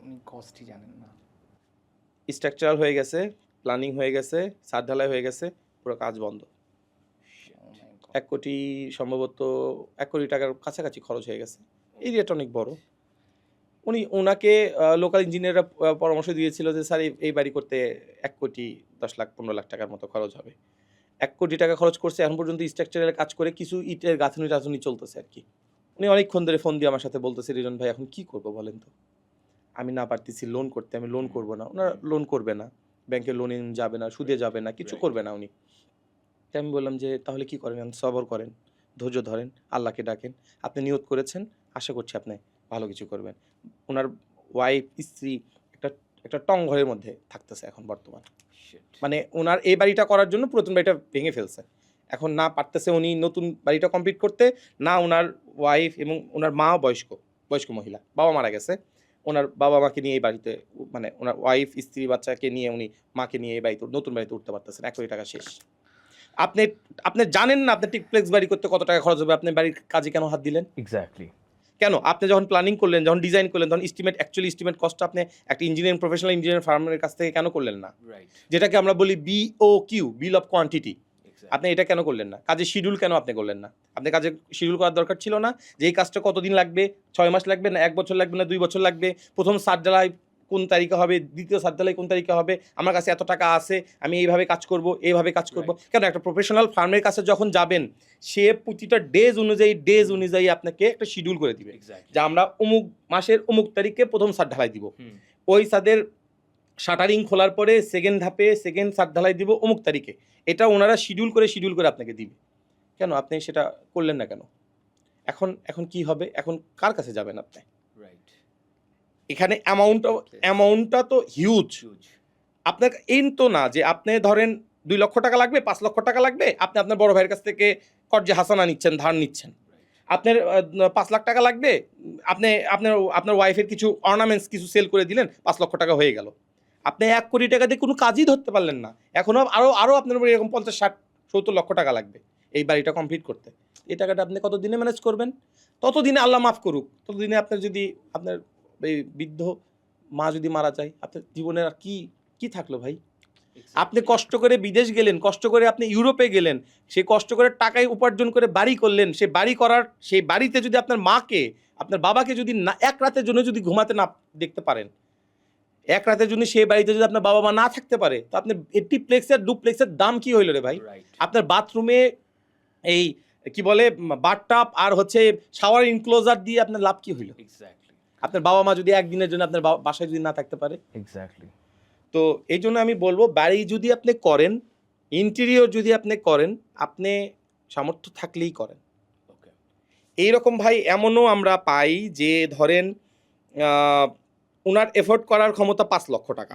উনি কস্টই জানেন না। স্ট্রাকচারাল হয়ে গেছে, প্ল্যানিং হয়ে গেছে, ছাদ ঢালাই হয়ে গেছে, পুরো কাজ বন্ধ। Oh my God. 1 কোটি সম্ভবত 1 কোটি টাকার কাছাকাছি খরচ হয়ে গেছে। এরিয়াটা অনেক বড়। ওনাকে লোকাল ইঞ্জিনিয়াররা পরামর্শ দিয়েছিল যে স্যার এই বাড়ি করতে 1 কোটি 10 লাখ 15 লাখ টাকার মতো খরচ হবে। 1 কোটি টাকা খরচ করছে, এখন পর্যন্ত স্ট্রাকচারের কাজ করে কিছু ইটের গাঁথনি চলতেছে আর কি। উনি অনেকক্ষণ ধরে ফোন দিয়ে আমার সাথে বলতেছে, রিজন ভাই এখন কি করবো বলেন তো, আমি না পারতেছি লোন করতে, আমি লোন করবো না, ওনারা লোন করবে না, ব্যাংকে লোনে যাবে না, সুদে যাবে না, কিছু করবে না উনি। তাই আমি বললাম যে তাহলে কি করেন, সবর করেন, ধৈর্য ধরেন, আল্লাহকে ডাকেন, আপনি নিয়ত করেছেন, আশা করছি আপনি ভালো কিছু করবেন। ওনার ওয়াইফ স্ত্রী একটা একটা টং ঘরের মধ্যে থাকতেছে এখন বর্তমান, মানে ওনার এই বাড়িটা করার জন্য পুরাতন বাড়িটা ভেঙে ফেলছে, এখন না পারতেছে উনি নতুন বাড়িটা কমপ্লিট করতে, না ওনার ওয়াইফ এবং ওনার মা বয়স্ক মহিলা, বাবা মারা গেছে, ওনার বাবা মাকে নিয়ে এই বাড়িতে, মানে ওনার ওয়াইফ স্ত্রী বাচ্চাকে নিয়ে উনি মাকে নিয়ে এই বাড়িতে নতুন বাড়িতে উঠতে পারতেছেন, 1 কোটি টাকা শেষ। আপনি আপনি জানেন না আপনি টিকপ্লেক্স বাড়ি করতে কত টাকা খরচ হবে, আপনি বাড়ির কাজে কেন হাত দিলেন? এক্স্যাক্টলি। কেন? আপনি যখন প্ল্যানিং করলেন, যখন ডিজাইন করলেন, তখন এস্টিমেট কস্টটা আপনি একটা ইঞ্জিনিয়ারিং প্রফেশনাল ইঞ্জিনিয়ার ফার্মের কাছ থেকে কেন করলেন না? রাইট। যেটাকে আমরা বলি BOQ, বিল অফ কোয়ান্টিটি। আপনি এটা কেন করলেন না? কাজের শিডিউল কেন আপনি করলেন না? আপনি কাজের শিডিউল করার দরকার ছিল না যে এই কাজটা কতদিন লাগবে, 6 মাস লাগবে না 1 বছর লাগবে না 2 বছর লাগবে, প্রথম ছাদ ঢালাই কোন তারিখে হবে, দ্বিতীয় ছাদ ঢালাই কোন তারিখে হবে, আমার কাছে এত টাকা আছে, আমি এইভাবে কাজ করব, এইভাবে কাজ করব। কেন? একটা প্রফেশনাল ফার্মের কাছে যখন যাবেন, সে প্রতিটা ডেজ অনুযায়ী আপনাকে একটা শিডিউল করে দিবে যে আমরা অমুক মাসের অমুক তারিখে প্রথম ছাদ ঢালাই দিব, ওই ছাদের শাটারিং খোলার পরে সেকেন্ড ধাপে সেকেন্ড ছাদ ঢালাই দিব অমুক তারিখে, এটা ওনারা শিডিউল করে আপনাকে দিবে। কেন আপনি সেটা করলেন না কেন? এখন কি হবে? এখন কার কাছে যাবেন আপনি? এখানে অ্যামাউন্টটা তো হিউজ। আপনার এই তো না যে আপনি ধরেন 2 লক্ষ টাকা লাগবে, 5 লক্ষ টাকা লাগবে, আপনি আপনার বড় ভাইয়ের কাছ থেকে কর্জে হাসানা নিচ্ছেন, ধার নিচ্ছেন। আপনার 5 লাখ টাকা লাগবে, আপনি আপনার ওয়াইফের কিছু অর্নামেন্টস কিছু সেল করে দিলেন, 5 লক্ষ টাকা হয়ে গেল। আপনি 1 কোটি টাকা দিয়ে কোনো কাজই ধরতে পারলেন না, এখনও আরও আপনার এরকম 50, 60, 70 লক্ষ টাকা লাগবে এই বাড়িটা কমপ্লিট করতে। এই টাকাটা আপনি কত দিনে ম্যানেজ করবেন? ততদিনে আল্লাহ মাফ করুক, ততদিনে আপনার যদি আপনার এই বৃদ্ধ মা যদি মারা যায়, আপনার জীবনের আর কি থাকলো ভাই? আপনি কষ্ট করে বিদেশ গেলেন, কষ্ট করে আপনি ইউরোপে গেলেন, সেই কষ্ট করে টাকায় উপার্জন করে বাড়ি করলেন, সেই বাড়িতে যদি আপনার মাকে, আপনার বাবাকে যদি না 1 রাতের জন্য যদি ঘুমাতে না দেখতে পারেন, 1 রাতের জন্য সেই বাড়িতে যদি আপনার বাবা মা না থাকতে পারে, তো আপনার এটিপ্লেক্সের ডুপ্লেক্সের দাম কি হইল রে ভাই? আপনার বাথরুমে এই কি বলে বাথটাব আর হচ্ছে শাওয়ার ইনক্লোজার দিয়ে আপনার লাভ কি হইল? আপনার বাবা মা যদি একদিনের জন্য আপনার বাসায় যদি না থাকতে পারে। এক্স্যাক্টলি। তো এই জন্য আমি বলবো বাড়ি যদি আপনি করেন, ইন্টেরিয়র যদি আপনি করেন, আপনি সামর্থ্য থাকলেই করেন। এইরকম ভাই এমনও আমরা পাই যে ধরেন ওনার এফোর্ড করার ক্ষমতা 5 লক্ষ টাকা,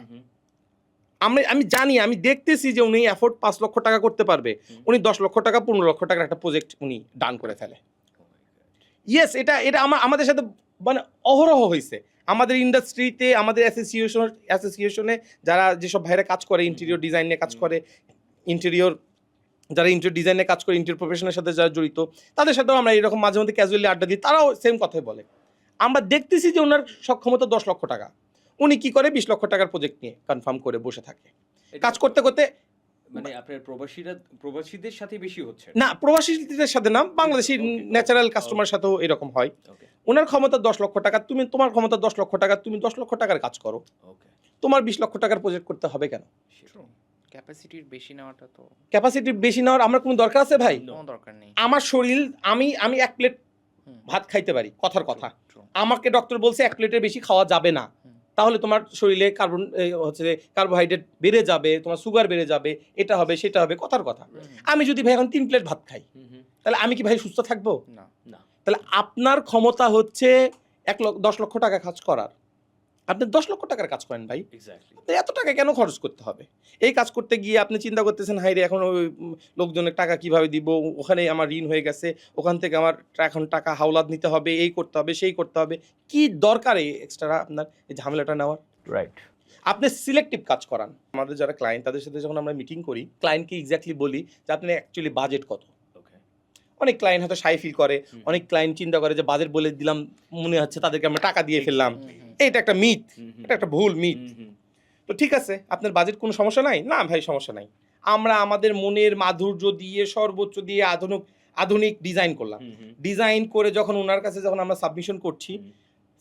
আমি জানি, আমি দেখতেছি যে উনি এফোর্ড 5 লক্ষ টাকা করতে পারবে, উনি 10 লক্ষ টাকা 15 লক্ষ টাকার একটা প্রজেক্ট উনি ডান করে ফেলে। ইয়েস, এটা আমাদের সাথে মানে অহরহ হয়েছে। আমাদের ইন্ডাস্ট্রিতে, আমাদের অ্যাসোসিয়েশনে যারা যেসব ভাইরা কাজ করে, ইন্টেরিয়র ডিজাইন নিয়ে কাজ করে, ইন্টেরিয়র ডিজাইনে কাজ করে, ইন্টেরিয়র প্রফেশনের সাথে যারা জড়িত, তাদের সাথেও আমরা এরকম মাঝে মধ্যে ক্যাজুয়ালি আড্ডা দিই, তারাও সেম কথাই বলে। আমরা দেখতেছি যে ওনার সক্ষমতা 10 লক্ষ টাকা, উনি কি করে 20 লক্ষ টাকার প্রজেক্ট নিয়ে কনফার্ম করে বসে থাকে, কাজ করতে করতে। মানে আপনার প্রবাসীদের সাথে বেশি হচ্ছে না, প্রবাসীদের সাথে না, বাংলাদেশি ন্যাচারাল কাস্টমার সাথেও এরকম হয়। ওনার ক্ষমতা 10 লক্ষ টাকা, তোমার ক্ষমতা 10 লক্ষ টাকা, তুমি 10 লক্ষ টাকার কাজ করো, তোমার 20 লক্ষ টাকার প্রজেক্ট করতে হবে কেন? ক্যাপাসিটির বেশি নেওয়ার আমার কোনো দরকার আছে ভাই? কোনো দরকার নেই। আমার শরীর, আমি 1 প্লেট ভাত খাইতে পারি, কথার কথা। আমাকে ডক্টর বলছে 1 প্লেটের বেশি খাওয়া যাবে না, তাহলে তোমার শরীরে কার্বোহাইড্রেট বেড়ে যাবে, তোমার সুগার বেড়ে যাবে, এটা হবে সেটা হবে, কথার কথা। আমি যদি ভাই এখন 3 প্লেট ভাত খাই, তাহলে আমি কি ভাই সুস্থ থাকবো? না। তাহলে আপনার ক্ষমতা হচ্ছে 10 লক্ষ টাকা কাজ করার, আপনি 10 লক্ষ টাকার কাজ করেন ভাই। আপনি এত টাকা কেন খরচ করতে হবে? এই কাজ করতে গিয়ে আপনি চিন্তা করতেছেন, হাই রে, এখন ওই লোকজনের টাকা কিভাবে দিব, ওখানে আমার ঋণ হয়ে গেছে, ওখান থেকে আমার এখন টাকা হাওলাত নিতে হবে, এই করতে হবে সেই করতে হবে, কি দরকার এই এক্সট্রা আপনার এই ঝামেলাটা নেওয়ার? রাইট। আপনি সিলেক্টিভ কাজ করান। আমাদের যারা ক্লায়েন্ট, তাদের সাথে যখন আমরা মিটিং করি, ক্লায়েন্টকে এক্স্যাক্টলি বলি যে আপনার অ্যাকচুয়ালি বাজেট কত। অনেক ক্লায়েন্ট হয়তো শাই ফিল করে, অনেক ক্লায়েন্ট চিন্তা করে যে বাজেট বলে দিলাম মনে হচ্ছে তাদেরকে আমরা টাকা দিয়ে ফেললাম, এটা একটা মিথ, এটা একটা ভুল মিথ। তো ঠিক আছে, আপনার বাজেট কোনো সমস্যা নাই? না ভাই, সমস্যা নাই, আমরা আমাদের মনের মাধুর্য দিয়ে সর্বোচ্চ দিয়ে আধুনিক ডিজাইন করলাম। ডিজাইন করে যখন ওনার কাছে যখন আমরা সাবমিশন করছি,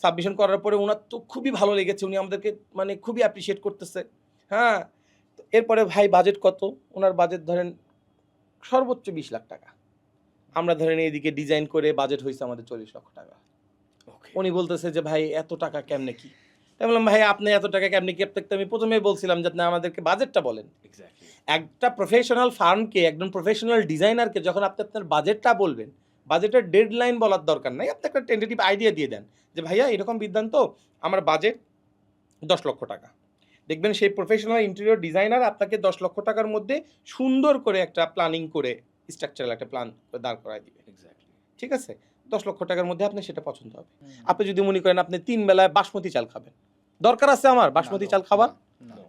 সাবমিশন করার পরে ওনার তো খুবই ভালো লেগেছে, উনি আমাদেরকে মানে খুবই অ্যাপ্রিসিয়েট করতেছে। হ্যাঁ, এরপরে ভাই বাজেট কত? ওনার বাজেট ধরেন সর্বোচ্চ 20 লাখ টাকা, আমরা ধরেন এইদিকে ডিজাইন করে বাজেট হয়েছে আমাদের 40 লক্ষ টাকা। উনি বলতেছে যে ভাই এত টাকা কেমনে কি? আমি বললাম ভাই আপনি এত টাকা কেমনি কি আপনাকে তো আমি প্রথমেই বলছিলাম যে আপনি আমাদেরকে বাজেটটা বলেন। একটা প্রফেশনাল ফার্মকে, একজন প্রফেশনাল ডিজাইনারকে যখন আপনি আপনার বাজেটটা বলবেন, বাজেটের ডেডলাইন বলার দরকার নাই, আপনি একটা টেন্টেটিভ আইডিয়া দিয়ে দেন যে ভাইয়া এরকম বিদ্যান্ত আমার বাজেট 10 লক্ষ টাকা। দেখবেন সেই প্রফেশনাল ইন্টেরিয়র ডিজাইনার আপনাকে 10 লক্ষ টাকার মধ্যে সুন্দর করে একটা প্ল্যানিং করে স্ট্রাকচারাল একটা প্ল্যান দাঁড় করায় দিবে। ঠিক আছে? 10 লক্ষ টাকার মধ্যে আপনার সেটা পছন্দ হবে। আপনি যদি মনে করেন আপনি 3 বেলায় বাসমতি চাল খাবেন, দরকার আছে আমার বাসমতি চাল খাবার?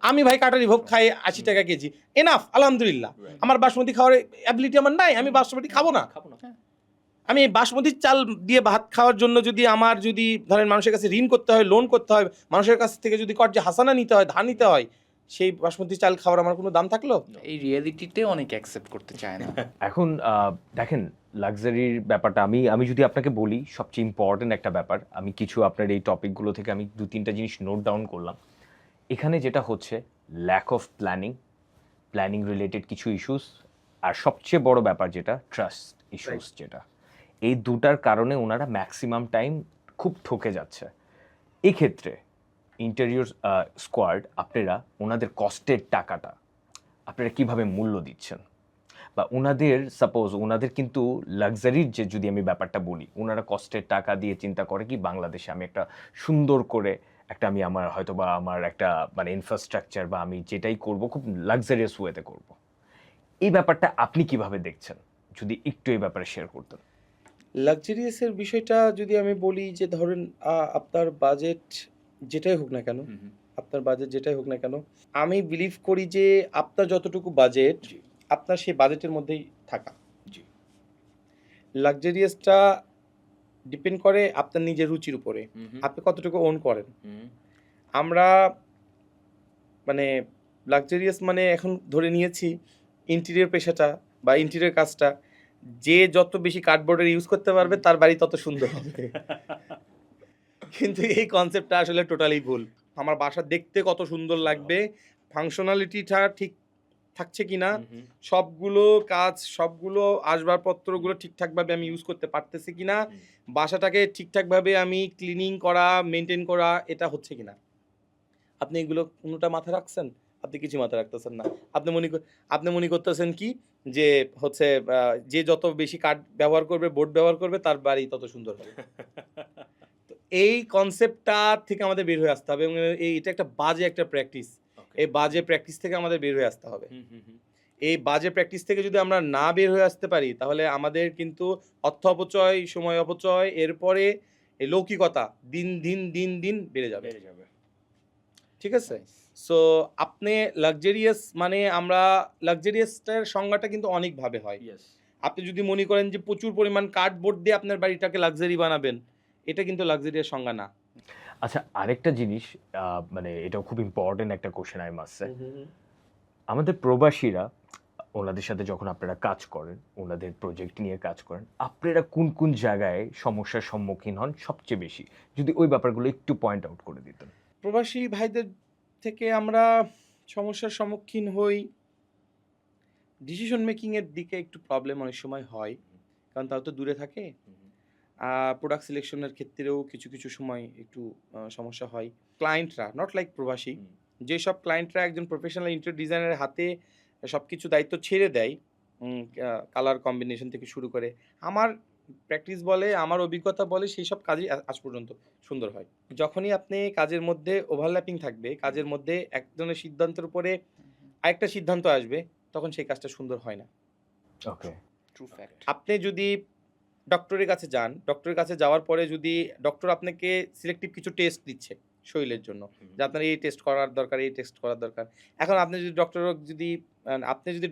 আমি ভাই কাটারি ভোগ খাই 80 টাকা কেজি, এনাফ আলহামদুলিল্লাহ। আমার বাসমতি খাওয়ার অ্যাবিলিটি আমার নাই, আমি বাসমতি খাবো না। আমি এই বাসমতি চাল দিয়ে ভাত খাওয়ার জন্য যদি আমার যদি ধরেন মানুষের কাছে ঋণ করতে হয়, লোন করতে হয়, মানুষের কাছ থেকে যদি কর্জে হাসানা নিতে হয়, ধার নিতে হয়, সেই বাসমতি চাল খাওয়ার আমার কোনো দাম থাকলো? এই রিয়েলিটিতে অনেক অ্যাকসেপ্ট করতে চায় না। এখন দেখেন লাক্সারির ব্যাপারটা আমি যদি আপনাকে বলি সবচেয়ে ইম্পর্টেন্ট একটা ব্যাপার, আমি কিছু আপনার এই টপিকগুলো থেকে আমি 2-3টা জিনিস নোট ডাউন করলাম। এখানে যেটা হচ্ছে ল্যাক অফ প্ল্যানিং রিলেটেড কিছু ইস্যুস, আর সবচেয়ে বড় ব্যাপার যেটা ট্রাস্ট ইস্যুস, যেটা এই দুটার কারণে ওনারা ম্যাক্সিমাম টাইম খুব ঠকে যাচ্ছে। এই ক্ষেত্রে ইন্টেরিয়র স্কোয়াড আপনারা ওনাদের কষ্টের টাকাটা আপনারা কিভাবে মূল্য দিচ্ছেন, বা ওনাদের সাপোজ ওনাদের কিন্তু লাক্সারির যে যদি আমি ব্যাপারটা বলি, ওনারা কষ্টের টাকা দিয়ে চিন্তা করে কি বাংলাদেশে আমি একটা সুন্দর করে একটা আমি আমার হয়তো বা আমার একটা মানে ইনফ্রাস্ট্রাকচার বা আমি যেটাই করব খুব লাক্সারিয়াস ওয়েতে করব। এই ব্যাপারটা আপনি কিভাবে দেখছেন, যদি একটু এই ব্যাপারে শেয়ার করতেন। লাক্সারিয়াসের বিষয়টা যদি আমি বলি যে ধরেন আপনার বাজেট যেটাই হোক না কেন, আপনার বাজেট যেটাই হোক না কেন, আমি বিলিভ করি যে আপনার যতটুকু বাজেট আপনার সেই বাজেটের মধ্যেই থাকা। লাক্সারিয়াসটা ডিপেন্ড করে আপনার নিজের রুচির উপরে, আপনি কতটুকু ওন করেন। আমরা মানে লাক্সারিয়াস মানে এখন ধরে নিয়েছি ইন্টেরিয়র পেশাটা বা ইন্টেরিয়র কাজটা, যে যত বেশি কার্ডবোর্ডের ইউজ করতে পারবে তার বাড়ি তত সুন্দর হবে। কিন্তু এই কনসেপ্টটা আসলে টোটালি ভুল। আমার বাসা দেখতে কত সুন্দর লাগবে, ফাংশনালিটিটা ঠিক থাকছে কিনা, সবগুলো কাজ সবগুলো আসবাবপত্রগুলো ঠিকঠাকভাবে আমি ইউজ করতে পারতেছি কিনা, বাসাটাকে ঠিকঠাকভাবে আমি ক্লিনিং করা মেনটেন করা এটা হচ্ছে কিনা, আপনি এগুলো কোনোটা মাথায় রাখছেন? আপনি কিছু মাথায় রাখতেছেন না। আপনি মনে করতেছেন কি যে হচ্ছে যে যত বেশি কাঠ ব্যবহার করবে, বোর্ড ব্যবহার করবে, তার বাড়ি তত সুন্দর হবে। তো এই কনসেপ্টটা থেকে আমাদের বের হয়ে আসতে হবে, এবং এটা একটা বাজে একটা প্র্যাকটিস। এই বাজে প্র্যাকটিস থেকে আমাদের বের হয়ে আসতে হবে। এই বাজে প্র্যাকটিস থেকে যদি আমরা না বের হয়ে আসতে পারি, তাহলে আমাদের কিন্তু অর্থ অপচয়, সময় অপচয়, এরপরে এই লৌকিকতা দিন দিন দিন দিন বেড়ে যাবে। ঠিক আছে? সো আপনি লাক্সারিয়াস মানে আমরা লাক্সারিয়াসটার সংজ্ঞাটা কিন্তু অনেকভাবে হয়। আপনি যদি মনে করেন যে প্রচুর পরিমাণ কার্ডবোর্ড দিয়ে আপনার বাড়িটাকে লাক্সারি বানাবেন, এটা কিন্তু লাক্সারিয়াস সংজ্ঞা না। আচ্ছা, আরেকটা জিনিস মানে এটাও খুব ইম্পর্টেন্ট একটা কোশ্চেন আই মাস্ট সে, আমাদের প্রবাসীরা ওনাদের সাথে যখন আপনারা কাজ করেন, ওনাদের প্রজেক্ট নিয়ে কাজ করেন, আপনারা কোন কোন জায়গায় সমস্যার সম্মুখীন হন সবচেয়ে বেশি, যদি ওই ব্যাপারগুলো একটু পয়েন্ট আউট করে দিতেন। প্রবাসী ভাইদের থেকে আমরা সমস্যার সম্মুখীন হই, ডিসিশন মেকিংয়ের দিকে একটু প্রবলেম অনেক সময় হয়, কারণ তারা তো দূরে থাকে। প্রোডাক্ট সিলেকশনের ক্ষেত্রেও কিছু কিছু সময় একটু সমস্যা হয়। ক্লায়েন্টরা নট লাইক প্রবাসী, যেসব ক্লায়েন্টরা একজন প্রফেশনাল ইন্টেরিয়র ডিজাইনারের হাতে সব কিছু দায়িত্ব ছেড়ে দেয়, কালার কম্বিনেশন থেকে শুরু করে, আমার প্র্যাকটিস বলে, আমার অভিজ্ঞতা বলে সেই সব কাজই আজ পর্যন্ত সুন্দর হয়। যখনই আপনি কাজের মধ্যে ওভারল্যাপিং থাকবে, কাজের মধ্যে এক ধরনের সিদ্ধান্তের উপরে আরেকটা সিদ্ধান্ত আসবে, তখন সেই কাজটা সুন্দর হয় না। ওকে, ট্রু ফ্যাক্ট। আপনি যদি ডক্টরের কাছে যান, ডক্টরের কাছে যাওয়ার পরে যদি ডক্টর আপনাকে সিলেক্টিভ কিছু টেস্ট দিচ্ছে শরীরের জন্য, যে আপনার এই টেস্ট করার দরকার, এই টেস্ট করার দরকার। এখন আপনি যদি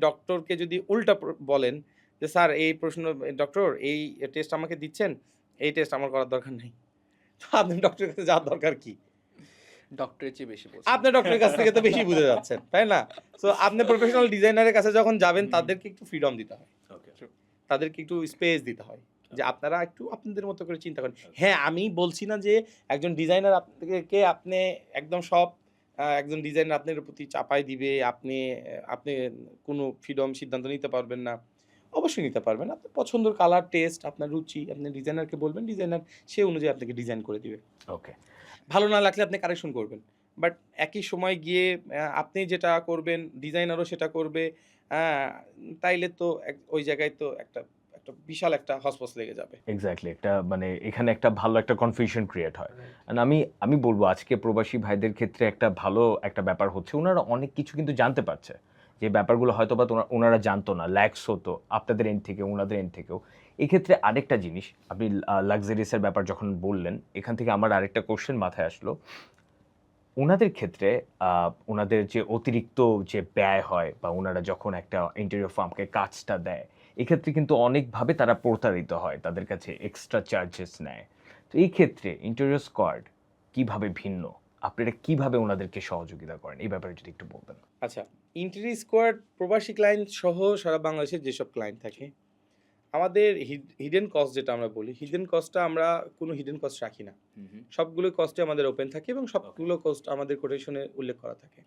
ডক্টরকে যদি উল্টা বলেন যে স্যার এই প্রশ্ন, ডক্টর এই টেস্ট আমাকে দিচ্ছেন, এই টেস্ট আমার করার দরকার নেই, তো আপনি ডক্টরের কাছে যাওয়ার দরকার কি? ডক্টরের চেয়ে বেশি বলছি। আপনি ডক্টরের কাছ থেকে তো বেশি বুঝে যাচ্ছেন, তাই না? সো আপনি প্রফেশনাল ডিজাইনারের কাছে যখন যাবেন, তাদেরকে একটু ফ্রিডম দিতে হয়, তাদেরকে একটু স্পেস দিতে হয়, যে আপনারা একটু আপনাদের মতো করে চিন্তা করেন। হ্যাঁ, আমি বলছি না যে একজন ডিজাইনার আপনাকে আপনি একদম সব একজন ডিজাইনার আপনার প্রতি চাপাই দিবে, আপনি কোনো ফ্রিডম সিদ্ধান্ত নিতে পারবেন না। অবশ্যই নিতে পারবেন। আপনার পছন্দের কালার, টেস্ট, আপনার রুচি, আপনি ডিজাইনারকে বলবেন, ডিজাইনার সে অনুযায়ী আপনাকে ডিজাইন করে দিবে। ওকে। ভালো না লাগলে আপনি কারেকশন করবেন। বাট একই সময় গিয়ে আপনি যেটা করবেন, ডিজাইনারও সেটা করবে। হ্যাঁ, তাইলে তো ওই জায়গায় তো একটা একটা বিশাল একটা হসপস লেগে যাবে। এক্স্যাক্টলি, একটা মানে এখানে একটা ভালো একটা কনফিউশন ক্রিয়েট হয়। And আমি বলবো আজকে প্রবাসী ভাইদের ক্ষেত্রে একটা ভালো একটা ব্যাপার হচ্ছে ওনারা অনেক কিছু কিন্তু জানতে পারছে, যে ব্যাপারগুলো হয়তো বা ওনারা জানতো না, ল্যাক্স হতো আপনাদের এন্ড থেকে, ওনাদের এন্ড থেকেও। এক্ষেত্রে আরেকটা জিনিস, আপনি লাক্সারিয়াসের ব্যাপার যখন বললেন, এখান থেকে আমার আরেকটা কোশ্চেন মাথায় আসলো। ওনাদের ক্ষেত্রে ওনাদের যে অতিরিক্ত যে ব্যয় হয় বা ওনারা যখন একটা ইন্টেরিয়র ফার্মকে কাজটা দেয়, এক্ষেত্রে কিন্তু অনেকভাবে তারা প্রতারিত হয়, তাদের কাছে এক্সট্রা চার্জেস নেয়। তো এই ক্ষেত্রে ইন্টেরিয়র স্কোয়াড কিভাবে ভিন্ন, আপনারা কিভাবে ওনাদেরকে সহযোগিতা করেন, এই ব্যাপারে যদি একটু বলবেন। আচ্ছা, ইন্টেরিয়র স্কোয়াড প্রবাসী ক্লায়েন্ট সহ সারা বাংলাদেশের যেসব ক্লায়েন্ট থাকে, আমাদের হিডেন কস্ট যেটা আমরা বলি, হিডেন কস্টটা আমরা কোনো হিডেন কস্ট রাখি না। সবগুলো কস্টে আমাদের ওপেন থাকে এবং সবগুলো কস্ট আমাদের কোটেশনে উল্লেখ করা থাকে।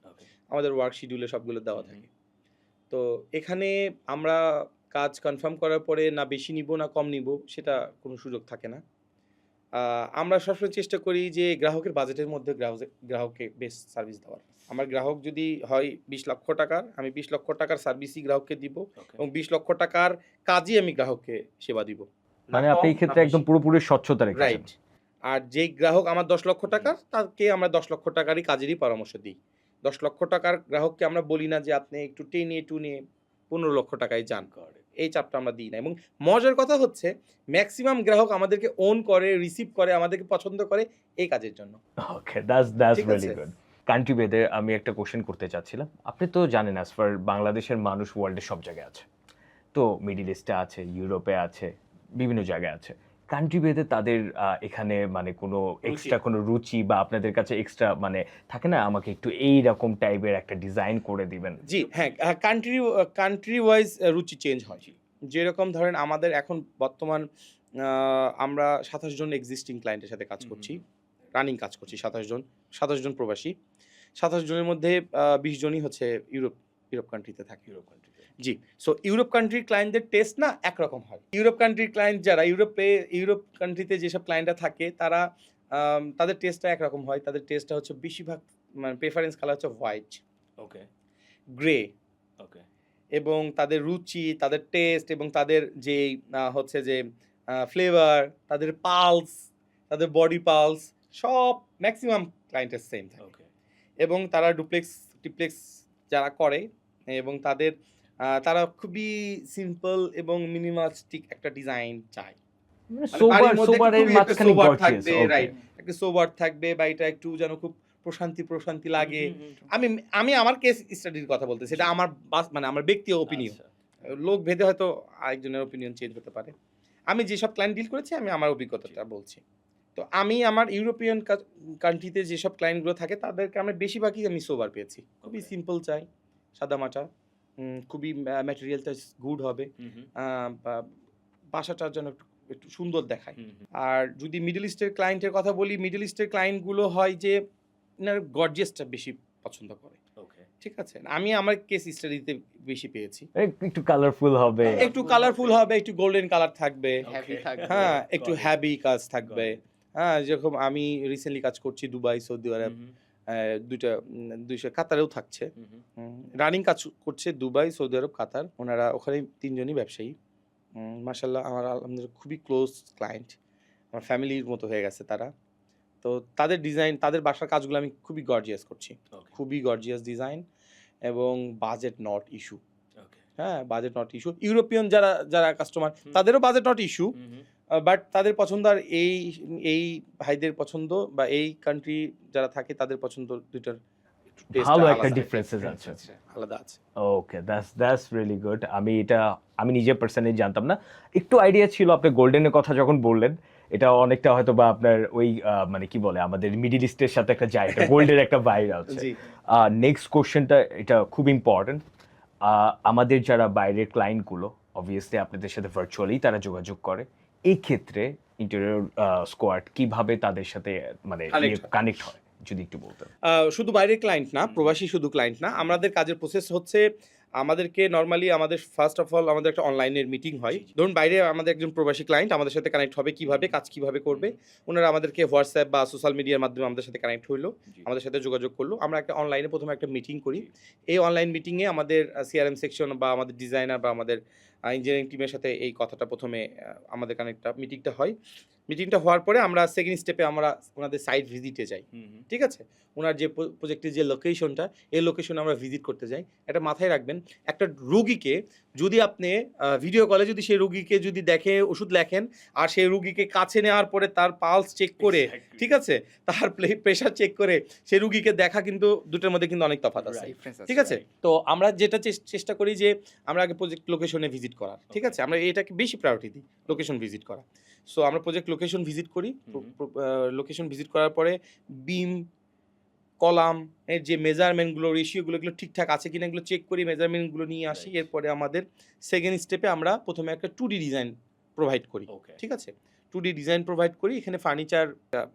আমাদের ওয়ার্ক শিডিউলে সবগুলো দেওয়া থাকে। তো এখানে আমরা কাজ কনফার্ম করার পরে না বেশি নিব না কম নিব সেটা কোনো সুযোগ থাকে না। আমরা সবসময় চেষ্টা করি যে গ্রাহকের বাজেটের মধ্যে গ্রাহককে বেস্ট সার্ভিস দেওয়ার। আমার গ্রাহক যদি হয় 20 লক্ষ টাকার, আমি 20 লক্ষ টাকার সার্ভিসই গ্রাহককে দিব এবং 20 লক্ষ টাকার কাজই আমি গ্রাহককে সেবা দিব। মানে আপনি এই ক্ষেত্রে একদম পুরোপুরি স্বচ্ছতা রেখেছেন। রাইট। আর যেই গ্রাহক আমার 10 লক্ষ টাকার, তাকে আমরা 10 লক্ষ টাকারই কাজেরই পরামর্শ দিই। 10 লক্ষ টাকার গ্রাহককে আমরা বলি না যে আপনি একটু টেনে টুনে 15 লক্ষ টাকায় যান। এই চাপটা আমরা দিই না। এবং মজার কথা হচ্ছে ম্যাক্সিমাম গ্রাহক আমাদেরকে ওন করে, রিসিভ করে, আমাদেরকে পছন্দ করে এই কাজের জন্য। ওকে, দ্যাটস ঠিক রিয়েলি আছে। গুড। কান্ট্রি ভেদে আমি একটা কোশ্চেন করতে চাচ্ছিলাম। আপনি তো জানেন অ্যাজ ফার বাংলাদেশের মানুষ ওয়ার্ল্ডের সব জায়গায় আছে, তো মিডল ইস্টে আছে, ইউরোপে আছে, বিভিন্ন জায়গায় আছে। কান্ট্রি ভেদে তাদের এখানে মানে কোনো এক্সট্রা কোনো রুচি বা আপনাদের কাছে এক্সট্রা মানে থাকে না, আমাকে একটু এইরকম টাইপের একটা ডিজাইন করে দিবেন। জি হ্যাঁ, কান্ট্রি ওয়াইজ রুচি চেঞ্জ হয়। যেরকম ধরেন আমাদের এখন বর্তমান আমরা 27 জন এক্সিস্টিং ক্লায়েন্টের সাথে কাজ করছি, রানিং কাজ করছি। 27 জন প্রবাসী। 27 জনের মধ্যে 20 জনই হচ্ছে ইউরোপ কান্ট্রিতে থাকে। জি। সো ইউরোপ কান্ট্রির ক্লায়েন্টদের টেস্ট না একরকম হয়। ইউরোপ কান্ট্রির ক্লায়েন্ট যারা ইউরোপ কান্ট্রিতে যেসব ক্লায়েন্টরা থাকে তারা তাদের টেস্টটা একরকম হয়। তাদের টেস্টটা হচ্ছে বেশিরভাগ মানে প্রেফারেন্স কালার হচ্ছে হোয়াইট, ওকে গ্রে, ওকে এবং তাদের রুচি, তাদের টেস্ট এবং তাদের যেই হচ্ছে যে ফ্লেভার, তাদের পালস, তাদের বডি পালস সব ম্যাক্সিমাম ক্লায়েন্টের সেম থাকে। ওকে। এবং তারা ট্রিপ্লেক্স যারা করে এবং তারা খুবই সিম্পল এবং মিনিমালিস্টিক একটা ডিজাইন চায়। মানে বাড়ির মধ্যে সোবারের খুবই একটা মাঝখানে সোবার গর্জিয়াস। থাকবে, রাইট, একটা সোবার থাকবে বা এটা একটু যেন খুব প্রশান্তি লাগে। আমি আমার কেস স্টাডির কথা বলতেছি, এটা আমার মানে আমার ব্যক্তিগত ওপিনিয়ন। লোক ভেদে হয়তো আরেকজনের ওপিনিয়ন চেঞ্জ হতে পারে। আমি যেসব ক্লায়েন্ট ডিল করেছি আমি আমার অভিজ্ঞতাটা বলছি। তো আমি আমার ইউরোপিয়ান কান্ট্রিতে যেসব ক্লায়েন্টগুলো থাকে তাদেরকে আমরা বেশিরভাগই আমি সোবার পেয়েছি। খুবই সিম্পল চাই, সাদামাটা, খুবই ম্যাটেরিয়ালটা গুড হবে, বাসাটা যেন একটু সুন্দর দেখায়। আর যদি মিডল ইস্টের ক্লায়েন্টের কথা বলি, মিডল ইস্টের ক্লায়েন্টগুলো হয় যে গর্জিয়াসটা বেশি পছন্দ করে। ঠিক আছে, আমি আমার কেস স্টাডিতে বেশি পেয়েছি। একটু কালারফুল হবে, একটু কালারফুল হবে, একটু গোল্ডেন কালার থাকবে, হেভি থাকবে। হ্যাঁ, একটু হ্যাভি কাজ থাকবে। হ্যাঁ, যেরকম আমি রিসেন্টলি কাজ করছি দুবাই, সৌদি আরব, দুইটা কাতারেও থাকছে। রানিং কাজ করছে দুবাই, সৌদি আরব, কাতার। ওনারা ওখানে 3 জনই ব্যবসায়ী। মাশাআল্লাহ, আমার আলহামদুলিল্লাহ খুবই ক্লোজ ক্লায়েন্ট, আমার ফ্যামিলির মতো হয়ে গেছে তারা। তো তাদের ডিজাইন, তাদের বাসার কাজগুলো আমি খুবই গর্জিয়াস করছি, খুবই গর্জিয়াস ডিজাইন এবং বাজেট নট ইস্যু। হ্যাঁ, বাজেট নট ইস্যু। ইউরোপিয়ান যারা কাস্টমার তাদেরও বাজেট নট ইস্যু, বাট তাদের পছন্দ আর এই ভাইদের পছন্দ বা এই কান্ট্রি যারা থাকে তাদের পছন্দ দুইটার ভালো একটা ডিফারেন্সেস আছে, আলাদা আছে। ওকে, দ্যাটস রিয়েলি গুড। আমি নিজে পার্সোনালি জানতাম না, একটু আইডিয়া ছিল। আপনি গোল্ডেনের কথা যখন বললেন, এটা অনেকটা হয়তো বা আপনার ওই মানে কি বলে আমাদের মিডল ইস্টের সাথে একটা যায়, গোল্ডের একটা বাইর আছে। নেক্সট কোশ্চেনটা, এটা খুব ইম্পর্টেন্ট। আমাদের যারা বাইরের ক্লায়েন্টগুলো অবভিয়াসলি আপনাদের সাথে ভার্চুয়ালি তারা যোগাযোগ করে, এই ক্ষেত্রে ইন্টেরিয়র স্কোয়াড কিভাবে তাদের সাথে মানে কানেক্ট হয় যদি একটু বলতেন। শুধু বাইরের ক্লায়েন্ট না, প্রবাসী শুধু ক্লায়েন্ট না, আমাদের কাজের প্রসেস হচ্ছে আমাদেরকে নর্মালি আমাদের ফার্স্ট অফ অল আমাদের একটা অনলাইনের মিটিং হয়। ধরুন বাইরে আমাদের একজন প্রবাসী ক্লায়েন্ট আমাদের সাথে কানেক্ট হবে, কিভাবে কাজ কিভাবে করবে, ওনারা আমাদেরকে হোয়াটসঅ্যাপ বা সোশ্যাল মিডিয়ার মাধ্যমে আমাদের সাথে কানেক্ট হইলো, আমাদের সাথে যোগাযোগ করলো। আমরা একটা অনলাইনে প্রথমে একটা মিটিং করি। এই অনলাইন মিটিংয়ে আমাদের সিআরএম সেকশন বা আমাদের ডিজাইনার বা আমাদের ইঞ্জিনিয়ারিং টিমের সাথে এই কথাটা প্রথমে আমাদের মিটিংটা হয়। মিটিংটা হওয়ার পরে আমরা সেকেন্ড স্টেপে আমরা ওনাদের সাইট ভিজিটে যাই। ঠিক আছে, ওনার যে প্রজেক্টের যে লোকেশনটা, এই লোকেশনে আমরা ভিজিট করতে যাই। এটা মাথায় রাখবেন, একটা রুগীকে যদি আপনি ভিডিও কলে যদি সেই রুগীকে যদি দেখে ওষুধ লেখেন, আর সেই রুগীকে কাছে নেওয়ার পরে তার পালস চেক করে, ঠিক আছে, তার প্রেশার চেক করে সেই রুগীকে দেখা, কিন্তু দুটোর মধ্যে কিন্তু অনেক তফাৎ আছে। ঠিক আছে, তো আমরা যেটা চেষ্টা করি যে আমরা আগে প্রজেক্ট লোকেশনে ভিজিট করার। ঠিক আছে, আমরা এটাকে বেশি প্রায়োরিটি দিই, লোকেশন ভিজিট করা। সো আমরা প্রজেক্ট লোকেশন ভিজিট করি। লোকেশন ভিজিট করার পরে বিম কলাম এর যে মেজারমেন্টগুলো, রেশিওগুলো, এগুলো ঠিকঠাক আছে কিনা এগুলো চেক করি, মেজারমেন্টগুলো নিয়ে আসি। এরপরে আমাদের সেকেন্ড স্টেপে আমরা প্রথমে একটা 2D ডিজাইন প্রোভাইড করি। ঠিক আছে, 2D ডিজাইন প্রোভাইড করি। এখানে ফার্নিচার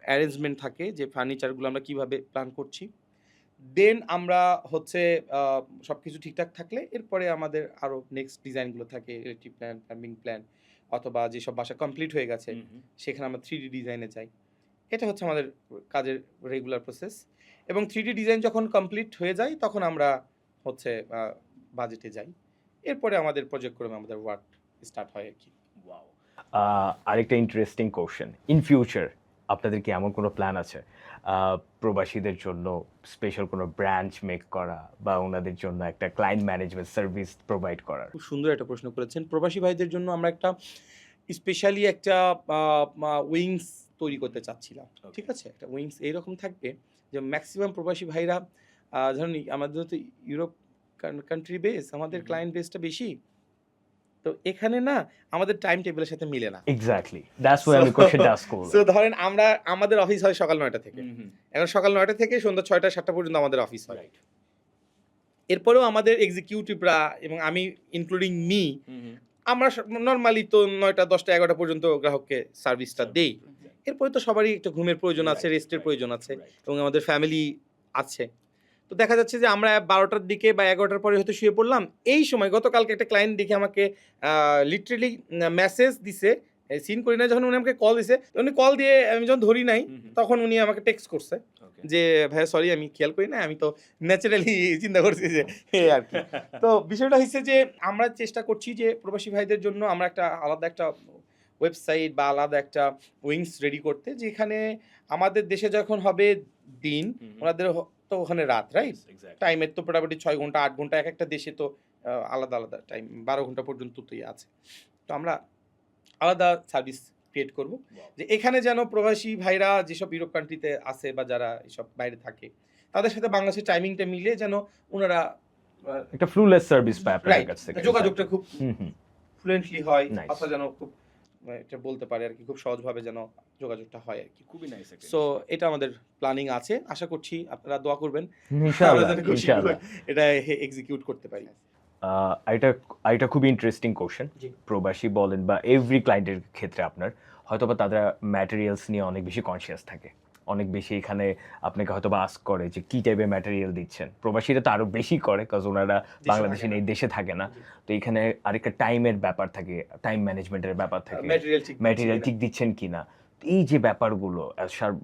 অ্যারেঞ্জমেন্ট থাকে, যে ফার্নিচারগুলো আমরা কিভাবে প্ল্যান করছি। দেন আমরা হচ্ছে সব কিছু ঠিকঠাক থাকলে এরপরে আমাদের আরও নেক্সট ডিজাইনগুলো থাকে, ইলেকট্রিক প্ল্যান, প্লাম্বিং প্ল্যান, অথবা যেসব বাসা কমপ্লিট হয়ে গেছে সেখানে আমরা 3D ডিজাইনে যাই। এটা হচ্ছে আমাদের কাজের রেগুলার প্রসেস। এবং 3D ডিজাইন যখন কমপ্লিট হয়ে যায় তখন আমরা হচ্ছে বাজেটে যাই। এরপরে আমাদের পর্যায়ক্রমে আমাদের ওয়ার্ক স্টার্ট হয় আর কি। আরেকটা ইন্টারেস্টিং কোশ্চেন, ইন ফিউচার আপনাদের কি এমন কোনো প্ল্যান আছে প্রবাসীদের জন্য স্পেশাল কোনো ব্রাঞ্চ মেক করা বা ওনাদের জন্য একটা ক্লায়েন্ট ম্যানেজমেন্ট সার্ভিস প্রোভাইড করার? খুব সুন্দর একটা প্রশ্ন করেছেন। প্রবাসী ভাইদের জন্য আমরা একটা স্পেশালি একটা উইংস তৈরি করতে চাচ্ছিলাম। ঠিক আছে, একটা উইংস এইরকম থাকবে যে ম্যাক্সিমাম প্রবাসী ভাইরা, ধরুন আমাদের তো ইউরোপ কান্ট্রি বেস, আমাদের ক্লায়েন্ট বেসটা বেশি, তো এখানে না আমাদের টাইম টেবিলের সাথে মিলে না। এক্স্যাক্টলি, দ্যাটস ওয়াই আমি কোশ্চেনটা আস্ক করলাম। সো ধরেন আমাদের অফিস হয় সকাল 9টা থেকে, এখন সকাল 9টা থেকে সন্ধ্যা 6টা-7টা পর্যন্ত আমাদের অফিস হয়। এরপরেও আমাদের এক্সিকিউটিভরা এবং আমি ইনক্লুডিং মি, আমরা নর্মালি তো 9টা, 10টা, 11টা পর্যন্ত গ্রাহককে সার্ভিসটা দেই। এরপরে তো সবারই একটা ঘুমের প্রয়োজন আছে, রেস্টের প্রয়োজন আছে, এবং আমাদের ফ্যামিলি আছে। তো দেখা যাচ্ছে যে আমরা 12টার দিকে বা 11টার পরে হয়তো শুয়ে পড়লাম। এই সময় গতকালকে একটা ক্লায়েন্ট দেখে আমাকে লিটারেলি মেসেজ দিছে, সিন করি না, যখন উনি আমাকে কল দিছে, উনি কল দিয়ে আমি যখন ধরি নাই তখন উনি আমাকে টেক্সট করছে যে ভাইয়া সরি আমি খেয়াল করি না, আমি তো ন্যাচারালি চিন্তা করছি যে আর কি। তো বিষয়টা হচ্ছে যে আমরা চেষ্টা করছি যে প্রবাসী ভাইদের জন্য আমরা একটা আলাদা একটা ওয়েবসাইট বা আলাদা একটা উইংস রেডি করতে, যেখানে আমাদের দেশে যখন হবে দিন, ওনাদের তো ওখানে রাত, রাইট? টাইমের তো মোটামুটি 6 ঘন্টা 8 ঘন্টা, এক একটা দেশে তো আলাদা আলাদা টাইম, 12 ঘন্টা পর্যন্ত তুই আছে। তো আমরা আলাদা সার্ভিস ক্রিয়েট করব, যে এখানে যেন প্রবাসী ভাইরা যেসব ইউরোপ কান্ট্রিতে আছে বা যারা এসব বাইরে থাকে, তাদের সাথে বাংলাদেশের টাইমিংটা মিলে যেন ওনারা একটা ফ্লুলেস সার্ভিস পায় আপনাদের কাছ থেকে, যোগাযোগটা খুব ফ্লুয়েন্টলি হয়, Nice. কথা যেন খুব এটা বলতে পারে আর কি, খুব সহজভাবে যেন যোগাযোগটা হয় আর কি। খুবই নাইস। সো এটা আমাদের প্ল্যানিং আছে, আশা করছি আপনারা দোয়া করবেন ইনশাআল্লাহ, আমরা যেন খুব ইনশাআল্লাহ। শীঘ্রই এটা এক্সিকিউট করতে পারি। এটা খুব ইন্টারেস্টিং কোশ্চেন। জি। প্রবাসী বলেন বা এভরি ক্লায়েন্টের ক্ষেত্রে আপনার হয়তোবা তারা ম্যাটেরিয়ালস নিয়ে অনেক বেশি কনসিয়াস থাকে, অনেক বেশি এখানে আপনাকে হয়তো বা আস্ক করে যে কী টাইপের ম্যাটেরিয়াল দিচ্ছেন। প্রবাসীরা তো আরও বেশি করে, কাজ ওনারা বাংলাদেশে নেই, দেশে থাকে না। তো এখানে আরেকটা টাইমের ব্যাপার থাকে, টাইম ম্যানেজমেন্টের ব্যাপার থাকে, ম্যাটেরিয়াল ঠিক দিচ্ছেন কিনা। এই যে ব্যাপারগুলো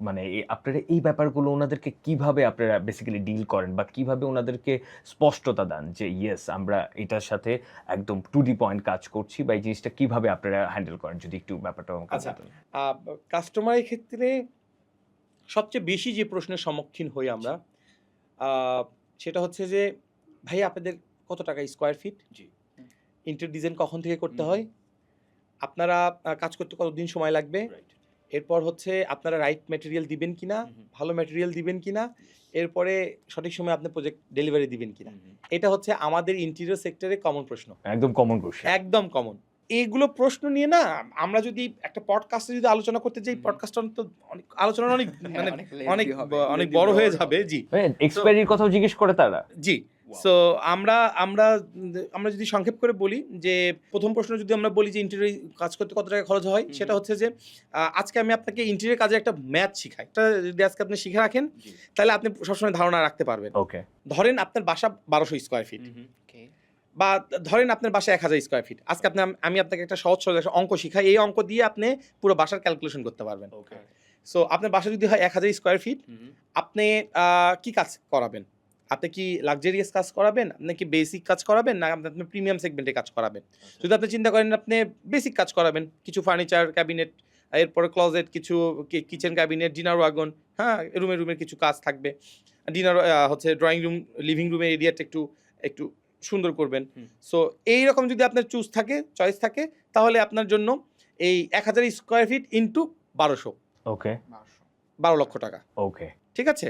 মানে আপনারা এই ব্যাপারগুলো ওনাদেরকে কিভাবে আপনারা বেসিক্যালি ডিল করেন বা কিভাবে ওনাদেরকে স্পষ্টতা দেন যে ইয়েস আমরা এটার সাথে একদম টু দি পয়েন্ট কাজ করছি, বা এই জিনিসটা কিভাবে আপনারা হ্যান্ডেল করেন, যদি একটু ব্যাপারটা আমাকে আচ্ছা, বলতেন। কাস্টমারের ক্ষেত্রে সবচেয়ে বেশি যে প্রশ্নের সম্মুখীন হই আমরা, সেটা হচ্ছে যে ভাই আপনাদের কত টাকা স্কোয়ার ফিট, ইন্টেরিয়র ডিজাইন কখন থেকে করতে হয়, আপনারা কাজ করতে কতদিন সময় লাগবে, এরপর হচ্ছে আপনারা রাইট ম্যাটেরিয়াল দিবেন কিনা, ভালো ম্যাটেরিয়াল দিবেন কিনা, এরপরে সঠিক সময় আপনি প্রজেক্ট ডেলিভারি দিবেন কিনা। এটা হচ্ছে আমাদের ইন্টেরিয়র সেক্টরে কমন প্রশ্ন, একদম কমন কোশ্চেন, একদম কমন। এইগুলো প্রশ্ন নিয়ে না আমরা যদি একটা পডকাস্টে যদি আলোচনা করতে যাই, পডকাস্টটা তো আলোচনা অনেক মানে অনেক বড় হয়ে যাবে। জি, এক্সপায়ারির কথাও জিজ্ঞেস করে তারা। জি। সো আমরা যদি সংক্ষেপ করে বলি, যে প্রথম প্রশ্ন যদি আমরা বলি যে ইন্টেরিয়র কাজ করতে কত টাকা খরচ হয়, সেটা হচ্ছে যে আজকে আমি আপনাকে ইন্টেরিয়র কাজে একটা ম্যাথ শিখাই, এটা যদি আজকে আপনি শিখে রাখেন তাহলে আপনি সবসময় ধারণা রাখতে পারবেন। ওকে, ধরেন আপনার বাসা 1200 স্কোয়ার ফিট, বা ধরেন আপনার বাসা 1000 স্কোয়ার ফিট, আজকে আমি আপনাকে একটা সহজ সরল একটা অঙ্ক শিখাই, এই অঙ্ক দিয়ে আপনি পুরো বাসার ক্যালকুলেশন করতে পারবেন। ওকে। সো আপনার বাসা যদি হয় 1000 স্কোয়ার ফিট, আপনি কি কাজ করাবেন? আপনি কি লাক্সারিয়াস কাজ করাবেন, নাকি বেসিক কাজ করাবেন, না আপনি প্রিমিয়াম সেগমেন্টে কাজ করাবেন? যদি আপনি চিন্তা করেন আপনি বেসিক কাজ করাবেন, কিছু ফার্নিচার ক্যাবিনেট, এরপরে ক্লোজেট, কিছু কিচেন ক্যাবিনেট, ডিনার ওয়াগন, হ্যাঁ রুমের কিছু কাজ থাকবে, ডিনার হচ্ছে ড্রয়িং রুম, লিভিং রুমের এরিয়াটা একটু সুন্দর করবেন। সো এইরকম যদি আপনার চয়েস থাকে, তাহলে আপনার জন্য এই 1000 স্কোয়ার ফিট ইন্টু 1200, ওকে 12 লক্ষ টাকা। ওকে ঠিক আছে,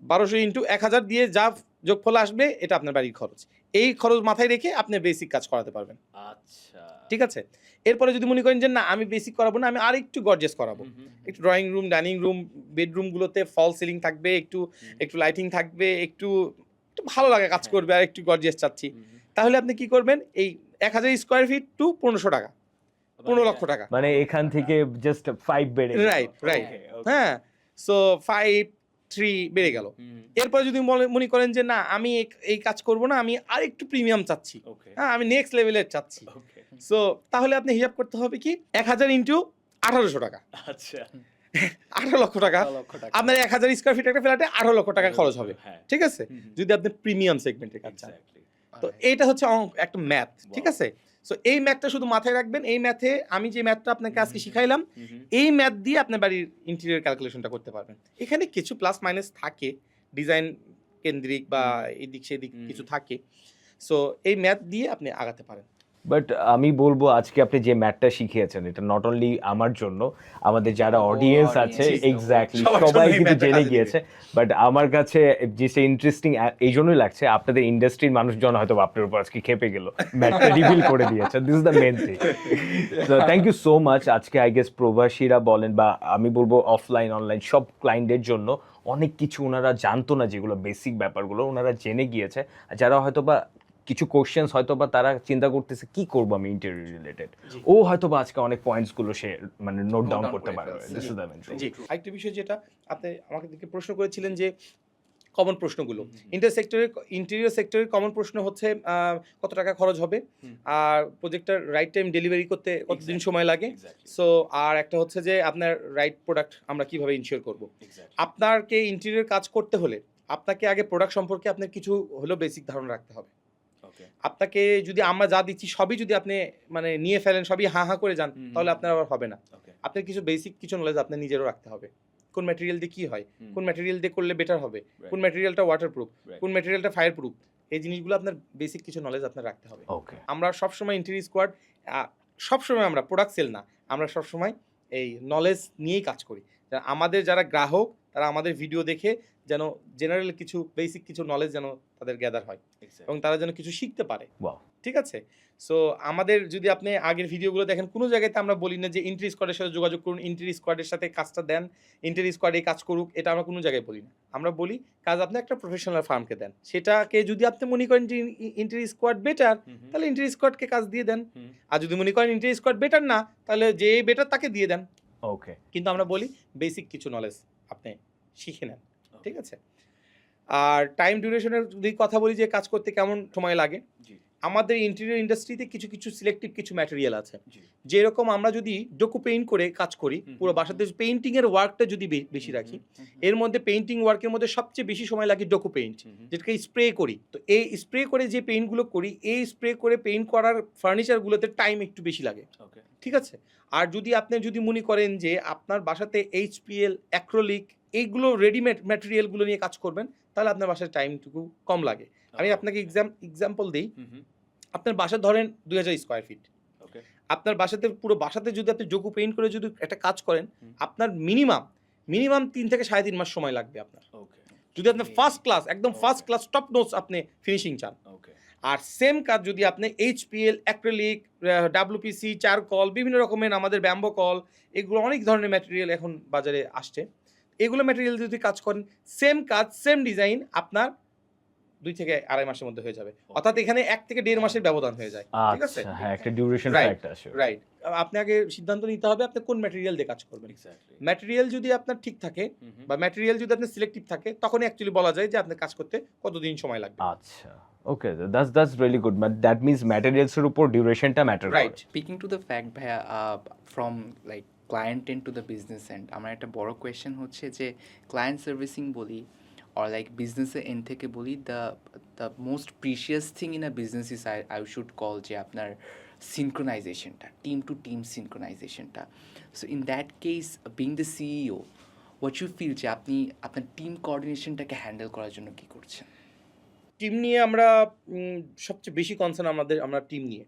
1200 ইন্টু 1000 দিয়ে যা যোগফল আসবে এটা আপনার বাড়ির খরচ। এই খরচ মাথায় রেখে আপনি বেসিক কাজ করাতে পারবেন। আচ্ছা। ঠিক আছে, এরপরে যদি মনে করেন যে না আমি বেসিক করাবো না, আমি আর একটু গর্জিয়াস করাবো, একটু ড্রয়িং রুম, ডাইনিং রুম, বেডরুমগুলোতে ফল সিলিং থাকবে, একটু লাইটিং থাকবে, একটু ভালো লাগে কাজ করবে, আর একটু গর্জিয়াস চাচ্ছি, তাহলে আপনি কি করবেন, এই 1000 স্কোয়ার ফিট টু 1500 টাকা, 15 লক্ষ টাকা। মানে এখান থেকে জাস্ট 5 বেড়ে গেল। Right Okay, okay. হ্যাঁ, সো 5-3 বেড়ে গেল। এরপরে যদি মনে করেন যে না আমি এই কাজ করব না, আমি আর একটু প্রিমিয়াম চাচ্ছি, ওকে। হ্যাঁ আমি নেক্সট লেভেলের চাচ্ছি, ওকে। সো তাহলে আপনি হিসাব করতে হবে কি 1000 ইন্টু 1800 টাকা, আচ্ছা। 18 লক্ষ টাকা। 18 লক্ষ টাকা। আপনার 1000 স্কোয়ার ফিট একটা ফ্ল্যাটে 18 লক্ষ টাকা খরচ হবে। হ্যাঁ। ঠিক আছে, যদি আপনি প্রিমিয়াম সেগমেন্টে কাজ চান। এক্স্যাক্টলি। তো এইটা হচ্ছে একটা ম্যাথ। ঠিক আছে, সো এই ম্যাথটা শুধু মাথায় রাখবেন। এই ম্যাথে আমি যে ম্যাথটা আপনাকে আজকে শিখাইলাম, এই ম্যাথ দিয়ে আপনার বাড়ির ইন্টেরিয়র ক্যালকুলেশনটা করতে পারবেন। এখানে কিছু প্লাস মাইনাস থাকে, ডিজাইন কেন্দ্রিক বা এদিক সেদিক কিছু থাকে, সো এই ম্যাথ দিয়ে আপনি আগাতে পারেন। বাট আমি বলবো আজকে আপনি যে ম্যাথটা শিখিয়েছেন এটা নট অনলি আমার জন্য, আমাদের যারা অডিয়েন্স আছে audience, এক্স্যাক্টলি সবার সবাই জন্য এই কিন্তু ম্যাথটা জেনে কাজে গিয়েছে। বাট আমার কাছে যেটা ইন্টারেস্টিং এই জন্যই লাগছে, আপনাদের ইন্ডাস্ট্রির মানুষজন হয়তো আপনার উপর আজকে খেপে গেল, ম্যাথটা রিভিল করে দিয়েছে। This is the main thing. So thank you so much. আজকে আই গেস প্রবাসীরা বলেন বা আমি বলবো অফলাইন অনলাইন সব ক্লায়েন্টের জন্য অনেক কিছু ওনারা জানতো না, যেগুলো বেসিক ব্যাপারগুলো ওনারা জেনে গিয়েছে। যারা হয়তো বা কিছু কোশ্চেন্স হয়তো বা তারা চিন্তা করতেছে কি করবো আমি ইন্টারভিউ রিলেটেড, ও হয়তো বা আজকে অনেক পয়েন্টস গুলো সে মানে নোট ডাউন down করতে করে পারবে। ফেলছে। This is the main thing. জি, আরেকটা বিষয় যেটা আপনি আমাকে দিকে প্রশ্ন করেছিলেন যে কমন প্রশ্নগুলো, ইন্টেরিয়র সেক্টরের কমন প্রশ্ন হচ্ছে কত টাকা খরচ হবে, আর প্রজেক্টটার রাইট টাইম ডেলিভারি করতে কতদিন সময় লাগে, সো আর একটা হচ্ছে যে আপনার রাইট প্রোডাক্ট আমরা কিভাবে ইনশিওর করব। আপনাকে ইন্টেরিয়র কাজ করতে হলে আপনাকে আগে প্রোডাক্ট সম্পর্কে আপনার কিছু হলো বেসিক ধারণা রাখতে হবে। আপনাকে যদি আমরা যা দিচ্ছি সবই যদি আপনি মানে নিয়ে ফেলেন, সবই হা হা করে যান, তাহলে আপনার আবার হবে না। আপনার কিছু বেসিক কিছু নলেজ আপনার নিজেরও রাখতে হবে। কোন ম্যাটেরিয়াল দিয়ে কি হয়, কোন ম্যাটেরিয়াল দিয়ে করলে বেটার হবে, কোন ম্যাটেরিয়ালটা ওয়াটারপ্রুফ, কোন ম্যাটেরিয়ালটা ফায়ার প্রুফ, এই জিনিসগুলো আপনার বেসিক কিছু নলেজ আপনার রাখতে হবে। ওকে আমরা সবসময় ইন্টেরিয়র স্কোয়াড সবসময় আমরা প্রোডাক্ট সেল না, আমরা সবসময় এই নলেজ নিয়েই কাজ করি। আমাদের যারা গ্রাহক তারা আমাদের ভিডিও দেখে যেন জেনারেল কিছু বেসিক কিছু নলেজ যেন তাদের গ্যাদার হয় এবং তারা যেন কিছু শিখতে পারে। ওয়াও। ঠিক আছে, সো আমাদের যদি আপনি আগের ভিডিওগুলো দেখেন, কোনো জায়গাতে আমরা বলি না যে ইন্টেরিয়র স্কোয়াডের সাথে যোগাযোগ করুন, ইন্টেরিয়র স্কোয়াডের সাথে কাজটা দেন, ইন্টেরিয়র স্কোয়াড এই কাজ করুক, এটা আমরা কোনো জায়গায় বলি না। আমরা বলি কাজ আপনি একটা প্রফেশনাল ফার্মকে দেন, সেটাকে যদি আপনি মনে করেন যে ইন্টেরিয়র স্কোয়াড বেটার, তাহলে ইন্টেরিয়র স্কোয়াডকে কাজ দিয়ে দেন। আর যদি মনে করেন ইন্টেরিয়র স্কোয়াড বেটার না, তাহলে যে বেটার তাকে দিয়ে দেন। ওকে কিন্তু আমরা বলি বেসিক কিছু নলেজ আপনি শিখে নেন। ঠিক আছে, আর টাইম ডিউরেশনের যদি কথা বলি যে কাজ করতে কেমন সময় লাগে, আমাদের ইন্টেরিয়র ইন্ডাস্ট্রিতে কিছু সিলেক্টিভ কিছু ম্যাটেরিয়াল আছে, যেরকম আমরা যদি ডোকু পেইন্ট করে কাজ করি, পুরো বাসাতে পেইন্টিং এর ওয়ার্কটা যদি বেশি রাখি, এর মধ্যে পেইন্টিং ওয়ার্কের মধ্যে সবচেয়ে বেশি সময় লাগে ডোকু পেইন্ট, যেটাকে স্প্রে করি। তো এই স্প্রে করে যে পেইন্টগুলো করি, এই স্প্রে করে পেইন্ট করার ফার্নিচারগুলোতে টাইম একটু বেশি লাগে। ঠিক আছে, আর যদি আপনি মনে করেন যে আপনার বাসাতে HPL, অ্যাক্রিলিক এইগুলো রেডিমেড ম্যাটেরিয়ালগুলো নিয়ে কাজ করবেন, তাহলে আপনার বাসার টাইমটুকু কম লাগে। আমি আপনাকে এক্সাম্পল দিই। আপনার বাসা ধরেন 2000 স্কোয়ার ফিট, আপনার বাসাতে পুরো বাসাতে যদি আপনি ডোকু পেইন্ট করে যদি একটা কাজ করেন, আপনার মিনিমাম 3 থেকে 3.5 মাস সময় লাগবে আপনার, যদি আপনি ফার্স্ট ক্লাস একদম ফার্স্ট ক্লাস টপ নোটস আপনি ফিনিশিং চান। আর সেম কাজ যদি আপনি HPL, অ্যাক্রিলিক, WPC, চারকল, বিভিন্ন রকমের আমাদের ব্যাম্বো কল, এগুলো অনেক ধরনের ম্যাটেরিয়াল এখন বাজারে আসছে, এগুলো ম্যাটেরিয়াল যদি কাজ করেন, সেম কাজ সেম ডিজাইন আপনার 2 থেকে 2.5 মাসের মধ্যে হয়ে যাবে, অর্থাৎ এখানে 1 থেকে 1.5 মাসের ব্যবধান হয়ে যায়। ঠিক আছে, আচ্ছা হ্যাঁ, একটা ডিউরেশন Right, ফ্যাক্টর আছে। রাইট। আপনি আগে সিদ্ধান্ত নিতে হবে আপনি কোন ম্যাটেরিয়াল দিয়ে কাজ করবেন। ম্যাটেরিয়াল যদি আপনার ঠিক থাকে বা ম্যাটেরিয়াল যদি আপনার সিলেক্টিভ থাকে, তখনই অ্যাকচুয়ালি বলা যায় যে আপনার কাজ করতে কতদিন সময় লাগবে। আচ্ছা okay, that's really good, but that means materials এর উপর ডিউরেশনটা ম্যাটার করে। Right. Speaking to the fact ভাইয়া, from like client end to the business end, আমার একটা বড় কোয়েশ্চেন হচ্ছে যে ক্লায়েন্ট সার্ভিসিং বলি অর লাইক বিজনেসের এন্ড থেকে বলি, the most precious thing in a business is I should call যে আপনার সিনক্রোনাইজেশনটা, টিম টু টিম সিনক্রোনাইজেশনটা। So in that case, being the CEO, what you feel যে আপনি আপনার টিম কোঅর্ডিনেশনটাকে হ্যান্ডেল করার জন্য কী করছেন? টিম নিয়ে আমরা সবচেয়ে বেশি কনসার্ন আমরা টিম নিয়ে।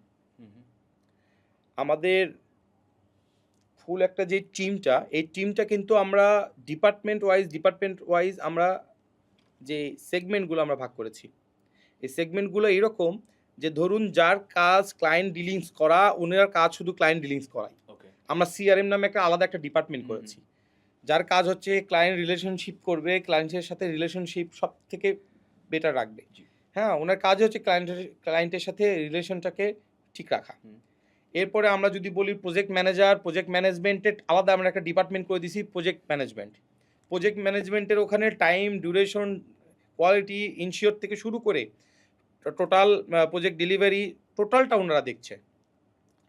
আমাদের ফুল একটা যে টিমটা, এই টিমটা কিন্তু আমরা ডিপার্টমেন্ট ওয়াইজ আমরা যে সেগমেন্টগুলো আমরা ভাগ করেছি, এই সেগমেন্টগুলো এরকম যে ধরুন যার কাজ ক্লায়েন্ট ডিলিংস করা, ওনার কাজ শুধু ক্লায়েন্ট ডিলিংস করাই। আমরা সিআরএম নামে একটা আলাদা একটা ডিপার্টমেন্ট করেছি, যার কাজ হচ্ছে ক্লায়েন্ট রিলেশনশিপ করবে, ক্লায়েন্টের সাথে রিলেশনশিপ সব থেকে বেটার রাখবে। হ্যাঁ, ওনার কাজ হচ্ছে ক্লায়েন্টের সাথে রিলেশনটাকে ঠিক রাখা। এরপরে আমরা যদি বলি প্রজেক্ট ম্যানেজমেন্টের আলাদা আমরা একটা ডিপার্টমেন্ট করে দিয়েছি, প্রজেক্ট ম্যানেজমেন্টের ওখানে টাইম, ডিউরেশন, কোয়ালিটি ইনশিওর থেকে শুরু করে টোটাল প্রজেক্ট ডেলিভারি টোটালটা ওনারা দেখছে।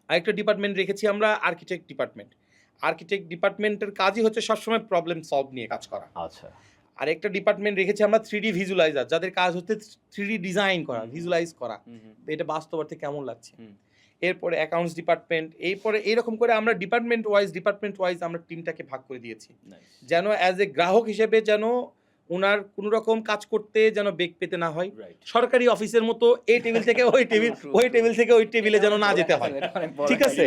আরেকটা ডিপার্টমেন্ট রেখেছি আমরা আর্কিটেক্ট ডিপার্টমেন্টের কাজই হচ্ছে সবসময় প্রবলেম সলভ নিয়ে কাজ করা। আচ্ছা, আরেকটা ডিপার্টমেন্ট রেখেছি আমরা 3D ভিজুয়ালাইজার, যাদের কাজ হচ্ছে 3D ডিজাইন করা, ভিজুয়ালাইজ করা, এটা বাস্তব অর্থে কেমন লাগছে। এরপরে অ্যাকাউন্টস ডিপার্টমেন্ট, এরপরে এইরকম করে আমরা ডিপার্টমেন্ট ওয়াইজ আমরা টিমটাকে ভাগ করে দিয়েছি, যেন অ্যাজ এ গ্রাহক হিসেবে যেন ওনার কোনো রকম কাজ করতে যেন বেগ পেতে না হয়। সরকারি অফিসের মতো এই টেবিল থেকে ওই টেবিল থেকে ওই টেবিলে যেন না যেতে হয়। ঠিক আছে,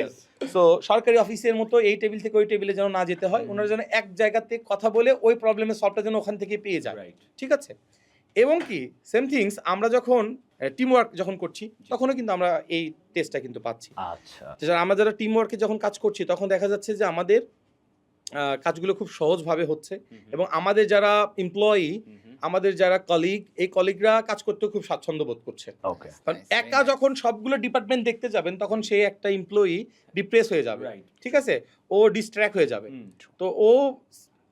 সো সরকারি অফিসের মতো এই টেবিল থেকে ওই টেবিলে যেন না যেতে হয়, ওনারা যেন এক জায়গাতে কথা বলে ওই প্রবলেমের সলভটা যেন ওখান থেকে পেয়ে যায়। ঠিক আছে, এবং কি সেম থিংস আমরা যখন টিম ওয়ার্ক যখন করছি তখনও কিন্তু আমরা এই টেস্টটা কিন্তু পাচ্ছি। আচ্ছা, আমরা যারা টিম ওয়ার্কে যখন কাজ করছি তখন দেখা যাচ্ছে যে আমাদের কাজগুলো খুব সহজভাবে হচ্ছে, এবং আমাদের যারা এমপ্লয়ি, আমাদের যারা কলিগ, এই কলিগরা কাজ করতে খুব স্বাচ্ছন্দ্য বোধ করছে। ওকে, কারণ একা যখন সবগুলো ডিপার্টমেন্ট দেখতে যাবেন তখন সেই একটা এমপ্লয়ি ডিপ্রেস হয়ে যাবে। ঠিক আছে, ও ডিস্ট্র্যাক্ট হয়ে যাবে, তো ও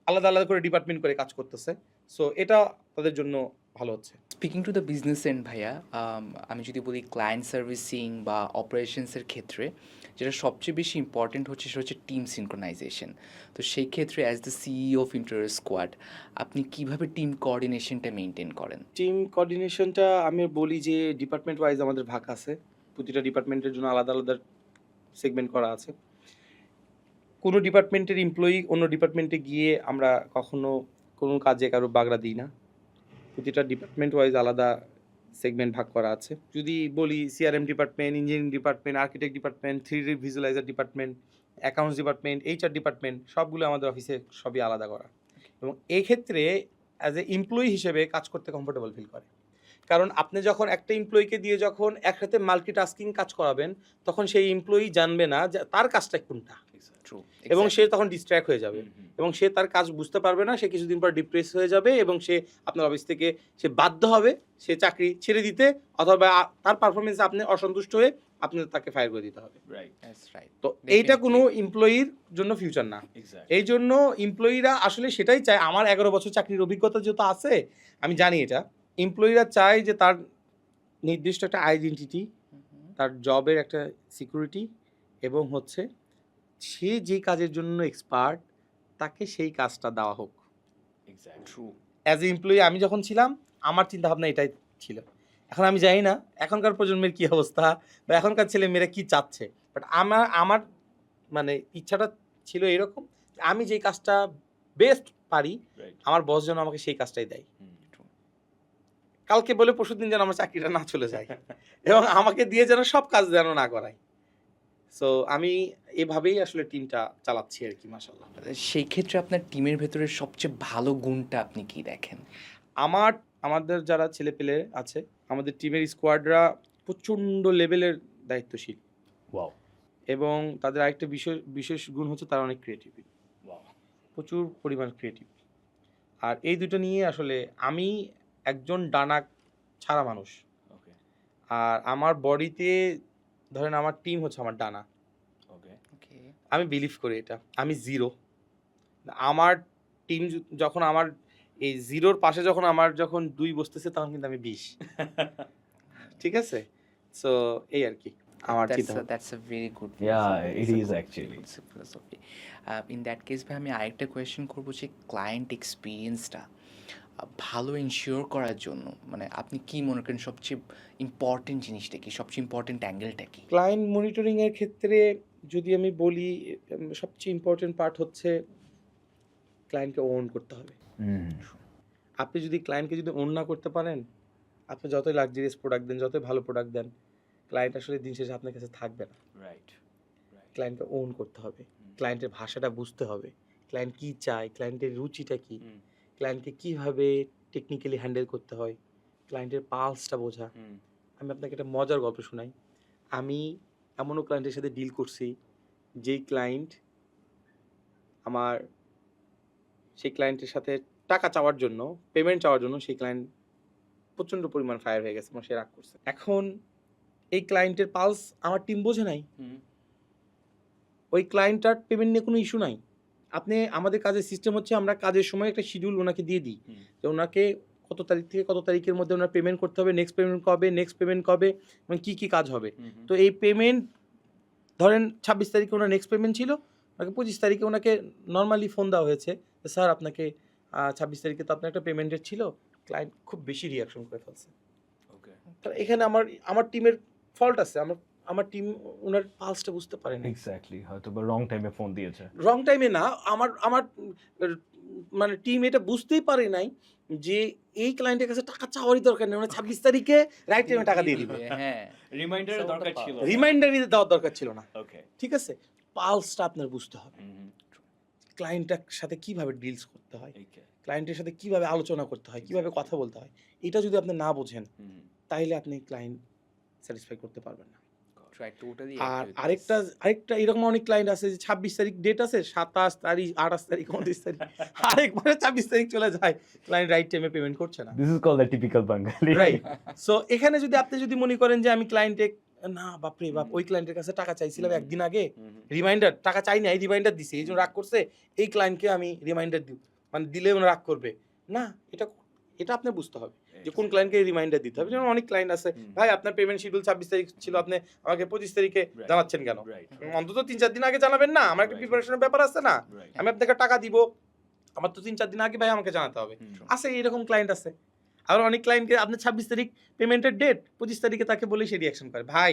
আলাদা আলাদা করে ডিপার্টমেন্ট করে কাজ করতেছে, সো এটা তাদের জন্য ভালো হচ্ছে। Speaking to the business and ভাইয়া, আমি যদি বলি ক্লায়েন্ট সার্ভিসিং বা অপারেশনসের ক্ষেত্রে যেটা সবচেয়ে বেশি ইম্পর্টেন্ট হচ্ছে সেটা হচ্ছে টিম সিনক্রোনাইজেশন। তো সেই ক্ষেত্রে as the CEO of interior squad, আপনি কিভাবে টিম কোঅর্ডিনেশনটা মেনটেন করেন? টিম কোঅর্ডিনেশনটা আমি বলি যে ডিপার্টমেন্ট ওয়াইজ আমাদের ভাগ আছে, প্রতিটা ডিপার্টমেন্টের জন্য আলাদা আলাদা সেগমেন্ট করা আছে। কোনো ডিপার্টমেন্টের এমপ্লয়ি অন্য ডিপার্টমেন্টে গিয়ে আমরা কখনো কোনো কাজে কারো বাগড়া দিই না, প্রতিটা ডিপার্টমেন্ট ওয়াইজ আলাদা সেগমেন্ট ভাগ করা আছে। যদি বলি CRM department, engineering department, architect department, 3D visualiser department, accounts department, HR department, সবগুলো আমাদের অফিসে সবই আলাদা করা, এবং এই ক্ষেত্রে অ্যাজ এ এমপ্লয়ি হিসেবে কাজ করতে কমফোর্টেবল ফিল করে। কারণ আপনি যখন একটা এমপ্লয়িকে দিয়ে যখন একসাথে মাল্টিটাস্কিং কাজ করাবেন তখন সেই এমপ্লয়ি জানবে না যে তার কাজটা কোনটা, এবং সে তখন ডিস্ট্র্যাক্ট হয়ে যাবে, এবং সে তার কাজ বুঝতে পারবে না, সে কিছুদিন পর ডিপ্রেস হয়ে যাবে, এবং সে আপনার অফিস থেকে সে বাধ্য হবে সে চাকরি ছেড়ে দিতে, অথবা তার পারফরমেন্সে আপনি অসন্তুষ্ট হয়ে আপনি তাকে ফায়ার করে দিতে হবে। তো এইটা কোনো এমপ্লয়ির জন্য ফিউচার না। এই জন্য এমপ্লয়িরা আসলে সেটাই চায়, আমার 11 বছর চাকরির অভিজ্ঞতা যেহেতু আছে আমি জানি এটা, এমপ্লয়িরা চায় যে তার নির্দিষ্ট একটা আইডেন্টিটি, তার জবের একটা সিকিউরিটি, এবং হচ্ছে সে যে কাজের জন্য এক্সপার্ট তাকে সেই কাজটা দেওয়া হোক। অ্যাজ এ এমপ্লয়ি আমি যখন ছিলাম আমার চিন্তা ভাবনা এটাই ছিল। এখন আমি জানি না এখনকার প্রজন্মের কী অবস্থা বা এখনকার ছেলে মেয়েরা কী চাচ্ছে, বাট আমার মানে ইচ্ছাটা ছিল এরকম, আমি যে কাজটা বেস্ট পারি আমার বস যেন আমাকে সেই কাজটাই দেয়, কালকে বলে পরশুদিন যেন আমার চাকরিটা না চলে যায়, এবং আমাকে দিয়ে যেন সব কাজ যেন না করায়। সো আমি এভাবেই আসলে টিমটা চালাচ্ছি আর কি, মাশাআল্লাহ। সেই ক্ষেত্রে আপনার টিমের ভেতরে সবচেয়ে ভালো গুণটা আপনি কি দেখেন? আমাদের যারা ছেলেপেলে আছে, আমাদের টিমের স্কোয়াডরা প্রচণ্ড লেভেলের দায়িত্বশীল, এবং তাদের আরেকটা বিশেষ গুণ হচ্ছে তারা অনেক ক্রিয়েটিভ, প্রচুর পরিমাণ ক্রিয়েটিভ। আর এই দুটো নিয়ে আসলে আমি একজন ডানা ছাড়া মানুষ, ওকে আর আমার বডিতে ধরেন আমার টিম হচ্ছে আমার ডানা। ওকে ওকে, আমি বিলিভ করি এটা, আমি জিরো, আমার টিম যখন আমার এই জিরোর পাশে যখন আমার যখন 2 বসতেছে তখন কিন্তু আমি 20। ঠিক আছে, সো এই আর কি আমার চিন্তা ভাবনা। that's a very good Yeah, philosophy. it It's a is good actually. philosophy. In that case ভাই আমি আরেকটা কোয়েশ্চেন করবো যে ক্লায়েন্ট এক্সপিরিয়েন্সটা ভালো ইনশিওর করার জন্য মানে আপনি কি মনে করেন সবচেয়ে ইম্পর্টেন্ট জিনিসটা কি, সবচেয়ে ইম্পর্টেন্ট অ্যাঙ্গেলটা কি? ক্লায়েন্ট মনিটরিং এর ক্ষেত্রে যদি আমি বলি, সবচেয়ে ইম্পর্টেন্ট পার্ট হচ্ছে ক্লায়েন্টকে ওন করতে হবে। আপনি যদি ক্লায়েন্টকে যদি ওন না করতে পারেন, আপনি যতই লাক্সারিয়াস প্রোডাক্ট দেন, যতই ভালো প্রোডাক্ট দেন, ক্লায়েন্ট আসলে দিন শেষে আপনার কাছে থাকবে না। রাইট ক্লায়েন্টকে ওন করতে হবে, ক্লায়েন্টের ভাষাটা বুঝতে হবে, ক্লায়েন্ট কী চায়, ক্লায়েন্টের রুচিটা কী, ক্লায়েন্টকে কীভাবে টেকনিক্যালি হ্যান্ডেল করতে হয়, ক্লায়েন্টের পালসটা বোঝা। আমি আপনাকে একটা মজার গল্প শোনাই। আমি এমনও ক্লায়েন্টের সাথে ডিল করছি যেই ক্লায়েন্ট আমার, সেই ক্লায়েন্টের সাথে টাকা চাওয়ার জন্য, পেমেন্ট চাওয়ার জন্য সেই ক্লায়েন্ট প্রচণ্ড পরিমাণ ফায়ার হয়ে গেছে এবং সে রাগ করছে। এখন এই ক্লায়েন্টের পালস আমার টিম বোঝে নাই। ওই ক্লায়েন্টটার পেমেন্ট নিয়ে কোনো ইস্যু নাই। আপনি, আমাদের কাজের সিস্টেম হচ্ছে আমরা কাজের সময় একটা শিডিউল ওনাকে দিয়ে দিই যে ওনাকে কত তারিখ থেকে কত তারিখের মধ্যে ওনার পেমেন্ট করতে হবে, নেক্সট পেমেন্ট কবে এবং কী কী কাজ হবে। তো এই পেমেন্ট ধরেন 26 তারিখে ওনার নেক্সট পেমেন্ট ছিল, ওনাকে 25 তারিখে ওনাকে নর্মালি ফোন দেওয়া হয়েছে, স্যার আপনাকে 26 তারিখে তো আপনার একটা পেমেন্টের ছিল। ক্লায়েন্ট খুব বেশি রিয়াকশন করে ফেলছে। ওকে তো এখানে আমার টিমের ফল্ট আছে, আমার টিম ওনার পালসটা বুঝতে পারে না। এক্স্যাক্টলি, হয়তো বা রং টাইমে ফোন দিয়েছে। রং টাইমে না, আমার মানে টিম এটা বুঝতেই পারে নাই যে এই ক্লায়েন্টের কাছে টাকা চাওয়ারই দরকার নেই, মানে 26 তারিখে রাইট টাইমে টাকা দিয়ে দিবে। হ্যাঁ, রিমাইন্ডারের দরকার ছিল। রিমাইন্ডারই দেওয়ার দরকার ছিল না। ওকে ঠিক আছে, পালসটা আপনার বুঝতে হবে, ক্লায়েন্টের সাথে কিভাবে ডিলস করতে হয়, ক্লায়েন্টের সাথে কিভাবে আলোচনা করতে হয়, কিভাবে কথা বলতে হয়, এটা যদি আপনি না বোঝেন তাইলে আপনি ক্লায়েন্ট স্যাটিসফাই করতে পারবেন না। I totally R agree with আরেকটা this. এরকম অনেক ক্লায়েন্ট আছে যে 26 তারিখ ডেট আছে, 27 তারিখ, 28 তারিখ, 29 তারিখ, আরেকবারে 26 তারিখ চলে যায়, ক্লায়েন্ট রাইট টাইমে পেমেন্ট করছে না। This is called the typical Bangali. Right, so এখানে যদি আপনি যদি মনে করেন যে আমি ক্লায়েন্টে, না বাপরে বাপ, ওই ক্লায়েন্টের কাছে টাকা চাইছিলাম একদিন আগে, রিমাইন্ডার, টাকা চাই না, এই রিমাইন্ডার দিছি, এই জন্য রাগ করছে, এই ক্লায়েন্টকে আমি রিমাইন্ডার দিব, মানে দিলে ওরা রাগ করবে না। এটা আপনি বুঝতে হবে যে কোন ক্লায়েন্টকে রিমাইন্ডার দিতে হবে। যেমন অনেক ক্লায়েন্ট আছে, ভাই আপনার পেমেন্ট শিডিউল 26 তারিখ ছিল, আপনি আমাকে 25 তারিখে জানাচ্ছেন কেন? অন্তত 3-4 দিন আগে জানাবেন না, আমার একটা প্রিপারেশনের ব্যাপার আছে না, আমি আপনাকে টাকা দিব, আমার তো 3-4 দিন আগে ভাই আমাকে জানাতে হবে। আছে এরকম ক্লায়েন্ট আছে। আবার অনেক ক্লায়েন্টকে আপনি 26 তারিখ পেমেন্টের ডেট, 25 তারিখে তাকে বলেই সে রিয়াকশন করে, ভাই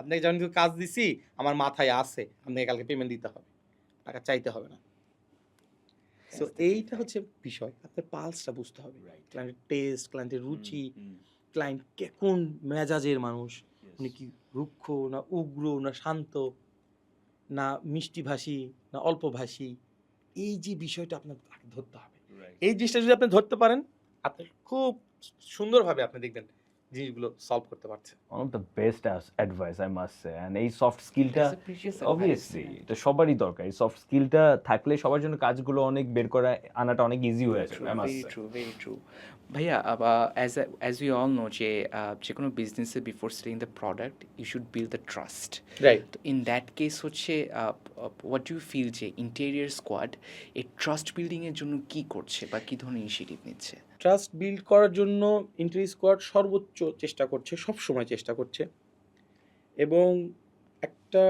আপনাকে যখন কাজ দিছি আমার মাথায় আছে, আপনাকে কালকে পেমেন্ট দিতে হবে, টাকা চাইতে হবে না। সো এইটা হচ্ছে বিষয়, আপনার পালসটা বুঝতে হবে, ক্লায়েন্টের টেস্ট, ক্লায়েন্টের রুচি, ক্লায়েন্ট কোন মেজাজের মানুষ, উনি কি রুক্ষ না উগ্র না শান্ত না মিষ্টিভাষী না অল্পভাষী, এই যে বিষয়টা আপনার ধরতে হবে। এই জিনিসটা যদি আপনি ধরতে পারেন, আপনি খুব সুন্দরভাবে আপনি দেখবেন জিনিসগুলো সলভ করতে পারছেন। One of the best advice I must say. And এই সফট স্কিলটা That's a precious advice. Obviously এটা সবারই দরকার। এই সফট স্কিলটা থাকলে সবার জন্য কাজগুলো অনেক বের করা আনাটা অনেক ইজি হয়ে যাবে। I must Very say. true, very true. ভাইয়া, as we all know যে যে কোনো বিজনেসে before selling the product you should build the trust. Right, তো ইন দ্যাট কেস হচ্ছে হোয়াট ইউ ফিল যে ইন্টেরিয়ার স্কোয়াড এই ট্রাস্ট বিল্ডিংয়ের জন্য কি করছে বা কী ধরনের ইনিশিয়েটিভ নিচ্ছে? ট্রাস্ট বিল্ড করার জন্য ইন্টেরিয়র স্কোয়াড সর্বোচ্চ চেষ্টা করছে, সব সময় চেষ্টা করছে, এবং একটা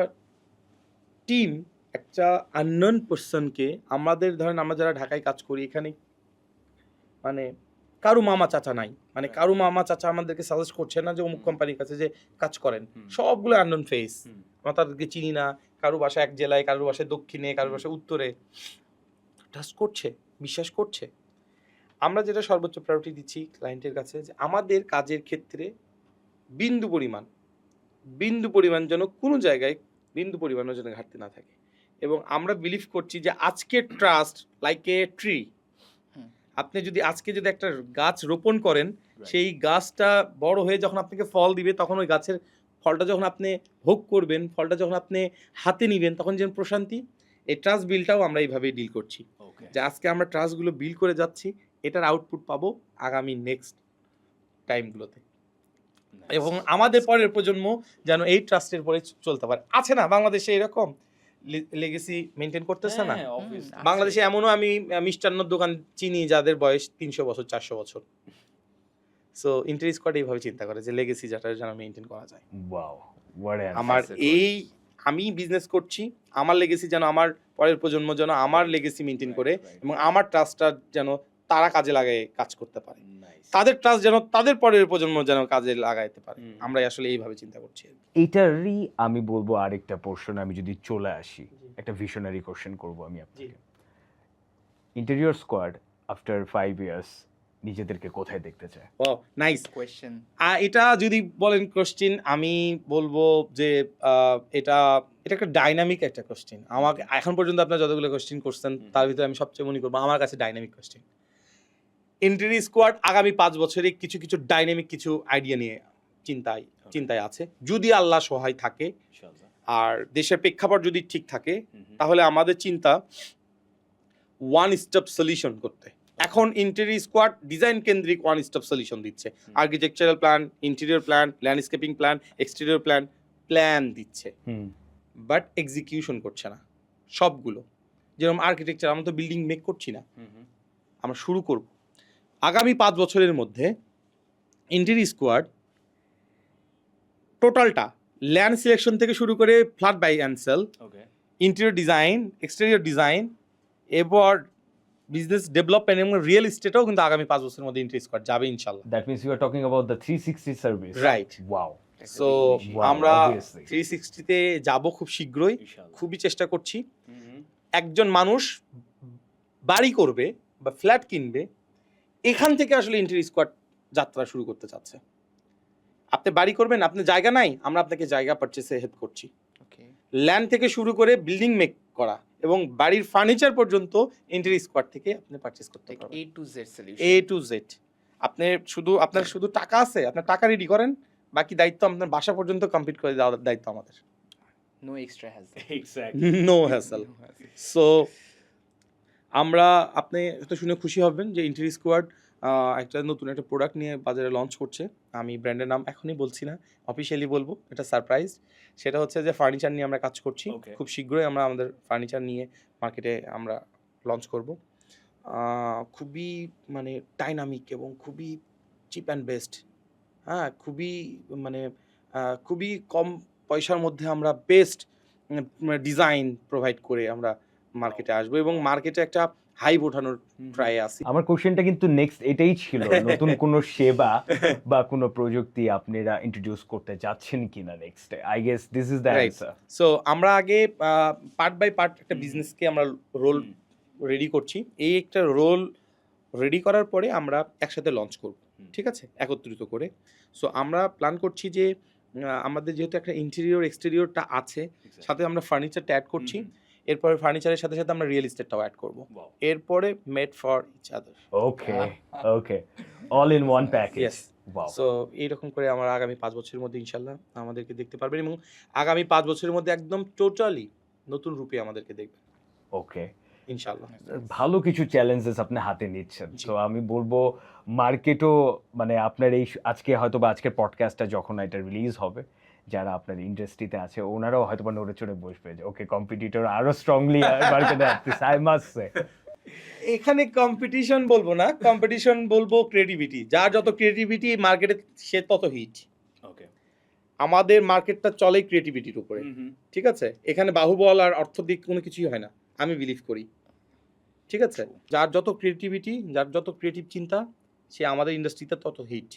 টিম, একটা আননোন পারসনকে, আমাদের ধরেন আমরা যারা ঢাকায় কাজ করি, এখানে মানে কারো মামা চাচা নাই, মানে কারো মামা চাচা আমাদেরকে সাজেস্ট করছে না যে অমুক কোম্পানির কাছে যে কাজ করেন, সবগুলো আননোন ফেস, আমরা তাদেরকে চিনি না, কারো বাসা এক জেলায়, কারো বাসায় দক্ষিণে, কারো বাসায় উত্তরে, ট্রাস্ট করছে, বিশ্বাস করছে। আমরা যেটা সর্বোচ্চ প্রায়োরিটি দিচ্ছি ক্লায়েন্টের কাছে, যে আমাদের কাজের ক্ষেত্রে বিন্দু পরিমাণ যেন কোনো জায়গায় বিন্দু পরিমাণও যেন ঘাটতি না থাকে, এবং আমরা বিলিভ করছি যে আজকের ট্রাস্ট লাইক এ ট্রি। আপনি যদি আজকে যদি একটা গাছ রোপণ করেন, সেই গাছটা বড় হয়ে যখন আপনাকে ফল দিবে, তখন ওই গাছের ফলটা যখন আপনি ভোগ করবেন, ফলটা যখন আপনি হাতে নিবেন, তখন যেন প্রশান্তি। এই ট্রাস্ট বিলটাও আমরা এইভাবেই ডিল করছি, যে আজকে আমরা ট্রাস্টগুলো বিল করে যাচ্ছি, এটার আউটপুট পাবো আগামী নেক্সট টাইমগুলোতে। এবং আমাদের পরের প্রজন্ম যেন এই ট্রাস্টের পরে চলতে পারে। আছে না বাংলাদেশে এরকম লেগেসি মেনটেন করতেছে না? বাংলাদেশে এমনও আমি মিষ্টান্নর দোকান চিনি যাদের বয়স 300 বছর 400 বছর। সো ইন্টার স্কোয়াড এইভাবে চিন্তা করে যে লেগেসি যেটা যেন মেনটেন করা যায়। ওয়াও, হোয়াট অ্যান আমার আমি বিজনেস করছি, আমার লেগেসি যেন আমার পরের প্রজন্ম যেন আমার লেগেসি মেনটেন করে এবং আমার ট্রাস্টটা যেন তারা কাজে লাগায় কাজ করতে পারে, তাদের ট্রাস্ট যেন তাদের পরের প্রজন্ম যেন কাজে লাগাইতে পারে। আমরা আসলে এইভাবে চিন্তা করছি। এইটারই আমি বলবো আরেকটা পোর্শন, আমি যদি চলে আসি একটা ভিশনারি কোশ্চেন করবো আমি আপনাকে। ইন্টেরিয়র স্কোয়াড আফটার 5 ইয়ার্স নিজেদেরকে কোথায় দেখতে চায়? ও নাইস কোয়েশ্চেন। এটা যদি বলেন কোশ্চেন, আমি বলবো যে এটা একটা ডাইনামিক একটা কোশ্চেন। আমাকে এখন পর্যন্ত আপনার যতগুলো কোশ্চেন করছেন তার ভিতরে আমি সবচেয়ে মনে করবো আমার কাছে ডাইনামিক কোশ্চেন। ইন্টেরিয়র স্কোয়াড আগামী 5 বছরে কিছু ডাইনামিক কিছু আইডিয়া নিয়ে চিন্তায় আছে, যদি আল্লাহ সহায় থাকে আর দেশের প্রেক্ষাপট যদি ঠিক থাকে, তাহলে আমাদের চিন্তা ওয়ান স্টপ সলিউশন করতে। এখন ইন্টেরিয়র স্কোয়াড ডিজাইন কেন্দ্রিক ওয়ান স্টপ সলিউশন দিচ্ছে, architectural plan, interior plan, landscaping plan, exterior plan দিচ্ছে, বাট এক্সিকিউশন করছে না সবগুলো। যেরকম আর্কিটেকচার, আমরা তো বিল্ডিং মেক করছি না, আমরা শুরু করব। আগামী 5 বছরের মধ্যে ইন্টেরিয়র স্কোয়াড টোটালটা ল্যান্ড সিলেকশন থেকে শুরু করে flat buy and sell, interior design, exterior design, এবার বিজনেস ডেভেলপমেন্ট এবং রিয়েল এস্টেটও কিন্তু আগামী 5 বছরের মধ্যে ইন্টেরিয়র স্কোয়াড যাবে ইনশাআল্লাহ। That means you are talking about the 360 service, right? Wow. So আমরা 360 তে যাব খুব শীঘ্রই, খুবই চেষ্টা করছি। একজন মানুষ বাড়ি করবে বা ফ্ল্যাট কিনবে, এখান থেকে আসলে ইন্টেরিয়র স্কোয়াড যাত্রা শুরু করতে চাচ্ছে। আপনি বাড়ি করবেন, আপনার জায়গা নাই, আমরা আপনাকে জায়গা পারচেসে হেল্প করছি। ল্যান্ড থেকে শুরু করে বিল্ডিং মেক করা এবং বাড়ির ফার্নিচার পর্যন্ত ইন্টেরিয়র স্কোয়াড থেকে আপনি পারচেস করতে পারবেন। A to Z solution. A to Z। আপনার শুধু টাকা আছে, আপনার টাকা রেডি করেন, বাকি দায়িত্ব আপনার বাসা পর্যন্ত কমপ্লিট করে দেওয়ার দায়িত্ব আমাদের। No extra hassle. No hassle. So আপনি তো শুনে খুশি হবেন যে ইন্টেরিয়র স্কোয়াড একটা নতুন একটা প্রোডাক্ট নিয়ে বাজারে লঞ্চ করছে। আমি ব্র্যান্ডের নাম এখনই বলছি না, অফিসিয়ালি বলবো, এটা সারপ্রাইজ। সেটা হচ্ছে যে ফার্নিচার নিয়ে আমরা কাজ করছি। খুব শীঘ্রই আমরা আমাদের ফার্নিচার নিয়ে মার্কেটে আমরা লঞ্চ করব। খুবই মানে ডাইনামিক এবং খুবই চিপ অ্যান্ড বেস্ট, হ্যাঁ, খুবই কম পয়সার মধ্যে আমরা বেস্ট ডিজাইন প্রোভাইড করে আমরা মার্কেটে আসবো এবং মার্কেটে একটা হাইপ ওঠানোর ট্রায়ে আছি। আমার কোশ্চেনটা কিন্তু নেক্সট এটাই ছিল, নতুন কোনো সেবা বা কোনো প্রযুক্তি আপনারা ইন্ট্রোডিউস করতে যাচ্ছেন কিনা next? I guess this is the answer. So আমরা আগে পার্ট বাই পার্ট একটা বিজনেসকে আমরা রোল রেডি করছি। এই একটা রোল রেডি করার পরে আমরা একসাথে লঞ্চ করব, ঠিক আছে, একত্রিত করে। সো আমরা প্ল্যান করছি যে আমাদের যেহেতু একটা ইন্টেরিয়র এক্সটেরিয়রটা আছে, সাথে আমরা ফার্নিচারটা অ্যাড করছি, এরপরে ফার্নিচারের সাথে সাথে আমরা রিয়েল এস্টেটটাও অ্যাড করব, এরপরে made for each other. Okay all in one package. Yes. So এইরকম করে আমরা আগামী 5 বছরের মধ্যে ইনশাল্লাহ আমাদেরকে দেখতে পারবেন এবং আগামী 5 বছরের মধ্যে একদম টোটালি নতুন রূপে আমাদেরকে দেখবেন। ওকে, ইনশাল্লাহ। ভালো কিছু চ্যালেঞ্জেস আপনি হাতে নিচ্ছেন। তো আমি বলবো মার্কেটও মানে আপনার এই আজকে হয়তো বা আজকের পডকাস্টটা যখন এটা রিলিজ হবে, যারা আপনার ইন্ডাস্ট্রিতে আছে ওনারাও হয়তো বা নড়ে চড়ে বসবে যে ওকে কম্পিটিটর আরো স্ট্রংলি মার্কেটে আসছে। আই মাস্ট সে এখানে কম্পিটিশন বলবো না, কম্পিটিশন বলবো ক্রিয়েটিভিটি। যার যত ক্রিয়েটিভিটি মার্কেটে সে তত হিট। আমাদের মার্কেটটা চলে ক্রিয়েটিভিটির উপরে, ঠিক আছে? এখানে বাহুবল আর অর্থ দিক কোনো কিছুই হয় না, আমি বিলিভ করি, ঠিক আছে? যার যত ক্রিয়েটিভিটি, যার যত ক্রিয়েটিভ চিন্তা, সে আমাদের ইন্ডাস্ট্রিতে তত হিট।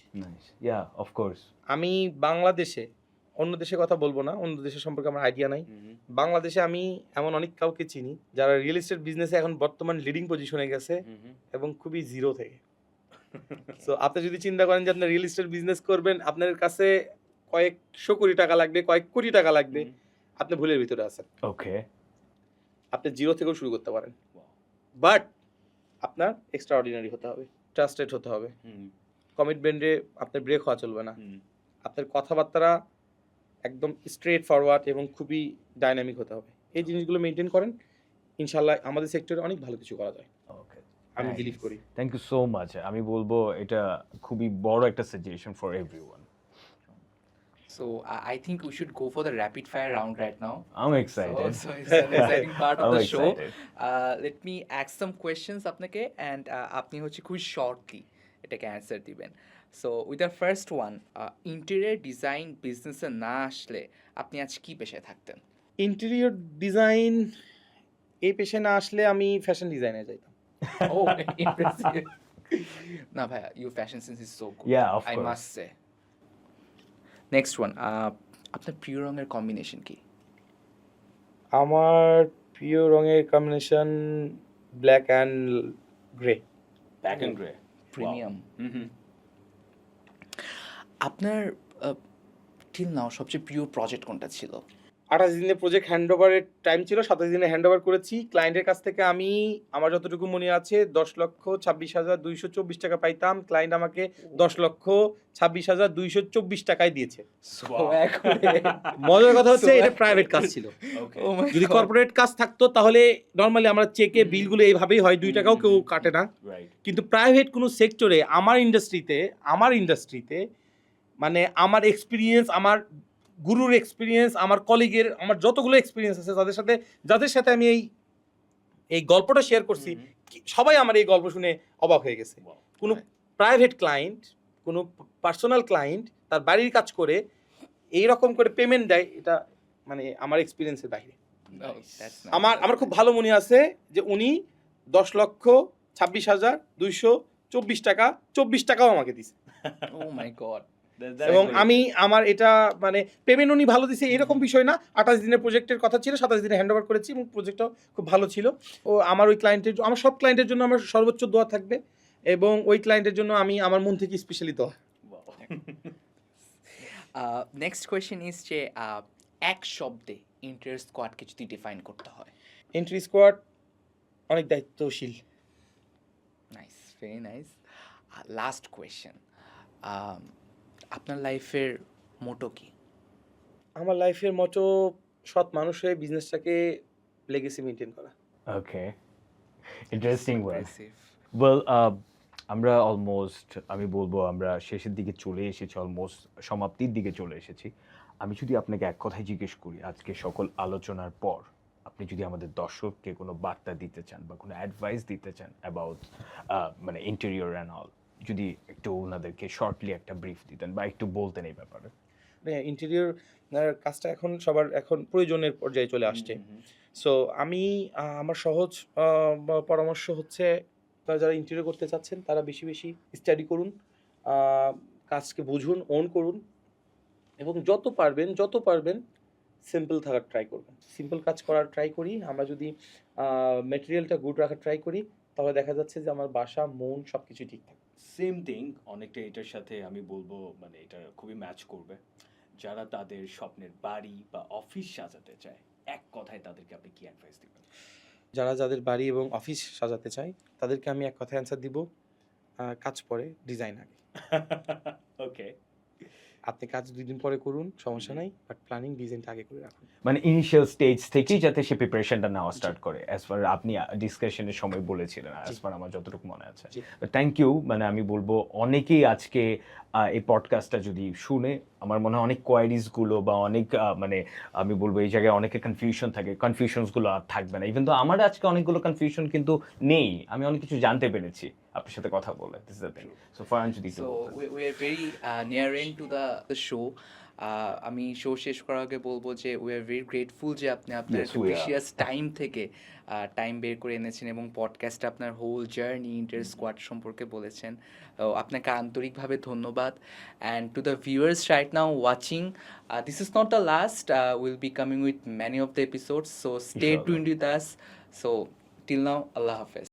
Yeah of course. আমি বাংলাদেশে, অন্য দেশের কথা বলবো না, অন্য দেশের সম্পর্কে আমার আইডিয়া নাই। বাংলাদেশে আমি এমন অনেক কাউকে চিনি যারা রিয়েল এস্টেট বিজনেসে এখন বর্তমান লিডিং পজিশনে গেছে এবং খুবই জিরো থেকে। সো আপনি যদি চিন্তা করেন যে আপনি রিয়েল এস্টেট বিজনেস করবেন, আপনার কাছে কয়েকশো কোটি টাকা লাগবে, কয়েক কোটি টাকা লাগবে, আপনি ভুলের ভিতরে আছেন। ওকে, আপনি জিরো থেকেও শুরু করতে পারেন, বাট আপনার এক্সট্রা অর্ডিনারি হতে হবে, ট্রাস্টেড হতে হবে, কমিটমেন্টে আপনার ব্রেক হওয়া চলবে না, আপনার কথাবার্তা একদম স্ট্রেট ফরওয়ার্ড এবং খুবই ডাইনামিক হতে হবে। এই জিনিসগুলো মেনটেন করেন, ইনশাল্লাহ আমাদের সেক্টরে অনেক ভালো কিছু করা যায়, আমি বিলিভ করি। Thank you so much. আমি বলবো এটা খুবই বড় একটা suggestion for everyone. So I think we should go for the rapid fire round right now. I'm excited. So it's an exciting part of I'm the show. excited. Let me ask some questions আপনাকে and আপনি হচ্ছে খুব shortly এটাকে অ্যান্সার দিবেন। So with the first one, interior design বিজনেসে না আসলে আপনি আজ কি পেশায় থাকতেন? ইন্টেরিয়র ডিজাইন এই পেশায় না আসলে আমি ফ্যাশন ডিজাইনে যাইতাম। Oh, impressive. না ভাইয়া, your fashion sense is so good. Yeah, of I course. must say. Next one, আপনার প্রিয় রঙের কম্বিনেশন কি? আমার প্রিয় রঙের combination black and grey. Black and grey. Premium. Mm-hmm. আপনার টিল নাও সবচেয়ে প্রিয় প্রজেক্ট কোনটা ছিল? 28 দিনের প্রজেক্ট হ্যান্ডওভারের টাইম ছিল, 27 দিনে হ্যান্ডওভার করেছি। ক্লায়েন্টের কাছ থেকে আমি আমার যতটুকু মনে আছে 10,26,224 টাকা পাইতাম। ক্লায়েন্ট আমাকে 10,26,224 টাকায় দিয়েছে। So accurate. মজার কথা হচ্ছে এটা প্রাইভেট কাজ ছিল। Okay. Oh my যদি God. কর্পোরেট কাজ থাকতো তাহলে নর্মালি আমরা চেকে বিলগুলো এইভাবেই হয়, 2 টাকাও কেউ কাটে না। Right. কিন্তু প্রাইভেট কোনো সেক্টরে আমার ইন্ডাস্ট্রিতে মানে আমার এক্সপিরিয়েন্স, আমার গুরুর এক্সপিরিয়েন্স, আমার কলিগের, আমার যতগুলো এক্সপিরিয়েন্স আছে যাদের সাথে আমি এই গল্পটা শেয়ার করছি, সবাই আমার এই গল্প শুনে অবাক হয়ে গেছে। Wow. কোনো প্রাইভেট ক্লায়েন্ট, কোনো পার্সোনাল ক্লায়েন্ট তার বাড়ির কাজ করে এই রকম করে পেমেন্ট দেয়, এটা মানে আমার এক্সপিরিয়েন্সের বাইরে। Oh, that's nice. আমার খুব ভালো মনে আছে যে উনি 10,26,224 টাকা 24 টাকাও আমাকে দিছে। Oh my God. এবং আমি আমার এটা মানে পেমেন্ট উনি ভালো দিছে এরকম বিষয় না। 28 দিনের প্রজেক্টের কথা ছিল, 27 দিনে হ্যান্ডওভার করেছি এবং প্রজেক্টটাও খুব ভালো ছিল। ও আমার ওই ক্লায়েন্টের, আমার সব ক্লায়েন্টের জন্য আমার সর্বোচ্চ দোয়া থাকবে এবং ওই ক্লায়েন্টের জন্য আমি আমার মন থেকে স্পেশালি দোয়া। নেক্সট কোয়েশ্চেন ইজ যে এক শব্দে ইন্টারেস্ট স্কোয়াডকে যদি ডিফাইন করতে হয়? এন্ট্রি স্কোয়াড অনেক দায়িত্বশীল। Nice, very nice. Last question, আপনার লাইফের মোটো কি? আমার লাইফের মতো সৎ মানুষ হয়ে বিজনেসটাকে লেগেসি মেনটেন করা। Okay. Interesting one. Impressive. Well, আমরা অলমোস্ট, আমি বলবো আমরা শেষের দিকে চলে এসেছি, অলমোস্ট সমাপ্তির দিকে চলে এসেছি। আমি যদি আপনাকে এক কথায় জিজ্ঞেস করি, আজকে সকল আলোচনার পর আপনি যদি আমাদের দর্শককে কোনো বার্তা দিতে চান বা কোনো অ্যাডভাইস দিতে চান অ্যাবাউট মানে ইন্টেরিয়র অ্যান্ড অল, যদি একটু ওনাদেরকে শর্টলি একটা ব্রিফ দিতেন বা একটু বলতেন এই ব্যাপারে। ইন্টেরিয়র কাজটা এখন সবার এখন প্রয়োজনের পর্যায়ে চলে আসছে। সো আমি আমার সহজ পরামর্শ হচ্ছে যারা ইন্টেরিয়র করতে চাচ্ছেন তারা বেশি বেশি স্টাডি করুন, কাজকে বুঝুন, ওন করুন এবং যত পারবেন সিম্পল থাকার ট্রাই করবেন। সিম্পল কাজ করার ট্রাই করি। আমরা যদি ম্যাটেরিয়ালটা গুড রাখার ট্রাই করি তাহলে দেখা যাচ্ছে যে আমার বাসা, মন সব কিছু ঠিক থাকে। সেম থিং, অনেকটা এটার সাথে আমি বলবো মানে এটা খুবই ম্যাচ করবে। যারা তাদের স্বপ্নের বাড়ি বা অফিস সাজাতে চায়, এক কথায় তাদেরকে আপনি কি অ্যাডভাইস দিবেন? যাদের বাড়ি এবং অফিস সাজাতে চায় তাদেরকে আমি এক কথায় অ্যান্সার দিব, কাজ পরে ডিজাইন আগে। ওকে। আপনি কাজ 2 দিন পরে করুন, সমস্যা নাই, বাট প্ল্যানিং ডিজাইনটা আগে করে রাখুন। মানে ইনিশিয়াল স্টেজ থেকেই যাতে সে প্রিপারেশনটা নেওয়া স্টার্ট করে, অ্যাজ ফার আপনি ডিসকাশনের সময় বলেছিলেন, অ্যাজ ফার আমার যতটুকু মনে আছে। জি। Thank you. মানে আমি বলবো অনেকেই আজকে এই পডকাস্টটা যদি শুনে, আমার মনে হয় অনেক কোয়ারিজগুলো বা অনেক মানে আমি বলবো এই জায়গায় অনেকের কনফিউশন থাকে, কনফিউশনসগুলো আর থাকবে না। ইভেন তো আমার আজকে অনেকগুলো কনফিউশন কিন্তু নেই, আমি অনেক কিছু জানতে পেরেছি আপনার সাথে কথা বলে। This is the thing. So Farhan যদি একটু So বলতেন। we are very nearing to the show. আমি শো শেষ করার আগে বলবো যে উই আর ভেরি গ্রেটফুল যে আপনি আপনার Yes, we are. Precious time থেকে টাইম বের করে এনেছেন এবং পডকাস্টে আপনার হোল জার্নি ইন্টার স্কোয়াড সম্পর্কে বলেছেন। আপনাকে আন্তরিকভাবে ধন্যবাদ। And to the viewers right now watching, this is not the last, will be coming with many of the episodes, so stay Inshallah. Tuned with us. So till now, আল্লাহ হাফেজ।